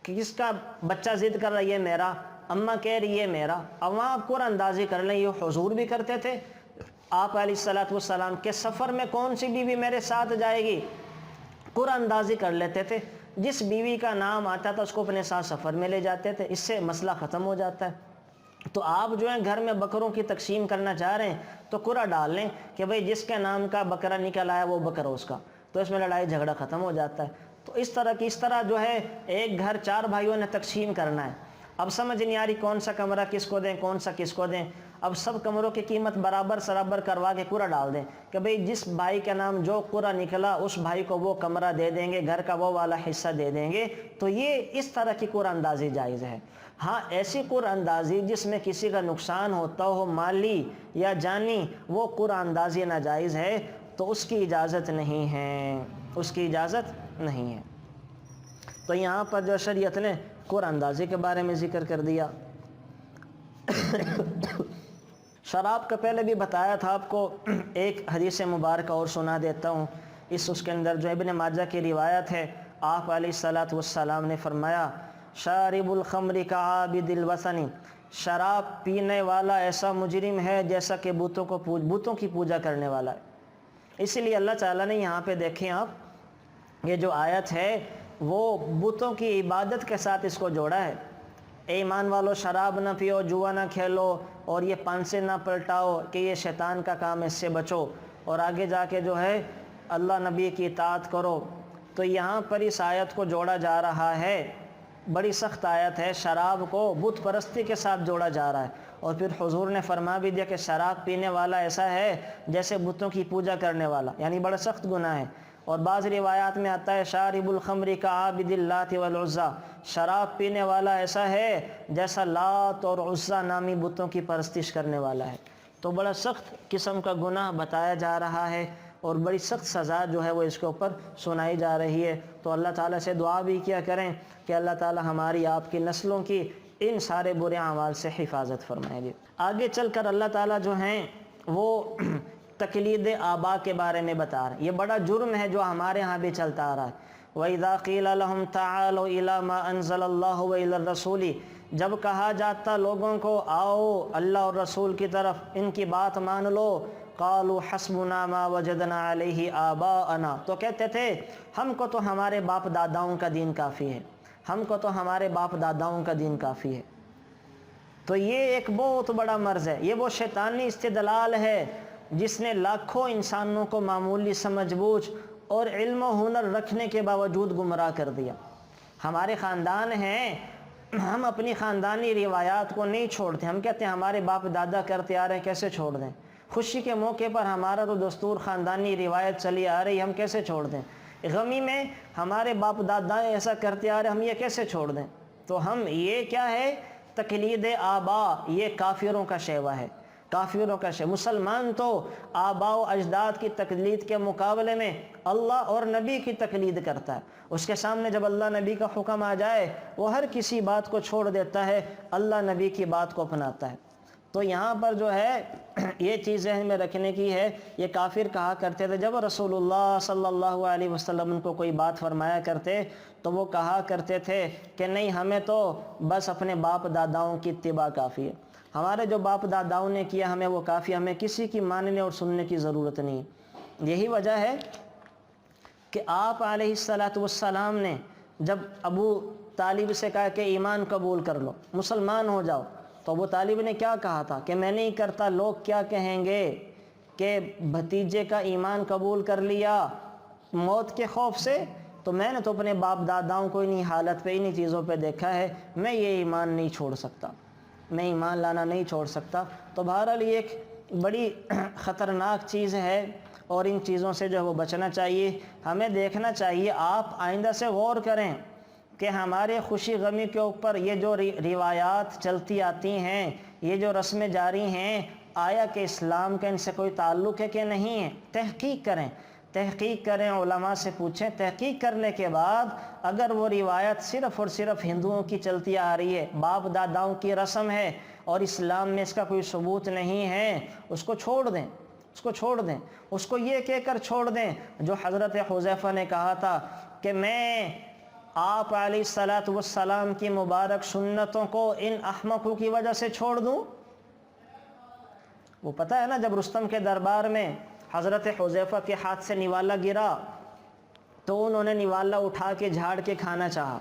کہ کس کا بچہ ضد کر رہا ہے یہ میرا، اماں کہہ رہی ہے میرا۔ اب وہاں آپ قرآن اندازی کر لیں، یہ حضور بھی کرتے تھے۔ آپ علیہ الصلوۃ والسلام کے سفر میں کون سی بیوی میرے ساتھ جائے گی، قرآن اندازی کر لیتے تھے، جس بیوی کا نام آتا تھا اس کو اپنے ساتھ سفر میں لے جاتے تھے، اس سے مسئلہ ختم ہو جاتا ہے۔ تو آپ جو ہیں گھر میں بکروں کی تقسیم کرنا چاہ رہے ہیں تو قرآن ڈال لیں کہ بھئی جس کے نام کا بکرا نکل آیا وہ بکرا اس کا، تو اس میں لڑائی جھگڑا ختم ہو جاتا ہے۔ تو اس طرح جو ہے ایک گھر 4 بھائیوں نے تقسیم کرنا ہے۔ اب سمجھ نہیں آ رہی کون سا کمرہ کس کو دیں، کون سا کس کو دیں۔ اب سب کمروں کی قیمت برابر سرابر کروا کے قرعہ ڈال دیں کہ بھئی جس بھائی کے نام جو قرعہ نکلا اس بھائی کو وہ کمرہ دے دیں گے، گھر کا وہ والا حصہ دے دیں گے۔ تو یہ اس طرح کی قرعہ اندازی جائز ہے۔ ہاں ایسی قرعہ اندازی جس میں کسی کا نقصان ہوتا ہو مالی یا جانی، وہ قرعہ اندازی ناجائز ہے، تو اس کی اجازت نہیں ہے، اس کی اجازت نہیں ہے۔ تو یہاں پر جو شریعت نے قرعہ اندازی کے بارے میں ذکر کر دیا۔ شراب کا پہلے بھی بتایا تھا آپ کو، ایک حدیث مبارکہ اور سنا دیتا ہوں۔ اس کے اندر جو ابن ماجہ کی روایت ہے، آپ علیہ الصلوۃ والسلام نے فرمایا شارب الخمر کعابد الوثن، شراب پینے والا ایسا مجرم ہے جیسا کہ بتوں کی پوجا کرنے والا ہے۔ اسی لیے اللہ تعالیٰ نے یہاں پہ دیکھیں آپ، یہ جو آیت ہے وہ بتوں کی عبادت کے ساتھ اس کو جوڑا ہے۔ اے ایمان والو شراب نہ پیو، جوا نہ کھیلو، اور یہ پانسے نہ پلٹاؤ کہ یہ شیطان کا کام ہے، اس سے بچو، اور آگے جا کے جو ہے اللہ نبی کی اطاعت کرو۔ تو یہاں پر اس آیت کو جوڑا جا رہا ہے، بڑی سخت آیت ہے، شراب کو بت پرستی کے ساتھ جوڑا جا رہا ہے، اور پھر حضور نے فرما بھی دیا کہ شراب پینے والا ایسا ہے جیسے بتوں کی پوجا کرنے والا، یعنی بڑا سخت گناہ ہے۔ اور بعض روایات میں آتا ہے شارب الخمر کعابد اللات والعزیٰ، شراب پینے والا ایسا ہے جیسا لات اور عزیٰ نامی بتوں کی پرستش کرنے والا ہے۔ تو بڑا سخت قسم کا گناہ بتایا جا رہا ہے، اور بڑی سخت سزا جو ہے وہ اس کے اوپر سنائی جا رہی ہے۔ تو اللہ تعالیٰ سے دعا بھی کیا کریں کہ اللہ تعالیٰ ہماری آپ کی نسلوں کی ان سارے برے اعمال سے حفاظت فرمائے گی۔ آگے چل کر اللہ تعالیٰ جو ہیں وہ تقلید آبا کے بارے میں بتا رہے ہیں۔ یہ بڑا جرم ہے جو ہمارے ہاں بھی چلتا آ رہا ہے۔ وَإِذَا قِيلَ لَهُمْ تَعَالَوْا إِلَى مَا أَنزَلَ اللَّهُ وَإِلَى الرَّسُولِ، جب کہا جاتا لوگوں کو آؤ اللہ اور رسول کی طرف، ان کی بات مان لو، قالوا حسبنا ما وجدنا علیہ آباءنا، تو کہتے تھے ہم کو تو ہمارے باپ داداؤں کا دین کافی ہے، ہم کو تو ہمارے باپ داداؤں کا دین کافی ہے۔ تو یہ ایک بہت بڑا مرض ہے، یہ وہ شیطانی استدلال ہے جس نے لاکھوں انسانوں کو معمولی سمجھ بوجھ اور علم و ہنر رکھنے کے باوجود گمراہ کر دیا۔ ہمارے خاندان ہیں، ہم اپنی خاندانی روایات کو نہیں چھوڑتے، ہم کہتے ہیں ہمارے باپ دادا کرتے آ رہے ہیں، کیسے چھوڑ دیں؟ خوشی کے موقع پر ہمارا تو دستور خاندانی روایت چلی آ رہی، ہم کیسے چھوڑ دیں؟ غمی میں ہمارے باپ دادا ایسا کرتے آ رہے، ہم یہ کیسے چھوڑ دیں؟ تو ہم یہ کیا ہے؟ تقلید آبا، یہ کافروں کا شیوا ہے، کافروں کا شیوا۔ مسلمان تو آبا و اجداد کی تقلید کے مقابلے میں اللہ اور نبی کی تقلید کرتا ہے۔ اس کے سامنے جب اللہ نبی کا حکم آ جائے وہ ہر کسی بات کو چھوڑ دیتا ہے، اللہ نبی کی بات کو اپناتا ہے۔ تو یہاں پر جو ہے یہ چیز ذہن میں رکھنے کی ہے، یہ کافر کہا کرتے تھے جب رسول اللہ صلی اللہ علیہ وسلم ان کو کوئی بات فرمایا کرتے تو وہ کہا کرتے تھے کہ نہیں، ہمیں تو بس اپنے باپ داداؤں کی اتباع کافی ہے، ہمارے جو باپ داداؤں نے کیا ہمیں وہ کافی، ہمیں کسی کی ماننے اور سننے کی ضرورت نہیں۔ یہی وجہ ہے کہ آپ علیہ الصلوۃ والسلام نے جب ابو طالب سے کہا کہ ایمان قبول کر لو، مسلمان ہو جاؤ، تو ابو طالب نے کیا کہا تھا کہ میں نہیں کرتا، لوگ کیا کہیں گے کہ بھتیجے کا ایمان قبول کر لیا موت کے خوف سے؟ تو میں نے تو اپنے باپ داداؤں کو انہی حالت پہ انہی چیزوں پہ دیکھا ہے، میں یہ ایمان نہیں چھوڑ سکتا، میں ایمان لانا نہیں چھوڑ سکتا۔ تو بہرحال یہ ایک بڑی خطرناک چیز ہے، اور ان چیزوں سے جو ہے وہ بچنا چاہیے۔ ہمیں دیکھنا چاہیے، آپ آئندہ سے غور کریں کہ ہمارے خوشی غمی کے اوپر یہ جو روایات چلتی آتی ہیں، یہ جو رسمیں جاری ہیں، آیا کہ اسلام کا ان سے کوئی تعلق ہے کہ نہیں ہے؟ تحقیق کریں، تحقیق کریں، علماء سے پوچھیں۔ تحقیق کرنے کے بعد اگر وہ روایت صرف اور صرف ہندوؤں کی چلتی آ رہی ہے، باپ داداؤں کی رسم ہے اور اسلام میں اس کا کوئی ثبوت نہیں ہے، اس کو چھوڑ دیں، اس کو چھوڑ دیں، اس کو یہ کہہ کر چھوڑ دیں جو حضرت حذیفہ نے کہا تھا کہ میں آپ علیہ الصلاۃ والسلام کی مبارک سنتوں کو ان احمقوں کی وجہ سے چھوڑ دوں۔ وہ پتہ ہے نا، جب رستم کے دربار میں حضرت حذیفہ کے ہاتھ سے نوالا گرا تو انہوں نے نوالا اٹھا کے جھاڑ کے کھانا چاہا،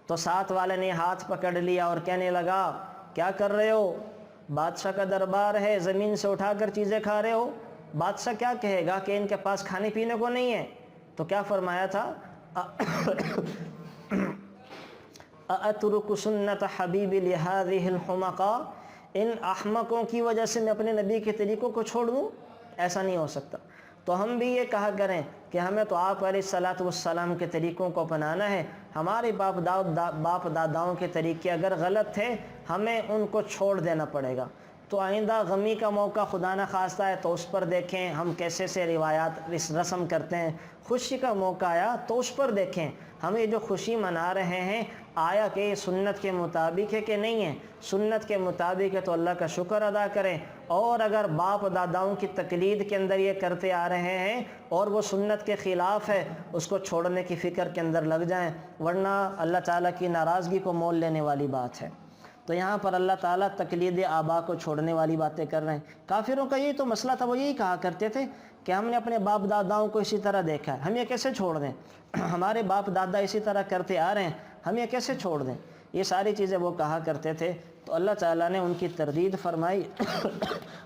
تو ساتھ والے نے ہاتھ پکڑ لیا اور کہنے لگا کیا کر رہے ہو، بادشاہ کا دربار ہے، زمین سے اٹھا کر چیزیں کھا رہے ہو، بادشاہ کیا کہے گا کہ ان کے پاس کھانے پینے کو نہیں ہے؟ تو کیا فرمایا تھا، اَأَتْرُكُ سُنَّةَ حَبِيبِ لِهَذِهِ الْحُمَقَاءِ، ان احمقوں کی وجہ سے میں اپنے نبی کے طریقوں کو چھوڑ دوں؟ ایسا نہیں ہو سکتا۔ تو ہم بھی یہ کہا کریں کہ ہمیں تو آپ علیہ الصلاۃ والسلام کے طریقوں کو اپنانا ہے، ہمارے باپ داداؤں کے طریقے اگر غلط تھے ہمیں ان کو چھوڑ دینا پڑے گا۔ تو آئندہ غمی کا موقع خدا نہ خواستہ ہے تو اس پر دیکھیں ہم کیسے سے روایات رسم کرتے ہیں، خوشی کا موقع آیا تو اس پر دیکھیں ہم یہ جو خوشی منا رہے ہیں آیا کہ یہ سنت کے مطابق ہے کہ نہیں ہے، سنت کے مطابق ہے تو اللہ کا شکر ادا کریں، اور اگر باپ داداؤں کی تقلید کے اندر یہ کرتے آ رہے ہیں اور وہ سنت کے خلاف ہے اس کو چھوڑنے کی فکر کے اندر لگ جائیں، ورنہ اللہ تعالیٰ کی ناراضگی کو مول لینے والی بات ہے۔ تو یہاں پر اللہ تعالیٰ تقلید آبا کو چھوڑنے والی باتیں کر رہے ہیں۔ کافروں کا یہی تو مسئلہ تھا، وہ یہی کہا کرتے تھے کہ ہم نے اپنے باپ داداؤں کو اسی طرح دیکھا ہے، ہم یہ کیسے چھوڑ دیں، ہمارے باپ دادا اسی طرح کرتے آ رہے ہیں، ہم یہ کیسے چھوڑ دیں، یہ ساری چیزیں وہ کہا کرتے تھے۔ تو اللہ تعالیٰ نے ان کی تردید فرمائی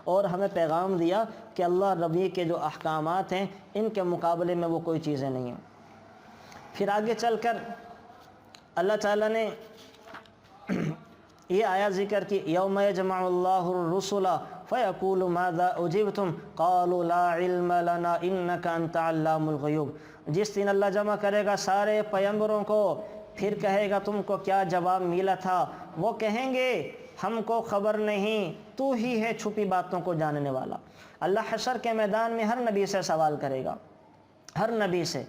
اور ہمیں پیغام دیا کہ اللہ ربی کے جو احکامات ہیں ان کے مقابلے میں وہ کوئی چیزیں نہیں ہیں۔ پھر آگے چل کر اللہ تعالیٰ نے یہ آیا ذکر کی، یوم یجمع اللہ الرسل فیقول ماذا اجبتم قالوا لا علم لنا انک انت علام الغیوب، جس دن اللہ جمع کرے گا سارے پیغمبروں کو، پھر کہے گا تم کو کیا جواب ملا تھا، وہ کہیں گے ہم کو خبر نہیں، تو ہی ہے چھپی باتوں کو جاننے والا۔ اللہ حشر کے میدان میں ہر نبی سے سوال کرے گا، ہر نبی سے،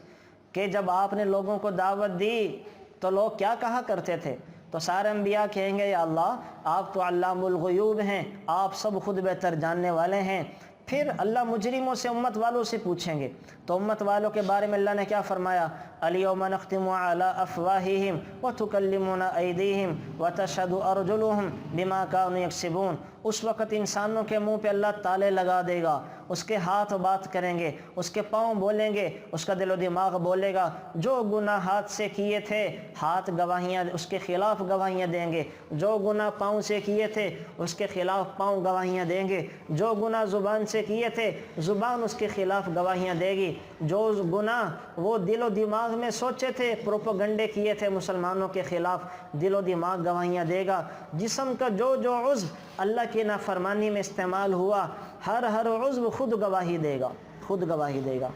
کہ جب آپ نے لوگوں کو دعوت دی تو لوگ کیا کہا کرتے تھے؟ تو سارے انبیاء کہیں گے یا اللہ آپ تو علام الغیوب ہیں، آپ سب خود بہتر جاننے والے ہیں۔ پھر اللہ مجرموں سے، امت والوں سے پوچھیں گے، تو امت والوں کے بارے میں اللہ نے کیا فرمایا، الیوم نختم علی افواہہم وتکلمنا ایدیہم وتشہد ارجلہم بما کانوا یکسبون، اس وقت انسانوں کے منہ پہ اللہ تالے لگا دے گا، اس کے ہاتھ بات کریں گے، اس کے پاؤں بولیں گے، اس کا دل و دماغ بولے گا، جو گناہ ہاتھ سے کیے تھے ہاتھ گواہیاں اس کے خلاف گواہیاں دیں گے، جو گناہ پاؤں سے کیے تھے اس کے خلاف پاؤں گواہیاں دیں گے، جو گناہ زبان سے کیے تھے زبان اس کے خلاف گواہیاں دے گی، جو گناہ وہ دل و دماغ میں سوچے تھے، پروپیگنڈے کیے تھے مسلمانوں کے خلاف، دل و دماغ گواہیاں دے گا، جسم کا جو عضو اللہ کی نافرمانی میں استعمال ہوا ہر عضو خود گواہی دے گا، خود گواہی دے گا۔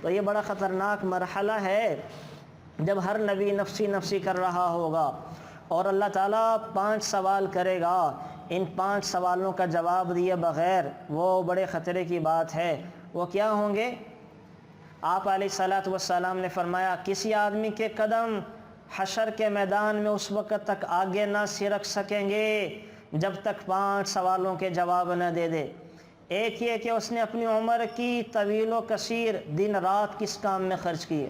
تو یہ بڑا خطرناک مرحلہ ہے جب ہر نبی نفسی نفسی کر رہا ہوگا اور اللہ تعالیٰ 5 سوال کرے گا، ان 5 سوالوں کا جواب دیے بغیر وہ بڑے خطرے کی بات ہے۔ وہ کیا ہوں گے؟ آپ علیہ الصلاۃ والسلام نے فرمایا کسی آدمی کے قدم حشر کے میدان میں اس وقت تک آگے نہ سرک سکیں گے جب تک 5 سوالوں کے جواب نہ دے دے۔ ایک یہ کہ اس نے اپنی عمر کی طویل و کثیر دن رات کس کام میں خرچ کیے،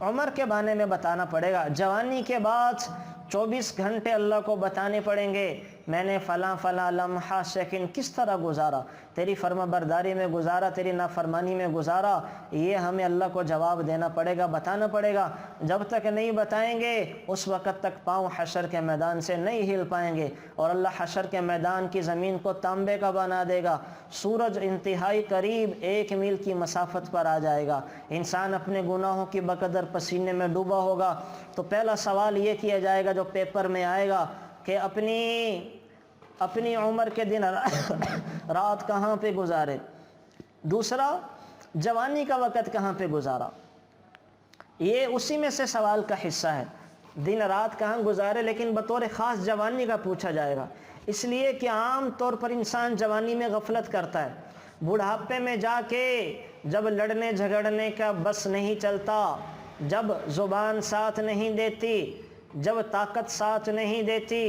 عمر کے بارے میں بتانا پڑے گا۔ جوانی کے بعد 24 گھنٹے اللہ کو بتانے پڑیں گے، میں نے فلاں فلاں لمحہ سیکنڈ کس طرح گزارا، تیری فرما برداری میں گزارا، تیری نافرمانی میں گزارا، یہ ہمیں اللہ کو جواب دینا پڑے گا، بتانا پڑے گا۔ جب تک نہیں بتائیں گے اس وقت تک پاؤں حشر کے میدان سے نہیں ہل پائیں گے، اور اللہ حشر کے میدان کی زمین کو تانبے کا بنا دے گا، سورج انتہائی قریب 1 میل کی مسافت پر آ جائے گا، انسان اپنے گناہوں کی بقدر پسینے میں ڈوبا ہوگا۔ تو پہلا سوال یہ کیا جائے گا جو پیپر میں آئے گا کہ اپنی عمر کے دن رات کہاں پہ گزارے، دوسرا جوانی کا وقت کہاں پہ گزارا، یہ اسی میں سے سوال کا حصہ ہے، دن رات کہاں گزارے، لیکن بطور خاص جوانی کا پوچھا جائے گا، اس لیے کہ عام طور پر انسان جوانی میں غفلت کرتا ہے، بڑھاپے میں جا کے جب لڑنے جھگڑنے کا بس نہیں چلتا، جب زبان ساتھ نہیں دیتی، جب طاقت ساتھ نہیں دیتی،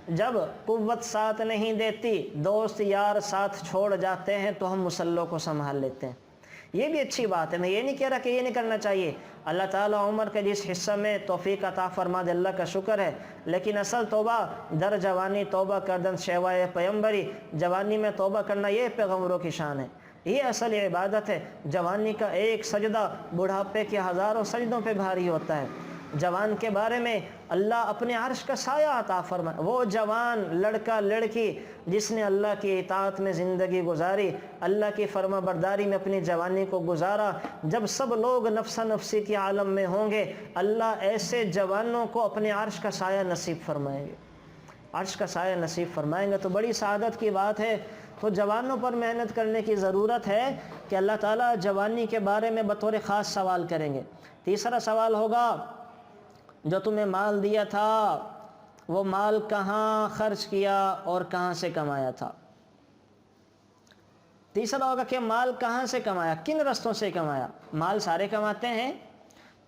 جب قوت ساتھ نہیں دیتی، دوست یار ساتھ چھوڑ جاتے ہیں تو ہم مسلوں کو سنبھال لیتے ہیں۔ یہ بھی اچھی بات ہے، میں یہ نہیں کہہ رہا کہ یہ نہیں کرنا چاہیے۔ اللہ تعالیٰ عمر کے جس حصہ میں توفیق عطا فرما دے اللہ کا شکر ہے، لیکن اصل توبہ در جوانی توبہ کردن شیوائے پیمبری، جوانی میں توبہ کرنا یہ پیغمبروں کی شان ہے، یہ اصل عبادت ہے۔ جوانی کا ایک سجدہ بڑھاپے کے ہزاروں سجدوں پہ بھاری ہوتا ہے۔ جوان کے بارے میں اللہ اپنے عرش کا سایہ عطا فرمائے، وہ جوان لڑکا لڑکی جس نے اللہ کی اطاعت میں زندگی گزاری، اللہ کی فرما برداری میں اپنی جوانی کو گزارا، جب سب لوگ نفسا نفسی کے عالم میں ہوں گے، اللہ ایسے جوانوں کو اپنے عرش کا سایہ نصیب فرمائیں گے، عرش کا سایہ نصیب فرمائیں گے، تو بڑی سعادت کی بات ہے۔ تو جوانوں پر محنت کرنے کی ضرورت ہے کہ اللہ تعالیٰ جوانی کے بارے میں بطور خاص سوال کریں گے۔ تیسرا سوال ہوگا، جو تمہیں مال دیا تھا وہ مال کہاں خرچ کیا اور کہاں سے کمایا تھا؟ تیسرا ہوگا کہ مال کہاں سے کمایا، کن رستوں سے کمایا؟ مال سارے کماتے ہیں،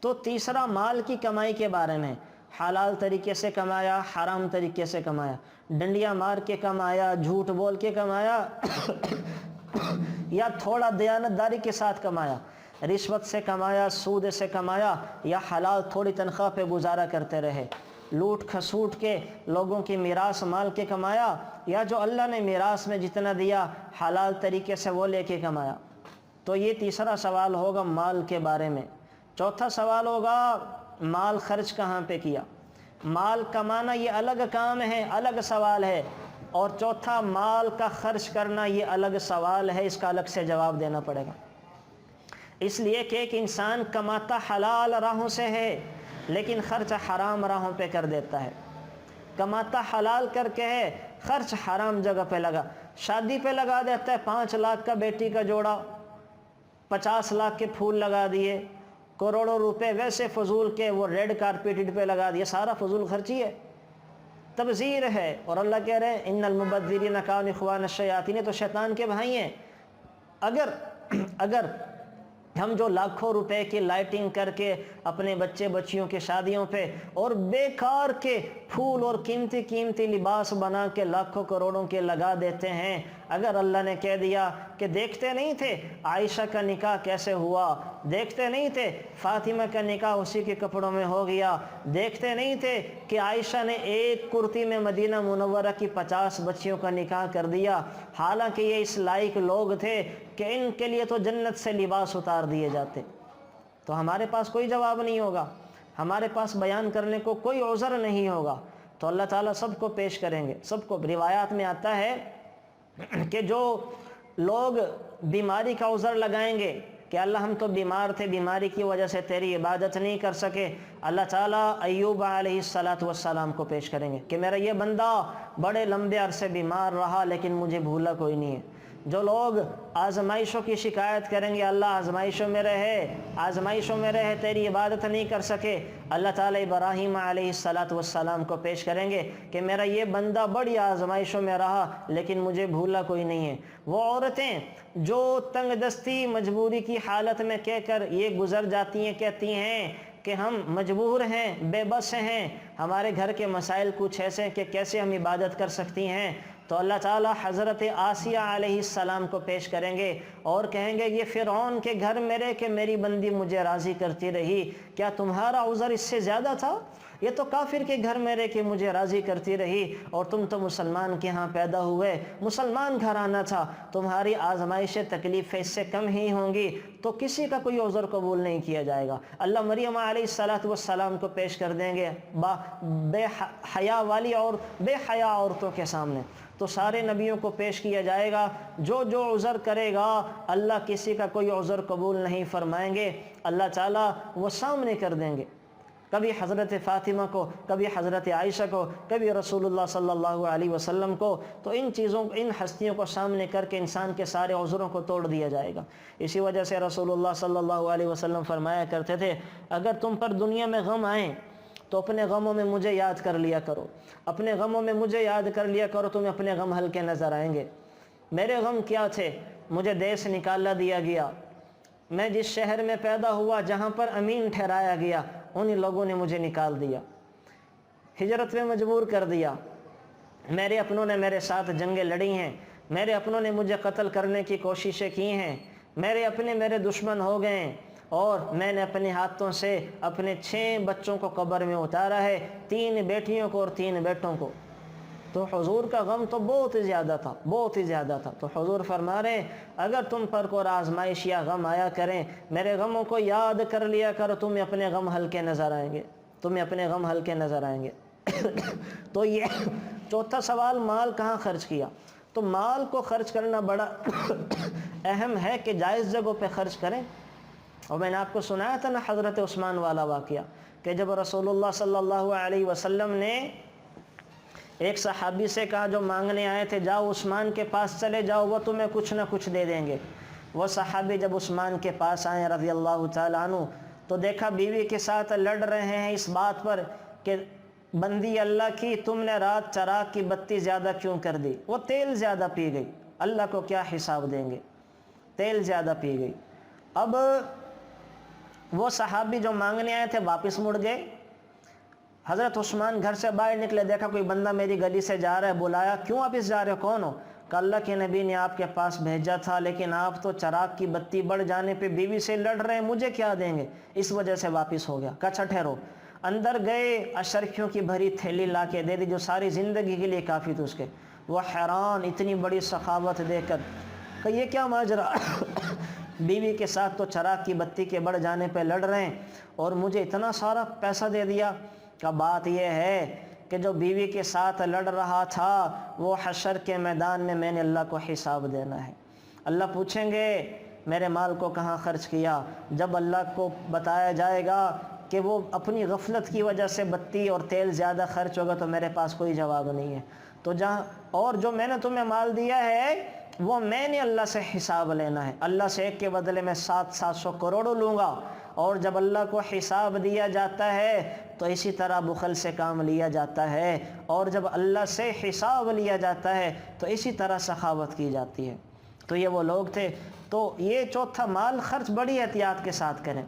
تو تیسرا مال کی کمائی کے بارے میں، حلال طریقے سے کمایا، حرام طریقے سے کمایا، ڈنڈیاں مار کے کمایا، جھوٹ بول کے کمایا یا تھوڑا دیانتداری کے ساتھ کمایا، رشوت سے کمایا، سود سے کمایا، یا حلال تھوڑی تنخواہ پہ گزارا کرتے رہے، لوٹ کھسوٹ کے لوگوں کی میراث مال کے کمایا، یا جو اللہ نے میراث میں جتنا دیا حلال طریقے سے وہ لے کے کمایا۔ تو یہ تیسرا سوال ہوگا مال کے بارے میں۔ چوتھا سوال ہوگا مال خرچ کہاں پہ کیا؟ مال کمانا یہ الگ کام ہے، الگ سوال ہے، اور چوتھا مال کا خرچ کرنا یہ الگ سوال ہے، اس کا الگ سے جواب دینا پڑے گا۔ اس لیے کہ ایک انسان کماتا حلال راہوں سے ہے لیکن خرچ حرام راہوں پہ کر دیتا ہے، کماتا حلال کر کے ہے، خرچ حرام جگہ پہ لگا، شادی پہ لگا دیتا ہے 5 لاکھ کا بیٹی کا جوڑا، 50 لاکھ کے پھول لگا دیے، کروڑوں روپے ویسے فضول کے وہ ریڈ کارپیٹڈ پہ لگا دیے، سارا فضول خرچی ہے، تبذیر ہے۔ اور اللہ کہہ رہے ہیں ان المبذرین کانوا اخوان الشیاطین، تو شیطان کے بھائی ہیں۔ اگر ہم جو لاکھوں روپے کی لائٹنگ کر کے اپنے بچے بچیوں کے شادیوں پہ اور بیکار کے پھول اور قیمتی لباس بنا کے لاکھوں کروڑوں کے لگا دیتے ہیں، اگر اللہ نے کہہ دیا کہ دیکھتے نہیں تھے عائشہ کا نکاح کیسے ہوا، دیکھتے نہیں تھے فاطمہ کا نکاح اسی کے کپڑوں میں ہو گیا، دیکھتے نہیں تھے کہ عائشہ نے ایک کرتی میں مدینہ منورہ کی 50 بچیوں کا نکاح کر دیا، حالانکہ یہ اس لائق لوگ تھے کہ ان کے لیے تو جنت سے لباس اتار دیے جاتے، تو ہمارے پاس کوئی جواب نہیں ہوگا، ہمارے پاس بیان کرنے کو کوئی عذر نہیں ہوگا، تو اللہ تعالیٰ سب کو پیش کریں گے، سب کو۔ روایات میں آتا ہے کہ جو لوگ بیماری کا عذر لگائیں گے کہ اللہ ہم تو بیمار تھے، بیماری کی وجہ سے تیری عبادت نہیں کر سکے، اللہ تعالیٰ ایوب علیہ السلام کو پیش کریں گے کہ میرا یہ بندہ بڑے لمبے عرصے بیمار رہا لیکن مجھے بھولا کوئی نہیں ہے۔ جو لوگ آزمائشوں کی شکایت کریں گے اللہ آزمائشوں میں رہے تیری عبادت نہیں کر سکے، اللہ تعالیٰ ابراہیم علیہ السلام کو پیش کریں گے کہ میرا یہ بندہ بڑی آزمائشوں میں رہا لیکن مجھے بھولا کوئی نہیں ہے۔ وہ عورتیں جو تنگ دستی مجبوری کی حالت میں کہہ کر یہ گزر جاتی ہیں، کہتی ہیں کہ ہم مجبور ہیں، بے بس ہیں، ہمارے گھر کے مسائل کچھ ایسے ہیں کہ کیسے ہم عبادت کر سکتی ہیں، تو اللہ تعالیٰ حضرت آسیہ علیہ السلام کو پیش کریں گے اور کہیں گے یہ فرعون کے گھر میں رہ کے میری بندی مجھے راضی کرتی رہی، کیا تمہارا عذر اس سے زیادہ تھا؟ یہ تو کافر کے گھر میں رہ کے مجھے راضی کرتی رہی اور تم تو مسلمان کے ہاں پیدا ہوئے، مسلمان گھرانہ تھا، تمہاری آزمائش تکلیفیں اس سے کم ہی ہوں گی، تو کسی کا کوئی عذر قبول نہیں کیا جائے گا۔ اللہ مریم علیہ السلام کو پیش کر دیں گے بے حیا والی اور بے حیا عورتوں کے سامنے، تو سارے نبیوں کو پیش کیا جائے گا، جو عذر کرے گا اللہ کسی کا کوئی عذر قبول نہیں فرمائیں گے، اللہ تعالیٰ وہ سامنے کر دیں گے، کبھی حضرت فاطمہ کو، کبھی حضرت عائشہ کو، کبھی رسول اللہ صلی اللہ علیہ وسلم کو، تو ان ہستیوں کو سامنے کر کے انسان کے سارے عذروں کو توڑ دیا جائے گا۔ اسی وجہ سے رسول اللہ صلی اللہ علیہ وسلم فرمایا کرتے تھے اگر تم پر دنیا میں غم آئیں تو اپنے غموں میں مجھے یاد کر لیا کرو، اپنے غموں میں مجھے یاد کر لیا کرو، تمہیں اپنے غم ہلکے نظر آئیں گے۔ میرے غم کیا تھے؟ مجھے دیس نکالا دیا گیا، میں جس شہر میں پیدا ہوا جہاں پر امین ٹھہرایا گیا انہی لوگوں نے مجھے نکال دیا، ہجرت میں مجبور کر دیا، میرے اپنوں نے میرے ساتھ جنگیں لڑی ہیں، میرے اپنوں نے مجھے قتل کرنے کی کوششیں کی ہیں، میرے اپنے میرے دشمن ہو گئے ہیں، اور میں نے اپنے ہاتھوں سے اپنے 6 بچوں کو قبر میں اتارا ہے، 3 بیٹیوں کو اور 3 بیٹوں کو۔ تو حضور کا غم تو بہت ہی زیادہ تھا، بہت ہی زیادہ تھا۔ تو حضور فرما رہے ہیں اگر تم پر کوئی آزمائش یا غم آیا کریں، میرے غموں کو یاد کر لیا کرو، تمہیں اپنے غم ہلکے نظر آئیں گے، تمہیں اپنے غم ہلکے نظر آئیں گے۔ تو یہ چوتھا سوال، مال کہاں خرچ کیا؟ تو مال کو خرچ کرنا بڑا اہم ہے کہ جائز جگہوں پہ خرچ کریں۔ اور میں نے آپ کو سنایا تھا نا حضرت عثمان والا واقعہ، کہ جب رسول اللہ صلی اللہ علیہ وسلم نے ایک صحابی سے کہا جو مانگنے آئے تھے، جاؤ عثمان کے پاس چلے جاؤ، وہ تمہیں کچھ نہ کچھ دے دیں گے۔ وہ صحابی جب عثمان کے پاس آئے رضی اللہ تعالیٰ عنہ، تو دیکھا بیوی کے ساتھ لڑ رہے ہیں اس بات پر کہ بندی اللہ کی، تم نے رات چراغ کی بتی زیادہ کیوں کر دی؟ وہ تیل زیادہ پی گئی، اللہ کو کیا حساب دیں گے، تیل زیادہ پی گئی۔ اب وہ صحابی جو مانگنے آئے تھے واپس مڑ گئے۔ حضرت عثمان گھر سے باہر نکلے، دیکھا کوئی بندہ میری گلی سے جا رہا ہے، بلایا، کیوں واپس جا رہے ہو، کون ہو؟ کہ اللہ کے نبی نے آپ کے پاس بھیجا تھا، لیکن آپ تو چراغ کی بتی بڑھ جانے پہ بیوی سے لڑ رہے ہیں، مجھے کیا دیں گے، اس وجہ سے واپس ہو گیا۔ کہا اچھا ٹھہرو۔ اندر گئے، اشرفیوں کی بھری تھیلی لا کے دے دی جو ساری زندگی کے لیے کافی تھی اس کے۔ وہ حیران اتنی بڑی سخاوت دے کر، کہ یہ کیا ماجرا، بیوی کے ساتھ تو چراغ کی بتی کے بڑھ جانے پہ لڑ رہے ہیں اور مجھے اتنا سارا پیسہ دے دیا۔ کا بات یہ ہے کہ جو بیوی کے ساتھ لڑ رہا تھا وہ حشر کے میدان میں نے اللہ کو حساب دینا ہے۔ اللہ پوچھیں گے میرے مال کو کہاں خرچ کیا؟ جب اللہ کو بتایا جائے گا کہ وہ اپنی غفلت کی وجہ سے بتی اور تیل زیادہ خرچ ہوگا، تو میرے پاس کوئی جواب نہیں ہے۔ تو جہاں اور جو میں نے تمہیں مال دیا ہے وہ میں نے اللہ سے حساب لینا ہے، اللہ سے ایک کے بدلے میں 700 کروڑ لوں گا۔ اور جب اللہ کو حساب دیا جاتا ہے تو اسی طرح بخل سے کام لیا جاتا ہے، اور جب اللہ سے حساب لیا جاتا ہے تو اسی طرح سخاوت کی جاتی ہے۔ تو یہ وہ لوگ تھے۔ تو یہ چوتھا، مال خرچ بڑی احتیاط کے ساتھ کریں،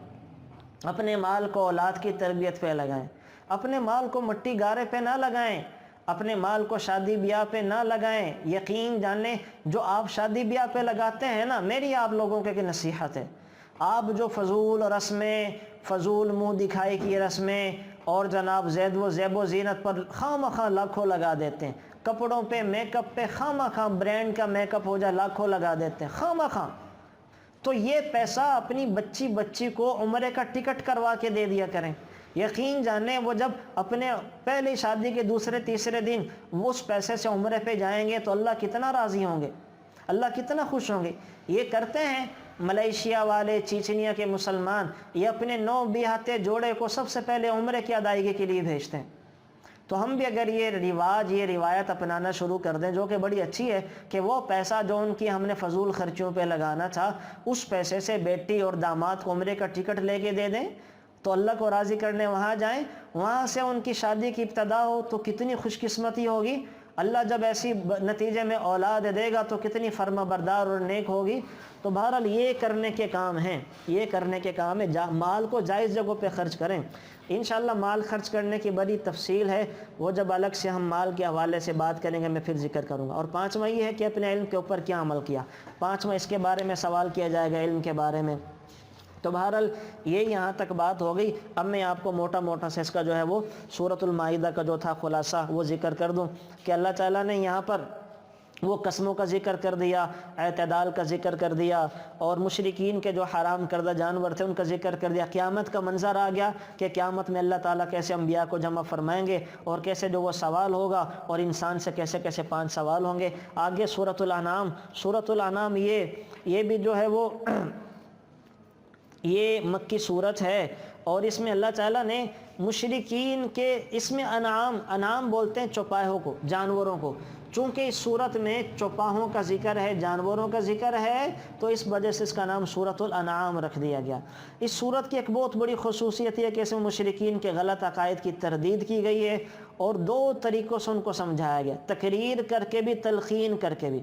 اپنے مال کو اولاد کی تربیت پہ لگائیں، اپنے مال کو مٹی گارے پہ نہ لگائیں، اپنے مال کو شادی بیاہ پہ نہ لگائیں۔ یقین جانیں جو آپ شادی بیاہ پہ لگاتے ہیں نا، میری آپ لوگوں کے نصیحت ہے، آپ جو فضول رسمیں، فضول منہ دکھائی کی رسمیں اور جناب زیب و زینت پر خواہ مخواہ لاکھوں لگا دیتے ہیں، کپڑوں پہ، میک اپ پہ خواہ مخواہ برانڈ کا میک اپ ہو جائے لاکھوں لگا دیتے ہیں خواہ مخواہ، تو یہ پیسہ اپنی بچی کو عمرے کا ٹکٹ کروا کے دے دیا کریں۔ یقین جانیں وہ جب اپنے پہلی شادی کے دوسرے تیسرے دن وہ اس پیسے سے عمرے پہ جائیں گے تو اللہ کتنا راضی ہوں گے، اللہ کتنا خوش ہوں گے۔ یہ کرتے ہیں ملیشیا والے، چیچنیا کے مسلمان، یہ اپنے 9 بیاہتے جوڑے کو سب سے پہلے عمرے کی ادائیگی کے لیے بھیجتے ہیں۔ تو ہم بھی اگر یہ رواج، یہ روایت اپنانا شروع کر دیں، جو کہ بڑی اچھی ہے، کہ وہ پیسہ جو ان کی ہم نے فضول خرچیوں پہ لگانا تھا، اس پیسے سے بیٹی اور داماد کو عمرے کا ٹکٹ لے کے دے دیں، تو اللہ کو راضی کرنے وہاں جائیں، وہاں سے ان کی شادی کی ابتدا ہو تو کتنی خوش قسمتی ہوگی۔ اللہ جب ایسی نتیجے میں اولاد دے گا تو کتنی فرما بردار اور نیک ہوگی۔ تو بہرحال یہ کرنے کے کام ہیں، یہ کرنے کے کام ہے، مال کو جائز جگہوں پہ خرچ کریں۔ انشاءاللہ مال خرچ کرنے کی بڑی تفصیل ہے، وہ جب الگ سے ہم مال کے حوالے سے بات کریں گے میں پھر ذکر کروں گا۔ اور 5واں یہ ہے کہ اپنے علم کے اوپر کیا عمل کیا، 5واں اس کے بارے میں سوال کیا جائے گا، علم کے بارے میں۔ تو بہرحال یہ یہاں تک بات ہو گئی۔ اب میں آپ کو موٹا موٹا سے اس کا جو ہے وہ سورۃ المائدہ کا جو تھا خلاصہ وہ ذکر کر دوں کہ اللہ تعالیٰ نے یہاں پر وہ قسموں کا ذکر کر دیا، اعتدال کا ذکر کر دیا، اور مشرکین کے جو حرام کردہ جانور تھے ان کا ذکر کر دیا۔ قیامت کا منظر آ گیا کہ قیامت میں اللہ تعالیٰ کیسے انبیاء کو جمع فرمائیں گے اور کیسے جو وہ سوال ہوگا، اور انسان سے کیسے کیسے 5 سوال ہوں گے۔ آگے سورۃ الانعام، سورۃ الانعام یہ بھی جو ہے وہ یہ مکی صورت ہے، اور اس میں اللہ تعالیٰ نے مشرکین کے، اس میں انعام بولتے ہیں چوپاہوں کو، جانوروں کو، چونکہ اس صورت میں چوپاہوں کا ذکر ہے، جانوروں کا ذکر ہے، تو اس وجہ سے اس کا نام سورۃ الانعام رکھ دیا گیا۔ اس صورت کی ایک بہت بڑی خصوصیت یہ کہ اس میں مشرکین کے غلط عقائد کی تردید کی گئی ہے، اور 2 طریقوں سے ان کو سمجھایا گیا، تقریر کر کے بھی، تلقین کر کے بھی۔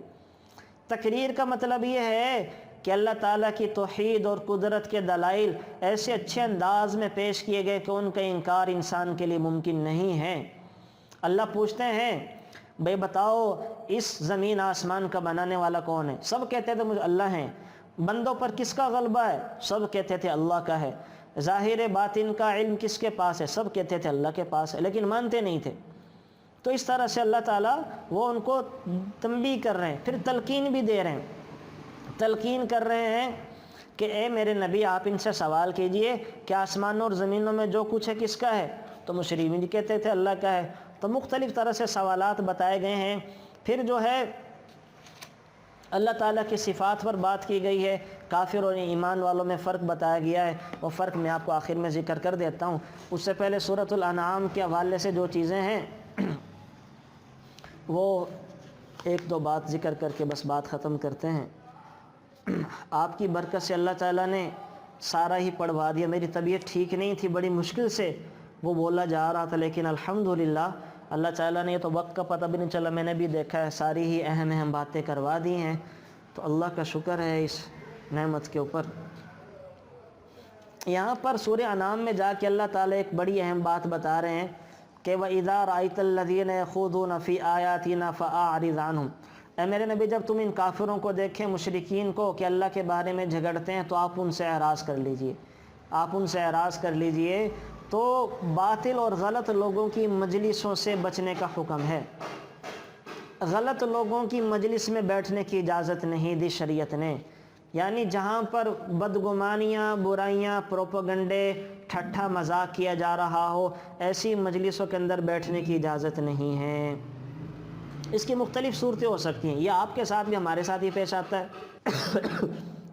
تقریر کا مطلب یہ ہے کہ اللہ تعالیٰ کی توحید اور قدرت کے دلائل ایسے اچھے انداز میں پیش کیے گئے کہ ان کا انکار انسان کے لیے ممکن نہیں ہے۔ اللہ پوچھتے ہیں بھئی بتاؤ اس زمین آسمان کا بنانے والا کون ہے؟ سب کہتے تھے مجھے اللہ ہیں۔ بندوں پر کس کا غلبہ ہے؟ سب کہتے تھے اللہ کا ہے۔ ظاہر باطن کا علم کس کے پاس ہے؟ سب کہتے تھے اللہ کے پاس ہے، لیکن مانتے نہیں تھے۔ تو اس طرح سے اللہ تعالیٰ وہ ان کو تنبیہ کر رہے ہیں، پھر تلقین بھی دے رہے ہیں، تلقین کر رہے ہیں کہ اے میرے نبی آپ ان سے سوال کیجئے کہ آسمانوں اور زمینوں میں جو کچھ ہے کس کا ہے؟ تو مشرکین کہتے تھے اللہ کا ہے۔ تو مختلف طرح سے سوالات بتائے گئے ہیں۔ پھر جو ہے اللہ تعالیٰ کی صفات پر بات کی گئی ہے، کافر اور ایمان والوں میں فرق بتایا گیا ہے، وہ فرق میں آپ کو آخر میں ذکر کر دیتا ہوں۔ اس سے پہلے سورۃ الانعام کے حوالے سے جو چیزیں ہیں وہ ایک دو بات ذکر کر کے بس بات ختم کرتے ہیں۔ آپ کی برکت سے اللہ تعالیٰ نے سارا ہی پڑھوا دیا۔ میری طبیعت ٹھیک نہیں تھی، بڑی مشکل سے وہ بولا جا رہا تھا، لیکن الحمدللہ اللہ تعالیٰ نے، یہ تو وقت کا پتہ بھی نہیں چلا، میں نے بھی دیکھا ہے ساری ہی اہم باتیں کروا دی ہیں۔ تو اللہ کا شکر ہے اس نعمت کے اوپر۔ یہاں پر سورہ انعام میں جا کے اللہ تعالیٰ ایک بڑی اہم بات بتا رہے ہیں کہ وَإِذَا رَأَيْتَ الَّذِينَ يَخُوضُونَ فِي آيَاتِنَا فَأَعْرِضْ عَنْهُمْ، اے میرے نبی جب تم ان کافروں کو دیکھیں، مشرکین کو، کہ اللہ کے بارے میں جھگڑتے ہیں، تو آپ ان سے اعراض کر لیجئے، آپ ان سے اعراض کر لیجئے۔ تو باطل اور غلط لوگوں کی مجلسوں سے بچنے کا حکم ہے۔ غلط لوگوں کی مجلس میں بیٹھنے کی اجازت نہیں دی شریعت نے، یعنی جہاں پر بدگمانیاں، برائیاں، پروپیگنڈے، ٹھٹھا مذاق کیا جا رہا ہو، ایسی مجلسوں کے اندر بیٹھنے کی اجازت نہیں ہے۔ اس کی مختلف صورتیں ہو سکتی ہیں، یہ آپ کے ساتھ بھی ہمارے ساتھ ہی پیش آتا ہے۔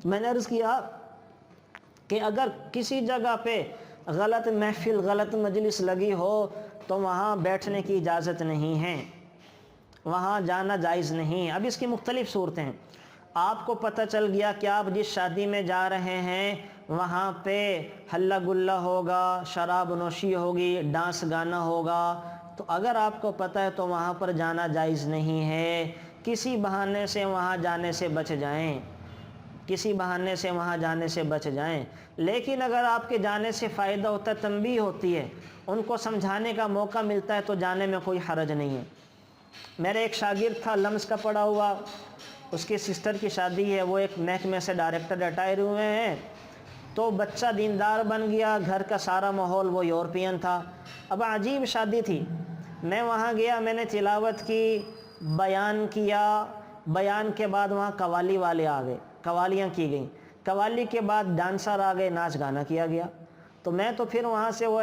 میں نے عرض کیا کہ اگر کسی جگہ پہ غلط محفل، غلط مجلس لگی ہو تو وہاں بیٹھنے کی اجازت نہیں ہے، وہاں جانا جائز نہیں ہے۔ اب اس کی مختلف صورتیں ہیں۔ آپ کو پتہ چل گیا کہ آپ جس شادی میں جا رہے ہیں وہاں پہ ہلہ گلہ ہوگا، شراب نوشی ہوگی، ڈانس گانا ہوگا، تو اگر آپ کو پتہ ہے تو وہاں پر جانا جائز نہیں ہے۔ کسی بہانے سے وہاں جانے سے بچ جائیں، کسی بہانے سے وہاں جانے سے بچ جائیں۔ لیکن اگر آپ کے جانے سے فائدہ ہوتا ہے، تنبیہ ہوتی ہے، ان کو سمجھانے کا موقع ملتا ہے، تو جانے میں کوئی حرج نہیں ہے۔ میرے ایک شاگرد تھا لمس کا پڑا ہوا، اس کی سسٹر کی شادی ہے، وہ ایک محکمے سے ڈائریکٹر ریٹائر ہوئے ہیں، تو بچہ دیندار بن گیا، گھر کا سارا ماحول وہ یورپین تھا۔ اب عجیب شادی تھی، میں وہاں گیا، میں نے تلاوت کی، بیان کیا، بیان کے بعد وہاں قوالی والے آ گئے، قوالیاں کی گئیں، قوالی کے بعد ڈانسر آ گئے، ناچ گانا کیا گیا۔ تو میں تو پھر وہاں سے وہ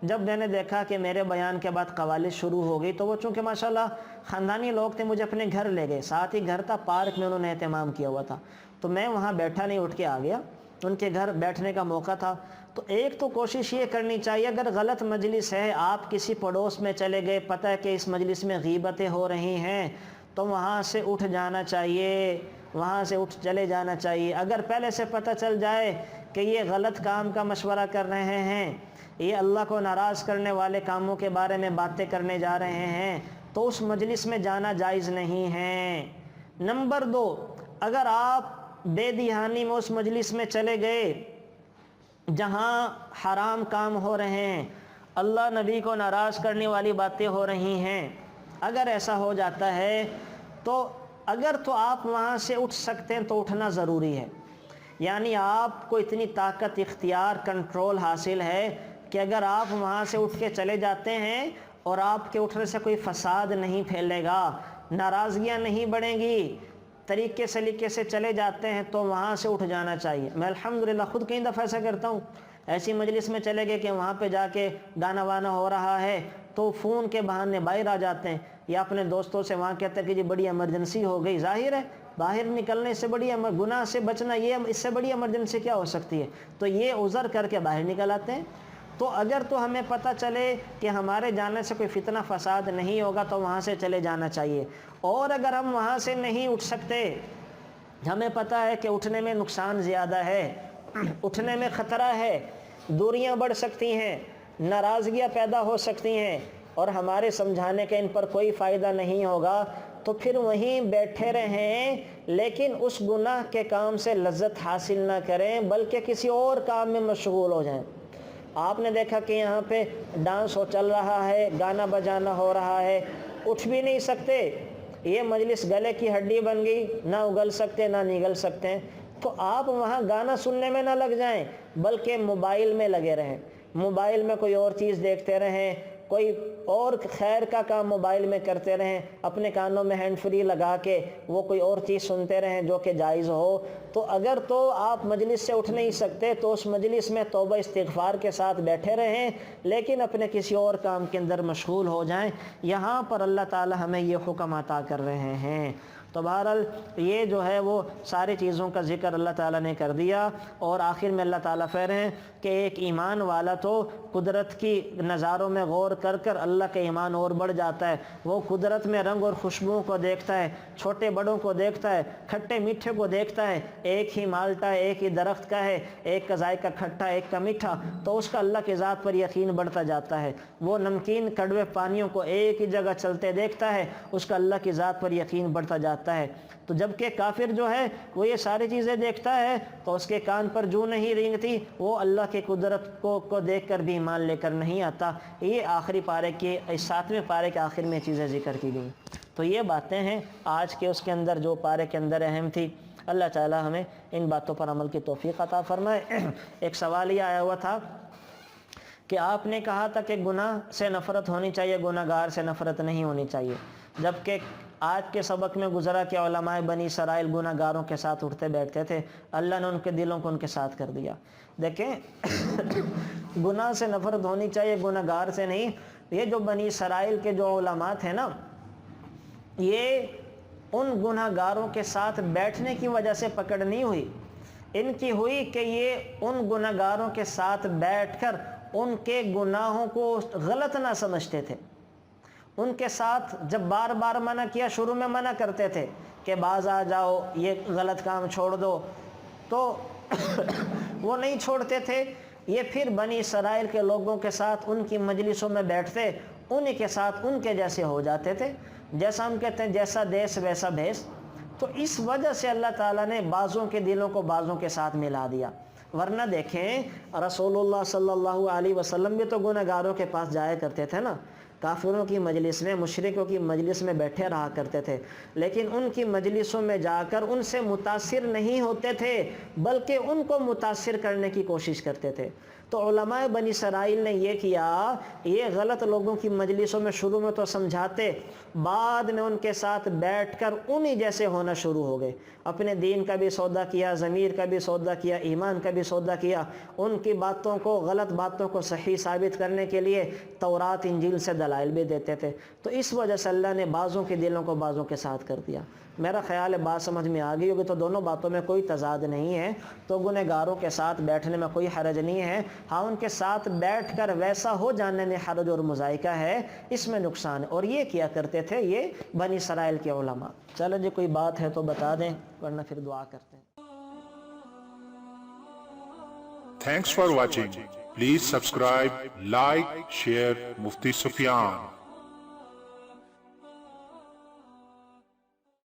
جب میں نے دیکھا کہ میرے بیان کے بعد قوالی شروع ہو گئی، تو وہ چونکہ ماشاءاللہ خاندانی لوگ تھے، مجھے اپنے گھر لے گئے، ساتھ ہی گھر تھا، پارک میں انہوں نے اہتمام کیا ہوا تھا، تو میں وہاں بیٹھا نہیں، اٹھ کے آ گیا، ان کے گھر بیٹھنے کا موقع تھا۔ تو ایک تو کوشش یہ کرنی چاہیے، اگر غلط مجلس ہے، آپ کسی پڑوس میں چلے گئے، پتہ ہے کہ اس مجلس میں غیبتیں ہو رہی ہیں، تو وہاں سے اٹھ جانا چاہیے، وہاں سے اٹھ چلے جانا چاہیے۔ اگر پہلے سے پتہ چل جائے کہ یہ غلط کام کا مشورہ کر رہے ہیں، یہ اللہ کو ناراض کرنے والے کاموں کے بارے میں باتیں کرنے جا رہے ہیں، تو اس مجلس میں جانا جائز نہیں ہے۔ نمبر 2، اگر آپ بے دہانی میں اس مجلس میں چلے گئے جہاں حرام کام ہو رہے ہیں، اللہ نبی کو ناراض کرنے والی باتیں ہو رہی ہیں، اگر ایسا ہو جاتا ہے تو اگر تو آپ وہاں سے اٹھ سکتے ہیں تو اٹھنا ضروری ہے، یعنی آپ کو اتنی طاقت، اختیار، کنٹرول حاصل ہے کہ اگر آپ وہاں سے اٹھ کے چلے جاتے ہیں اور آپ کے اٹھنے سے کوئی فساد نہیں پھیلے گا، ناراضگیاں نہیں بڑھیں گی، طریقے سلیقے سے چلے جاتے ہیں، تو وہاں سے اٹھ جانا چاہیے۔ میں الحمدللہ خود کئی دفعہ ایسا کرتا ہوں، ایسی مجلس میں چلے گئے کہ وہاں پہ جا کے گانا وانا ہو رہا ہے، تو فون کے بہانے باہر آ جاتے ہیں، یا اپنے دوستوں سے وہاں کہتے ہیں کہ جی بڑی ایمرجنسی ہو گئی۔ ظاہر ہے باہر نکلنے سے بڑی گناہ سے بچنا، یہ اس سے بڑی ایمرجنسی کیا ہو سکتی ہے، تو یہ عذر کر کے باہر نکل آتے ہیں۔ تو اگر تو ہمیں پتہ چلے کہ ہمارے جانے سے کوئی فتنہ فساد نہیں ہوگا تو وہاں سے چلے جانا چاہیے، اور اگر ہم وہاں سے نہیں اٹھ سکتے، ہمیں پتہ ہے کہ اٹھنے میں نقصان زیادہ ہے، اٹھنے میں خطرہ ہے، دوریاں بڑھ سکتی ہیں، ناراضگیاں پیدا ہو سکتی ہیں، اور ہمارے سمجھانے کا ان پر کوئی فائدہ نہیں ہوگا، تو پھر وہیں بیٹھے رہیں، لیکن اس گناہ کے کام سے لذت حاصل نہ کریں، بلکہ کسی اور کام میں مشغول ہو جائیں۔ آپ نے دیکھا کہ یہاں پہ ڈانس چل رہا ہے، گانا بجانا ہو رہا ہے، اٹھ بھی نہیں سکتے، یہ مجلس گلے کی ہڈی بن گئی، نہ اگل سکتے نہ نگل سکتے ہیں، تو آپ وہاں گانا سننے میں نہ لگ جائیں بلکہ موبائل میں لگے رہیں، موبائل میں کوئی اور چیز دیکھتے رہیں، کوئی اور خیر کا کام موبائل میں کرتے رہیں، اپنے کانوں میں ہینڈ فری لگا کے وہ کوئی اور چیز سنتے رہیں جو کہ جائز ہو۔ تو اگر تو آپ مجلس سے اٹھ نہیں سکتے تو اس مجلس میں توبہ استغفار کے ساتھ بیٹھے رہیں، لیکن اپنے کسی اور کام کے اندر مشغول ہو جائیں۔ یہاں پر اللہ تعالی ہمیں یہ حکم عطا کر رہے ہیں۔ تو بہرحال یہ جو ہے وہ ساری چیزوں کا ذکر اللہ تعالیٰ نے کر دیا، اور آخر میں اللہ تعالیٰ فرماتے ہیں کہ ایک ایمان والا تو قدرت کی نظاروں میں غور کر کر اللہ کا ایمان اور بڑھ جاتا ہے، وہ قدرت میں رنگ اور خوشبوؤں کو دیکھتا ہے، چھوٹے بڑوں کو دیکھتا ہے، کھٹے میٹھے کو دیکھتا ہے، ایک ہی مالٹا ہے، ایک ہی درخت کا ہے، ایک کا ذائقہ کھٹا ایک کا میٹھا، تو اس کا اللہ کی ذات پر یقین بڑھتا جاتا ہے۔ وہ نمکین کڑوے پانیوں کو ایک ہی جگہ چلتے دیکھتا ہے، اس کا اللہ کی ذات پر یقین بڑھتا جاتا ہے۔ تو جبکہ کافر جو ہے وہ یہ ساری چیزیں دیکھتا ہے تو اس کے کان پر جو نہیں رینگتی، وہ اللہ کی قدرت کو دیکھ کر بھی ایمان لے کر نہیں آتا۔ یہ آخری پارے کے 7ویں پارے کے آخر میں چیزیں ذکر کی گئیں۔ تو یہ باتیں ہیں آج کے اس کے اندر جو پارے کے اندر اہم تھی۔ اللہ تعالی ہمیں ان باتوں پر عمل کی توفیق عطا فرمائے۔ ایک سوال یہ آیا ہوا تھا کہ آپ نے کہا تھا کہ گناہ سے نفرت ہونی چاہیے، گناہ گار سے نفرت نہیں ہونی چاہیے، جبکہ آج کے سبق میں گزرا کہ علماء بنی اسرائیل گناہ گاروں کے ساتھ اٹھتے بیٹھتے تھے، اللہ نے ان کے دلوں کو ان کے ساتھ کر دیا۔ دیکھیں گناہ سے نفرت ہونی چاہیے، گناہ گار سے نہیں۔ یہ جو بنی اسرائیل کے جو علماء تھے نا، یہ ان گناہ گاروں کے ساتھ بیٹھنے کی وجہ سے پکڑ نہیں ہوئی، ان کی ہوئی کہ یہ ان گناہ گاروں کے ساتھ بیٹھ کر ان کے گناہوں کو غلط نہ سمجھتے تھے۔ ان کے ساتھ جب بار بار منع کیا، شروع میں منع کرتے تھے کہ باز آ جاؤ، یہ غلط کام چھوڑ دو، تو وہ نہیں چھوڑتے تھے۔ یہ پھر بنی اسرائیل کے لوگوں کے ساتھ ان کی مجلسوں میں بیٹھتے، انہی کے ساتھ ان کے جیسے ہو جاتے تھے، جیسا ہم کہتے ہیں جیسا دیس ویسا بھیس۔ تو اس وجہ سے اللہ تعالیٰ نے بعضوں کے دلوں کو بعضوں کے ساتھ ملا دیا۔ ورنہ دیکھیں رسول اللہ صلی اللہ علیہ وسلم بھی تو گناہ گاروں کے پاس جایا کرتے تھے نا، کافروں کی مجلس میں، مشرکوں کی مجلس میں بیٹھے رہا کرتے تھے، لیکن ان کی مجلسوں میں جا کر ان سے متاثر نہیں ہوتے تھے بلکہ ان کو متاثر کرنے کی کوشش کرتے تھے۔ تو علماء بنی اسرائیل نے یہ کیا، یہ غلط لوگوں کی مجلسوں میں شروع میں تو سمجھاتے، بعد میں ان کے ساتھ بیٹھ کر انہی جیسے ہونا شروع ہو گئے، اپنے دین کا بھی سودا کیا، ضمیر کا بھی سودا کیا، ایمان کا بھی سودا کیا، ان کی باتوں کو، غلط باتوں کو صحیح ثابت کرنے کے لیے تورات انجیل سے دلائل بھی دیتے تھے۔ تو اس وجہ سے اللہ نے بعضوں کے دلوں کو بعضوں کے ساتھ کر دیا۔ میرا خیال ہے بات سمجھ میں آ گئی ہوگی۔ تو دونوں باتوں میں کوئی تضاد نہیں ہے، تو گنہ گاروں کے ساتھ بیٹھنے میں کوئی حرج نہیں ہے، ہاں ان کے ساتھ بیٹھ کر ویسا ہو جانے میں حرج اور مذائقہ ہے، اس میں نقصان ہے، اور یہ کیا کرتے تھے یہ بنی اسرائیل کے علماء۔ چلو جی کوئی بات ہے تو بتا دیں ورنہ پھر دعا کرتے ہیں۔ Thanks for watching. Please subscribe, like, share Mufti Sufyan.